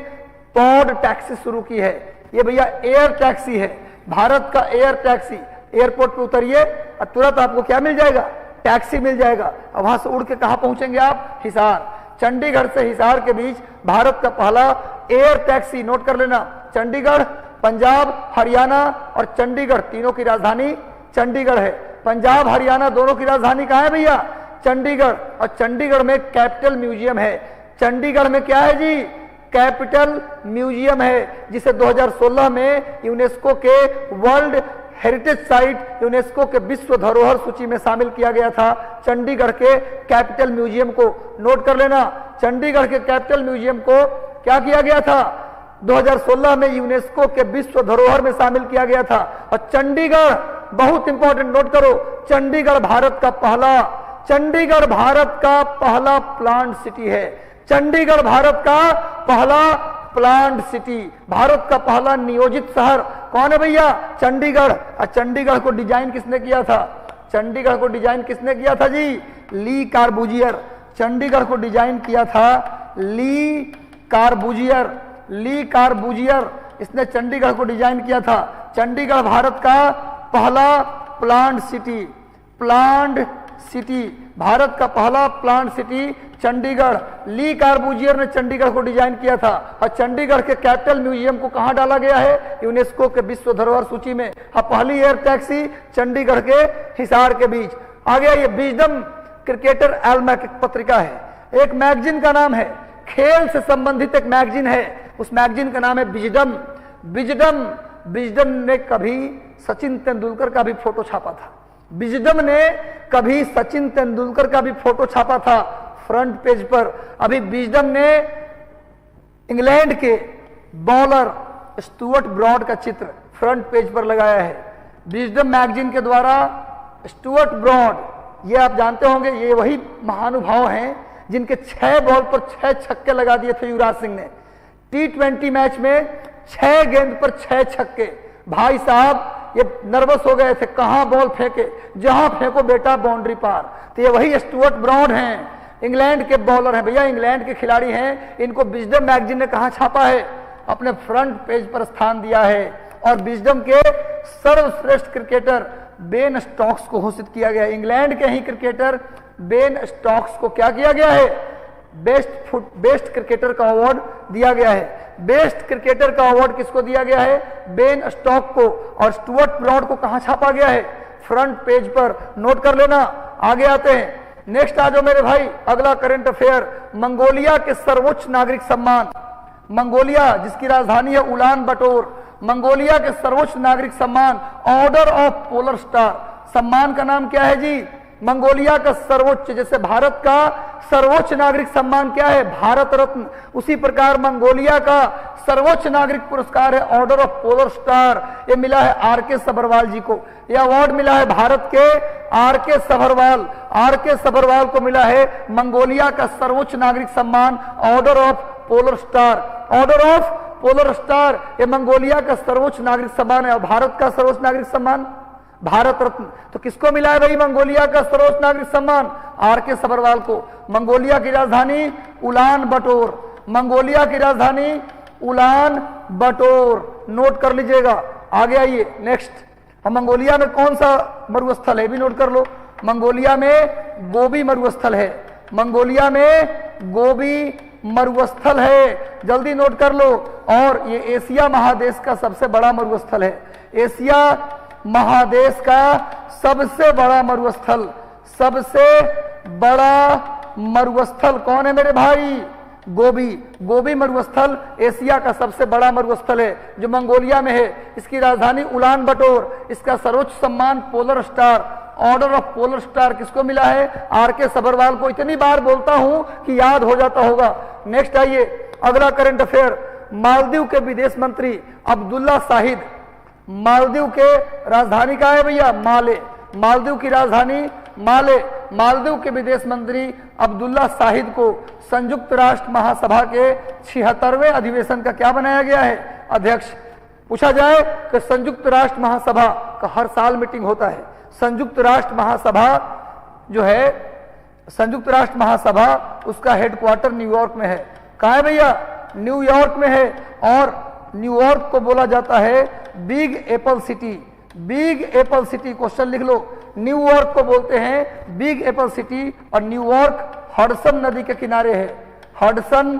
पॉड टैक्सी शुरू की है। ये भैया एयर टैक्सी है, भारत का एयर टैक्सी। एयरपोर्ट पे उतरिए और तुरंत आपको क्या मिल जाएगा? टैक्सी मिल जाएगा। और वहां से उड़ के कहां पहुंचेंगे आप? हिसार। चंडीगढ़ से हिसार के बीच भारत का पहला एयर टैक्सी, नोट कर लेना। चंडीगढ़, पंजाब, हरियाणा और चंडीगढ़, तीनों की राजधानी चंडीगढ़ है। पंजाब हरियाणा दोनों की राजधानी कहां है भैया? चंडीगढ़। और चंडीगढ़ में कैपिटल म्यूजियम है। चंडीगढ़ में क्या है जी? कैपिटल म्यूजियम है, जिसे 2016 में यूनेस्को के वर्ल्ड हेरिटेज साइट, यूनेस्को के विश्व धरोहर सूची में शामिल किया गया था। चंडीगढ़ के कैपिटल म्यूजियम को नोट कर लेना। चंडीगढ़ के कैपिटल म्यूजियम को क्या किया गया था? 2016 में यूनेस्को के विश्व धरोहर में शामिल किया गया था। और चंडीगढ़, बहुत इंपॉर्टेंट, नोट करो, चंडीगढ़ भारत का पहला, चंडीगढ़ भारत का पहला प्लांट सिटी है। चंडीगढ़ भारत का पहला प्लांट सिटी, भारत का पहला नियोजित शहर कौन है भैया? चंडीगढ़। और चंडीगढ़ को डिजाइन किसने किया था? चंडीगढ़ को डिजाइन किसने किया था जी? ली कार्बूजियर। चंडीगढ़ को डिजाइन किया था ली कार्बूजियर, ली कार्बूजियर, इसने चंडीगढ़ को डिजाइन किया था। चंडीगढ़ भारत का पहला plant city, plant city, Bharat का पहला प्लांट सिटी चंडीगढ़। ली कार्बूजियर ने चंडीगढ़ को डिजाइन किया था। और चंडीगढ़ के कैपिटल म्यूजियम को कहां डाला गया है? यूनेस्को के विश्व धरोहर सूची में। अब पहली एयर टैक्सी चंडीगढ़ के हिसार के बीच। आ गया ये विजडम क्रिकेटर एल्मैक, एक पत्रिका है, एक मैगजीन का नाम है, खेल से संबंधित एक मैगजीन है, उस मैगजीन का नाम है विजडम। विजडम, विजडम ने कभी सचिन तेंदुलकर का भी फोटो छापा था। विजडम ने कभी सचिन तेंदुलकर का भी फोटो छापा था फ्रंट पेज पर। अभी विजडम ने इंग्लैंड के बॉलर स्टुअर्ट ब्रॉड का चित्र फ्रंट पेज पर लगाया है। विजडम मैगजीन के द्वारा स्टुअर्ट ब्रॉड, ये आप जानते होंगे, ये वही महानुभाव हैं जिनके 6 बॉल पर 6 छक्के लगा दिए थे युवराज सिंह ने। T20 मैच में 6 गेंद पर 6 छक्के। भाई साहब ये नर्वस हो गए थे, कहां बॉल फेंके, जहां फेंको बेटा बाउंड्री पार। तो ये वही स्टुअर्ट ब्रॉड हैं इंग्लैंड के बॉलर हैं भैया, इंग्लैंड के खिलाड़ी हैं। इनको विजडम मैगजीन ने कहां छापा है? अपने फ्रंट पेज पर स्थान दिया है। और विजडम के सर्वश्रेष्ठ क्रिकेटर बेन स्टोक्स को घोषित किया गया। इंग्लैंड के ही क्रिकेटर बेन स्टोक्स को क्या किया गया है? बेस्ट क्रिकेटर का अवार्ड दिया गया है। बेस्ट क्रिकेटर का अवार्ड किसको दिया गया है? बेन स्टोक्स को। और स्टुअर्ट ब्रॉड को कहां छापा गया है? फ्रंट पेज पर। नोट कर लेना। आगे आते हैं, नेक्स्ट आ जाओ मेरे भाई, अगला करंट अफेयर। मंगोलिया के सर्वोच्च नागरिक सम्मान, मंगोलिया जिसकी राजधानी है उलान बटोर, मंगोलिया के सर्वोच्च नागरिक सम्मान ऑर्डर ऑफ पोलर स्टार, सम्मान का नाम क्या है जी? मंगोलिया का सर्वोच्च, जैसे भारत का सर्वोच्च नागरिक सम्मान क्या है? भारत रत्न, उसी प्रकार मंगोलिया का सर्वोच्च नागरिक पुरस्कार है ऑर्डर ऑफ पोलर स्टार। ये मिला है आर.के. सभरवाल जी को। यह अवार्ड मिला है भारत के आर.के. सभरवाल को मिला है मंगोलिया का सर्वोच्च नागरिक सम्मान order of polar star. Order of polar star ये मंगोलिया का सर्वोच्च नागरिक सम्मान है। और भारत का सर्वोच्च नागरिक सम्मान भारत रत्न। तो किसको मिला है भाई मंगोलिया का सर्वोच्च नागरिक सम्मान? आर.के. सभरवाल को। मंगोलिया की राजधानी उलान बटोर, मंगोलिया की राजधानी उलान बटोर। नोट कर लीजिएगा। आगे आइए नेक्स्ट। हम मंगोलिया में कौन सा मरुस्थल है भी नोट कर लो। मंगोलिया में गोबी मरुस्थल है। मंगोलिया में गोबी मरुस्थल है, जल्दी नोट कर लो। और ये एशिया महादेश का सबसे बड़ा मरुस्थल है। एशिया महादेश का सबसे बड़ा मरुस्थल, सबसे बड़ा मरुस्थल कौन है मेरे भाई? गोबी मरुस्थल एशिया का सबसे बड़ा मरुस्थल है जो मंगोलिया में है। इसकी राजधानी उलान बटोर। इसका सर्वोच्च सम्मान polar star, order of polar star किसको मिला है? आर.के. सभरवाल को। इतनी बार बोलता हूं कि याद हो जाता होगा। नेक्स्ट आइए, अगला करंट अफेयर। मालदीव के विदेश मंत्री अब्दुल्ला शाहिद, मालदीव के राजधानी का है भैया? माले। मालदीव की राजधानी माले। मालदीव के विदेश मंत्री अब्दुल्ला शाहिद को संयुक्त राष्ट्र महासभा के 76वें अधिवेशन का क्या बनाया गया है? अध्यक्ष। पूछा जाए कि संयुक्त राष्ट्र महासभा का हर साल मीटिंग होता है। संयुक्त राष्ट्र महासभा जो है, संयुक्त राष्ट्र महासभा उसका हेडक्वार्टर न्यूयॉर्क में है। कहाँ है भैया? न्यूयॉर्क में है। और न्यूयॉर्क को बोला जाता है big Apple city. Big Apple city, question लिख लो। न्यूयॉर्क को बोलते हैं बिग एप्पल सिटी। और न्यूयॉर्क हडसन नदी के किनारे है। हडसन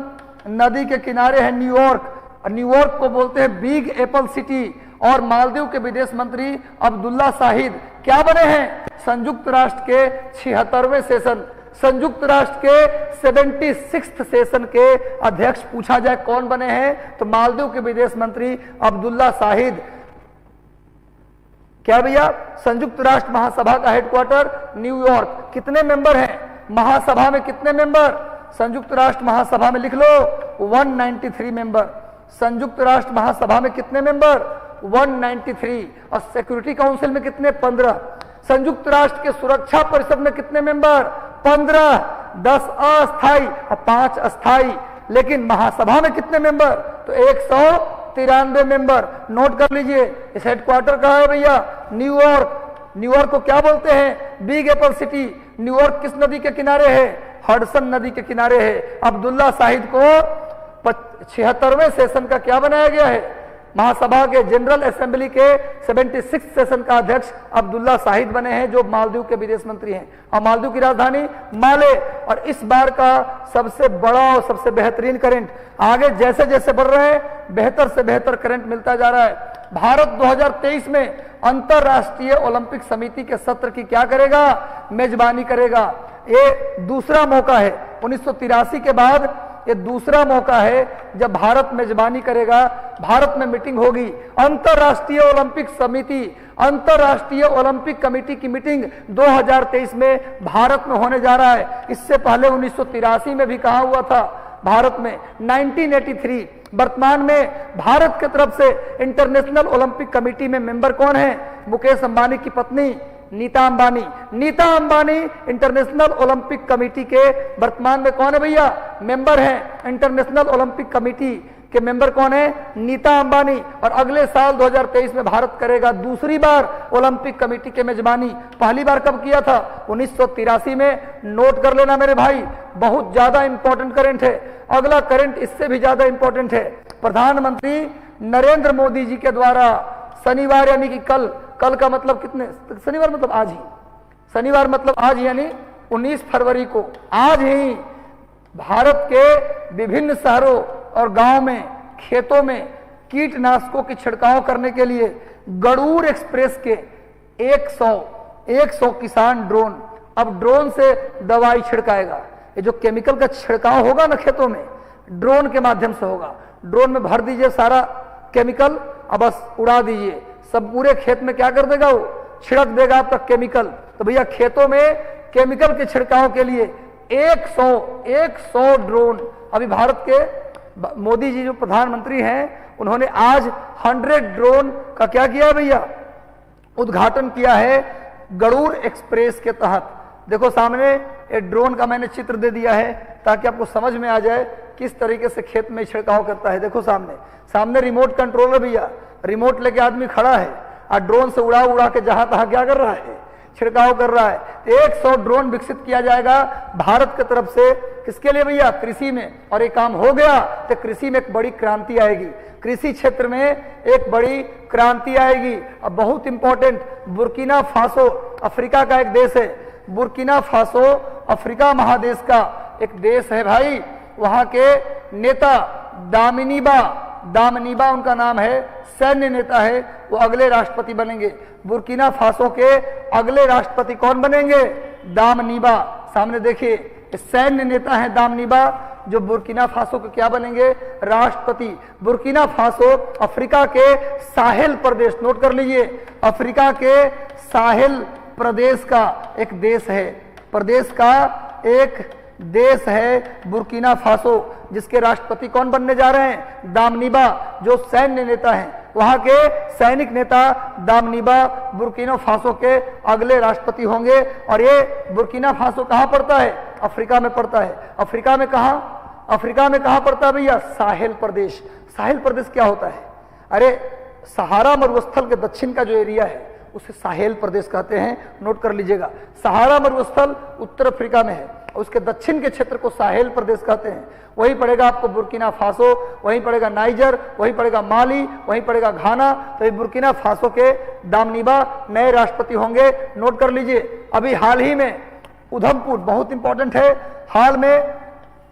नदी के किनारे है न्यूयॉर्क। न्यूयॉर्क को बोलते हैं बिग एप्पल सिटी। और मालदीव के विदेश मंत्री अब्दुल्ला शाहिद क्या बने हैं? संयुक्त राष्ट्र के 76वें सेशन, संयुक्त राष्ट्र के 76th सेशन के अध्यक्ष। पूछा जाए कौन बने हैं तो मालदीव के विदेश मंत्री अब्दुल्ला शाहिद। क्या भैया? संयुक्त राष्ट्र महासभा का हेडक्वार्टर न्यूयॉर्क। कितने मेंबर हैं महासभा में? कितने मेंबर संयुक्त राष्ट्र महासभा में? लिख लो 193 मेंबर। संयुक्त राष्ट्र महासभा में कितने मेंबर? 193। और सिक्योरिटी काउंसिल में कितने? 15। संयुक्त राष्ट्र के सुरक्षा परिषद में कितने मेंबर? 15। 10 अस्थायी और 5 अस्थायी। लेकिन महासभा में कितने मेंबर? तो 193 मेंबर। नोट कर लीजिए। इस हेडक्वार्टर कहाँ है भैया? न्यूयॉर्क। न्यूयॉर्क को क्या बोलते हैं? Big Apple city. न्यूयॉर्क किस नदी के किनारे है? हडसन नदी के किनारे है। अब्दुल्ला शाहिद को 76वें सेशन का क्या बनाया गया है? महासभा के जनरल असेंबली के 76 सेशन का अध्यक्ष अब्दुल्ला शाहिद बने हैं, जो मालदीव के विदेश मंत्री हैं। और मालदीव की राजधानी माले। और इस बार का सबसे बड़ा और सबसे बेहतरीन करंट, आगे जैसे जैसे बढ़ रहे हैं बेहतर से बेहतर करंट मिलता जा रहा है। भारत 2023 में अंतरराष्ट्रीय ओलंपिक समिति के सत्र की क्या करेगा? मेजबानी करेगा। ये दूसरा मौका है। 1983 के बाद ये दूसरा मौका है जब भारत मेजबानी करेगा। भारत में मीटिंग होगी। अंतरराष्ट्रीय ओलंपिक समिति, अंतरराष्ट्रीय ओलंपिक कमेटी की मीटिंग 2023 में भारत में होने जा रहा है। इससे पहले 1983 में भी कहा हुआ था भारत में 1983। वर्तमान में भारत की तरफ से इंटरनेशनल ओलंपिक कमेटी में मेंबर कौन है? मुकेश अंबानी की पत्नी Nita Ambani. Nita Ambani international Olympic committee के वर्तमान में कौन है भैया? मेंबर हैं इंटरनेशनल ओलंपिक कमेटी के मेंबर कौन है? नीता अंबानी। और अगले साल 2023 में भारत करेगा दूसरी बार ओलंपिक कमेटी के मेजबानी। पहली बार कब किया था? 1983 में। नोट कर लेना मेरे भाई, बहुत ज्यादा इंपॉर्टेंट करंट है। अगला करंट इससे भी ज्यादा इंपॉर्टेंट है। प्रधानमंत्री नरेंद्र मोदी जी के द्वारा शनिवार यानी कि कल का मतलब कितने, शनिवार मतलब आज ही, शनिवार मतलब आज यानी 19 फरवरी को, आज ही भारत के विभिन्न शहरों और गांव में, खेतों में कीटनाशकों की छिड़काव करने के लिए गरुड़ एक्सप्रेस के 100 किसान ड्रोन, अब ड्रोन से दवाई छिड़काएगा। ये जो केमिकल का छिड़काव होगा ना खेतों में, ड्रोन के माध्यम से होगा। ड्रोन में भर दीजिए सारा केमिकल, अब बस उड़ा दीजिए, सब पूरे खेत में क्या कर देगा? वो छिड़क देगा आपका केमिकल। तो भैया खेतों में केमिकल के छिड़काव के लिए 100 ड्रोन, अभी भारत के मोदी जी जो प्रधानमंत्री हैं उन्होंने आज 100 ड्रोन का क्या किया भैया? उद्घाटन किया है गरुड़ एक्सप्रेस के तहत। देखो सामने एक ड्रोन का मैंने चित्र दे दिया है ताकि आपको समझ में आ जाए किस तरीके से खेत में छिड़काव करता है। देखो सामने रिमोट कंट्रोल है भैया, रिमोट लेके आदमी खड़ा है और ड्रोन से उड़ा के जहां तहां क्या कर रहा है? छिड़काव कर रहा है। 100 ड्रोन विकसित किया जाएगा भारत की तरफ से, किसके लिए भैया? कृषि में। और ये काम हो गया तो कृषि में एक बड़ी क्रांति आएगी, कृषि क्षेत्र में एक बड़ी क्रांति आएगी। अब बहुत इंपॉर्टेंट, बुर्किना फासो अफ्रीका का एक देश है। बुर्किना फासो अफ्रीका महादेश का एक देश है भाई। वहां के नेता दामनीबा उनका नाम है, सैन्य नेता है, वो अगले राष्ट्रपति बनेंगे। बुर्किना फासो के अगले राष्ट्रपति कौन बनेंगे? दामनीबा। सामने देखिए, सैन्य नेता है दामनीबा, जो बुर्किना फासो के क्या बनेंगे? राष्ट्रपति। बुर्किना फासो अफ्रीका के साहेल प्रदेश, नोट कर लीजिए, अफ्रीका के साहेल प्रदेश का एक देश है, प्रदेश का एक देश है बुर्किना फासो, जिसके राष्ट्रपति कौन बनने जा रहे हैं? दामनीबा, जो सैन्य नेता हैं। वहां के सैनिक नेता दामनीबा बुर्किना फासो के अगले राष्ट्रपति होंगे। और ये बुर्किना फासो कहां पड़ता है? अफ्रीका में पड़ता है। अफ्रीका में कहां पड़ता है भैया? साहेल प्रदेश। साहेल प्रदेश क्या होता है? अरे सहारा मरुस्थल के दक्षिण का जो एरिया है उसे साहेल प्रदेश कहते हैं, नोट कर लीजिएगा। सहारा मरुस्थल उत्तर अफ्रीका में है, उसके दक्षिण के क्षेत्र को साहेल प्रदेश कहते हैं। वही पड़ेगा आपको बुर्किना फासो, वहीं पड़ेगा नाइजर, वहीं पड़ेगा माली, वहीं पड़ेगा घाना। तो ये बुर्किना फासो के दामनीबा नए राष्ट्रपति होंगे, नोट कर लीजिए। अभी हाल ही में उधमपुर, बहुत इंपॉर्टेंट है, हाल में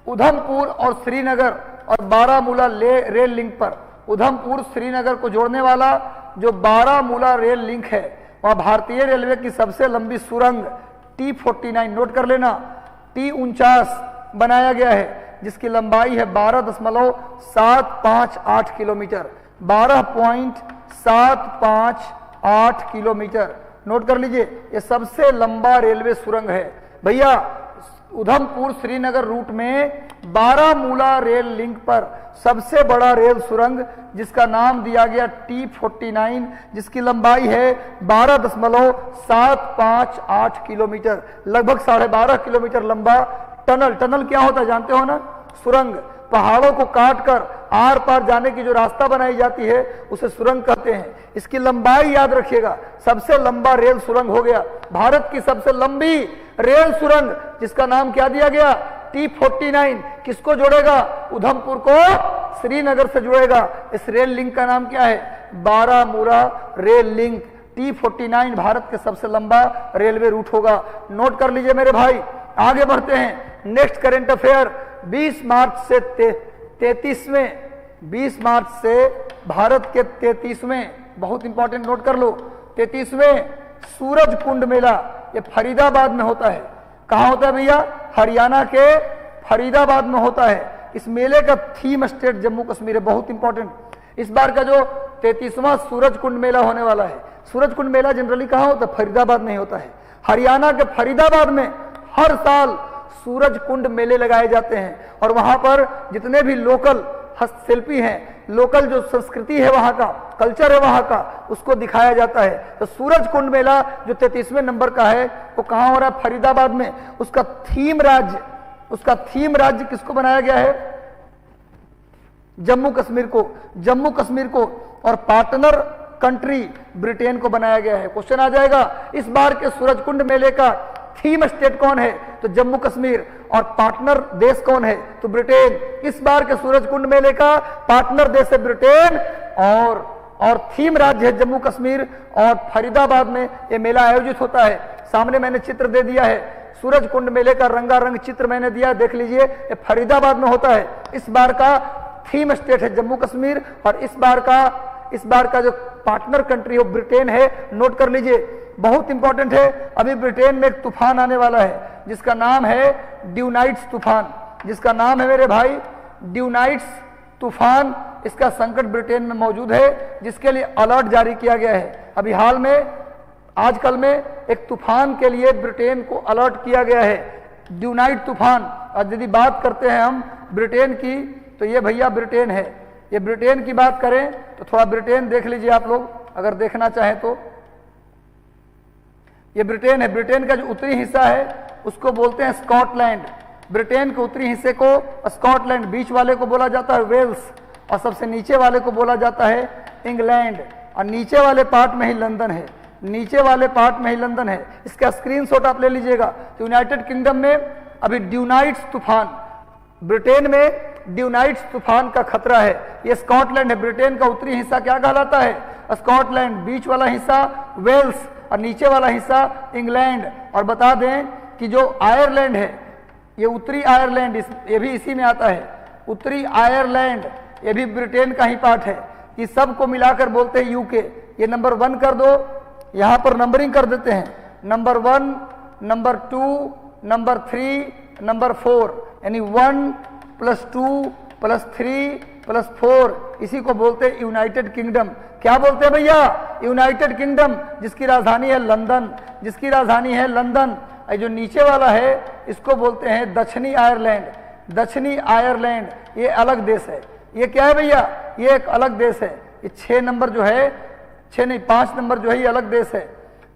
उधमपुर और श्रीनगर और बारामूला रेल लिंक पर, उधमपुर श्रीनगर को जोड़ने वाला जो बारामूला रेल लिंक है, वहां भारतीय रेलवे की सबसे लंबी सुरंग T49, नोट कर लेना, T49 बनाया गया है, जिसकी लंबाई है 12.758 किलोमीटर, 12.758 किलोमीटर, नोट कर लीजिए। ये सबसे लंबा रेलवे सुरंग है भैया। उधमपुर श्रीनगर रूट में बारामूला रेल लिंक पर सबसे बड़ा रेल सुरंग, जिसका नाम दिया गया T49, जिसकी लंबाई है 12.758 किलोमीटर, लगभग 12.5 किलोमीटर लंबा टनल क्या होता है जानते हो ना? सुरंग। पहाड़ों को काटकर आर पार जाने की जो रास्ता बनाई जाती है उसे सुरंग कहते हैं। इसकी लंबाई याद रखिएगा, सबसे लंबा रेल सुरंग हो गया भारत की सबसे लंबी रेल सुरंग, जिसका नाम क्या दिया गया? T49। किसको जोड़ेगा? उधमपुर को श्रीनगर से जोड़ेगा। इस रेल लिंक का नाम क्या है? Baramulla rail link. T49 Bharat के सबसे लंबा रेलवे रूट होगा, नोट कर लीजिए मेरे भाई। आगे बढ़ते हैं, नेक्स्ट करंट अफेयर। 20 मार्च से 20 मार्च से भारत के 33वें, बहुत इंपॉर्टेंट, नोट कर लो, 33वें सूरज कुंड मेला, ये फरीदाबाद में होता है। कहां होता है भैया? हरियाणा के फरीदाबाद में होता है। इस मेले का थीम स्टेट जम्मू कश्मीर है, बहुत इंपॉर्टेंट। इस बार का जो 33वां सूरज कुंड मेला होने वाला है, सूरज कुंड मेला जनरली कहां होता है? फरीदाबाद में ही होता है। हरियाणा के फरीदाबाद में हर साल सूरज कुंड मेले लगाए जाते हैं और वहां पर जितने भी लोकल हस्तशिल्पी हैं, लोकल जो संस्कृति है वहां का, कल्चर है वहां का, उसको दिखाया जाता है। तो सूरज कुंड मेला जो 33वें नंबर का है वो कहां हो रहा है? फरीदाबाद में। उसका थीम राज्य किसको बनाया गया है? जम्मू कश्मीर को और पार्टनर कंट्री ब्रिटेन को बनाया गया है। क्वेश्चन आ जाएगा इस बार के सूरजकुंड मेले का थीम स्टेट कौन है, तो जम्मू कश्मीर, और पार्टनर देश कौन है, तो ब्रिटेन। इस बार के सूरजकुंड मेले का पार्टनर देश है ब्रिटेन और थीम राज्य है जम्मू कश्मीर, और फरीदाबाद में यह मेला आयोजित होता है। सामने मैंने चित्र दे दिया है, सूरजकुंड मेले का रंगारंग चित्र मैंने दिया, देख लीजिए, ये फरीदाबाद में होता है। इस बार का थीम स्टेट है जम्मू कश्मीर, और इस बार का जो पार्टनर कंट्री हो ब्रिटेन है, नोट कर लीजिए, बहुत इंपॉर्टेंट है। अभी ब्रिटेन में एक तूफान आने वाला है जिसका नाम है ड्यूनाइट्स तूफान, जिसका नाम है मेरे भाई ड्यूनाइट्स तूफान। इसका संकट ब्रिटेन में मौजूद है, जिसके लिए अलर्ट जारी किया गया है। अभी हाल में आजकल में एक तूफान के लिए ब्रिटेन को अलर्ट किया गया है, ड्यूनाइट तूफान। और यदि बात करते हैं हम ब्रिटेन की, तो ये भैया ब्रिटेन है। ये ब्रिटेन की बात करें तो थोड़ा ब्रिटेन देख लीजिए आप लोग, अगर देखना चाहें तो। ये ब्रिटेन है। ब्रिटेन का जो उत्तरी हिस्सा है उसको बोलते हैं स्कॉटलैंड। ब्रिटेन के उत्तरी हिस्से को स्कॉटलैंड, बीच वाले को बोला जाता है वेल्स, और सबसे नीचे वाले को बोला जाता है इंग्लैंड, और नीचे वाले पार्ट में ही लंदन है, नीचे वाले पार्ट में ही लंदन है। इसका स्क्रीनशॉट आप ले लीजिएगा। यूनाइटेड किंगडम में अभी ड्यूनाइट्स तूफान, ब्रिटेन में ड्यूनाइट्स तूफान का खतरा है। ये स्कॉटलैंड है। ब्रिटेन का उत्तरी हिस्सा क्या कहलाता है, स्कॉटलैंड, बीच वाला हिस्सा वेल्स, और नीचे वाला हिस्सा इंग्लैंड। और बता दें कि जो आयरलैंड है, ये उत्तरी आयरलैंड, ये भी इसी में आता है। उत्तरी आयरलैंड ये भी ब्रिटेन का ही पार्ट है। ये सब को मिलाकर बोलते हैं यूके। ये नंबर 1 कर दो, यहां पर नंबरिंग कर देते हैं, नंबर 1, नंबर 2, नंबर 3, नंबर 4, यानी 1 + 2 + 3 + 4, इसी को बोलते हैं यूनाइटेड किंगडम। क्या बोलते हैं भैया, यूनाइटेड किंगडम, जिसकी राजधानी है लंदन, जिसकी राजधानी है लंदन। जो नीचे वाला है इसको बोलते हैं दक्षिणी आयरलैंड। दक्षिणी आयरलैंड ये अलग देश है। ये क्या है भैया, ये एक अलग देश है। ये 6 नंबर जो है, 6 नहीं 5 नंबर जो है, ये अलग देश है।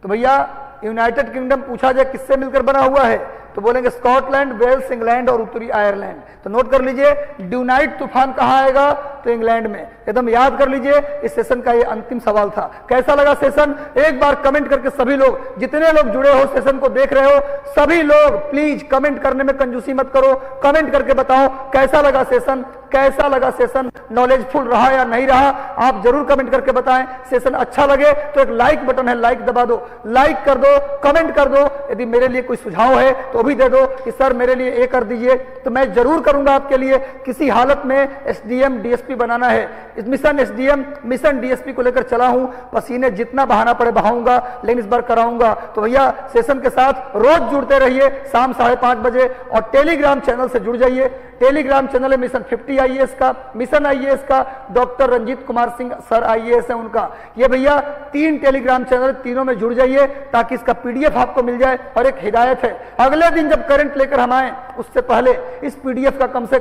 तो भैया यूनाइटेड किंगडम पूछा जाए किससे मिलकर बना हुआ है, तो बोलेंगे स्कॉटलैंड, वेल्स, इंग्लैंड और उत्तरी आयरलैंड। तो नोट कर लीजिए, ड्यूनाइट तूफान कहाँ आएगा, तो इंग्लैंड में। एकदम याद कर लीजिए। इस सेशन का ये अंतिम सवाल था। कैसा लगा सेशन, एक बार कमेंट करके सभी लोग, जितने लोग जुड़े हो, सेशन को देख रहे हो, सभी लोग प्लीज कमेंट करने में कंजूसी मत करो। कमेंट करके बताओ कैसा लगा सेशन, कैसा लगा सेशन, नॉलेजफुल रहा या नहीं रहा, आप जरूर कमेंट करके बताएं। सेशन अच्छा लगे तो एक लाइक बटन है, लाइक दबा दो, लाइक कर दो, कमेंट कर दो। यदि मेरे लिए कोई सुझाव है तो भी दे दो कि सर मेरे लिए ये कर दीजिए, तो मैं जरूर करूंगा आपके लिए। किसी हालत में एसडीएम डीएसपी बनाना है, इस मिशन एसडीएम मिशन डीएसपी को लेकर चला हूं, पसीने जितना बहाना पड़े बहाऊंगा, लेकिन इस बार कराऊंगा। तो भैया सेशन के साथ रोज जुड़ते रहिए शाम 5:30 बजे, और टेलीग्राम चैनल से जुड़ जाइए। टेलीग्राम चैनल है मिशन 50 आईएएस का, मिशन आईएएस का, doctor Ranjeet Kumar Singh sir IAS है उनका। ये भैया 3 टेलीग्राम चैनल, तीनों में जुड़ जाइए ताकि इसका पीडीएफ आपको मिल जाए। और एक हिदायत है, अगले दिन जब करंट लेकर हम आए उससे पहले इस पीडीएफ का कम से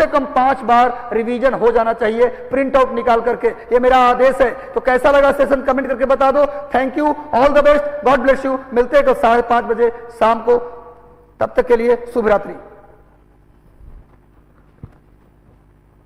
कम 5 बार रिवीजन हो जाना चाहिए, प्रिंट आउट निकाल करके। ये मेरा आदेश है। तो कैसा लगा सेशन कमेंट करके बता दो। Thank you, all the best, God bless you. मिलते हैं कल 5:30 बजे शाम को, तब तक के लिए शुभ रात्रि।